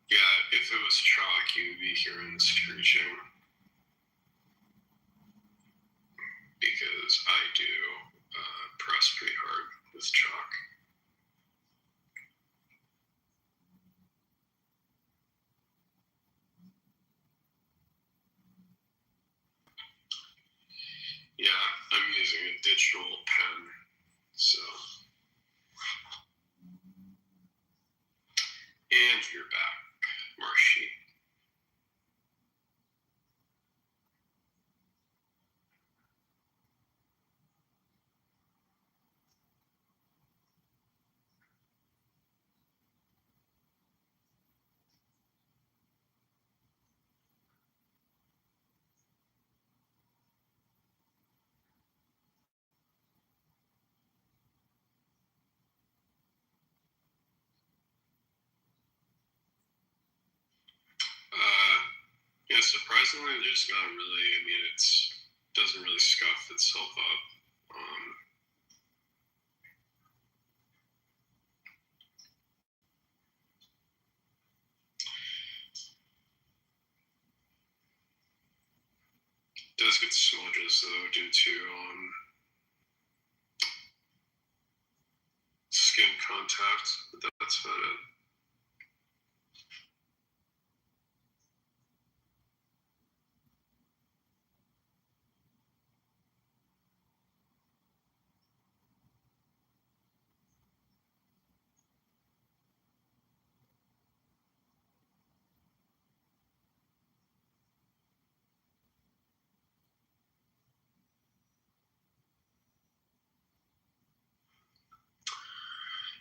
Yeah, if it was chalk, you would be hearing the screeching. Because I do press pretty hard with chalk. Yeah, I'm using a digital pen, so. And you're back, Marshy. Yeah, surprisingly, there's not really, it doesn't really scuff itself up. Does get smudges though due to skin contact, but that's about it.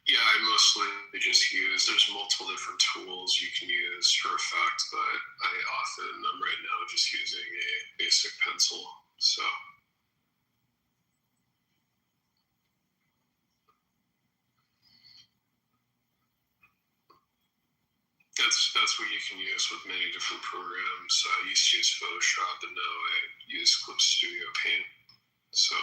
Yeah, I mostly just use, there's multiple different tools you can use for effect, but I'm right now just using a basic pencil. So that's what you can use with many different programs. I used to use Photoshop, and now I use Clip Studio Paint. So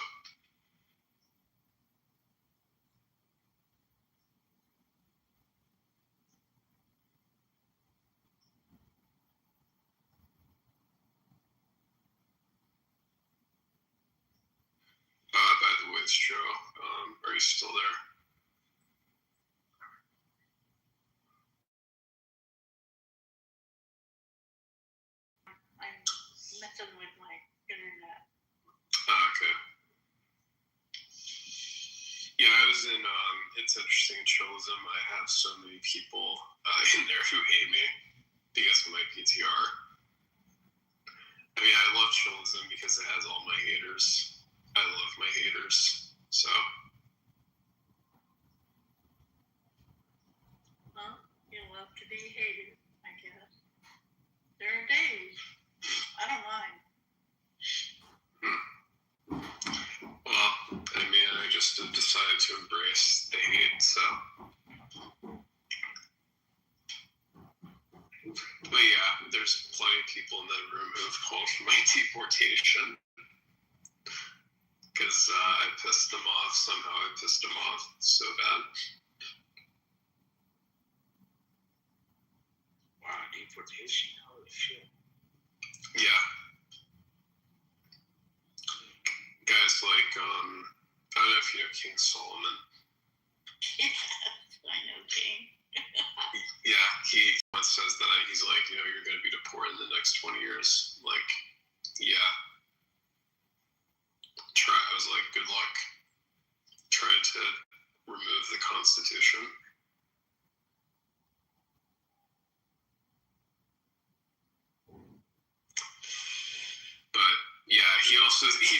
by the way, it's Joe. Are you still there? I'm messing with my internet. Okay. Yeah, I was in, it's interesting in Chillism. I have so many people in there who hate me because of my PTR. I mean, I love Chillism because it has all my haters. I love my haters. So. Well, you love to be hated, I guess. There are days. I don't mind. Well, I mean, I just decided to embrace the hate, so. But yeah, there's plenty of people in that room who have called for my deportation. Because I pissed them off. Somehow I pissed them off so bad. Wow, deportation. Holy shit. Yeah. Guys like, I don't know if you know King Solomon. Yes, I know King. Yeah, he once says that he's like, you're going to be deported in the next 20 years. Like, yeah. I was like, good luck trying to remove the Constitution. But yeah, he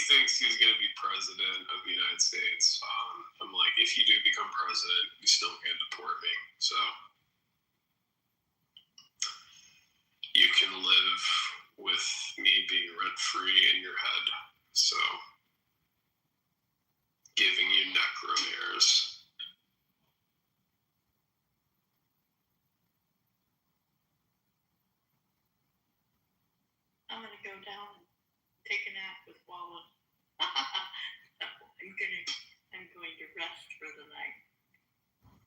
thinks he's going to be president of the United States. I'm like, if you do become president, you still can't deport me. So you can live with me being rent free in your head. So giving you necromares. I'm going to go down and take a nap with Wallace. I'm going to rest for the night.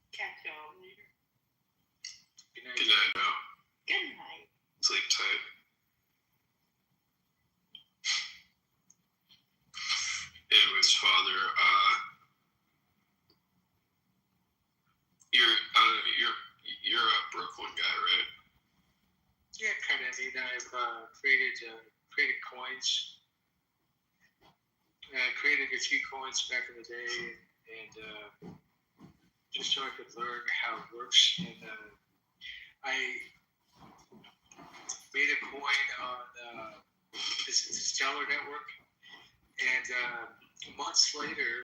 Catch y'all later. Good night, now. Good night. Sleep tight. Anyways, Father, you're a Brooklyn guy, right? Yeah, kind of. I mean, I've created coins. I created a few coins back in the day, and just so I could learn how it works. And I made a coin on this Stellar Network, and months later,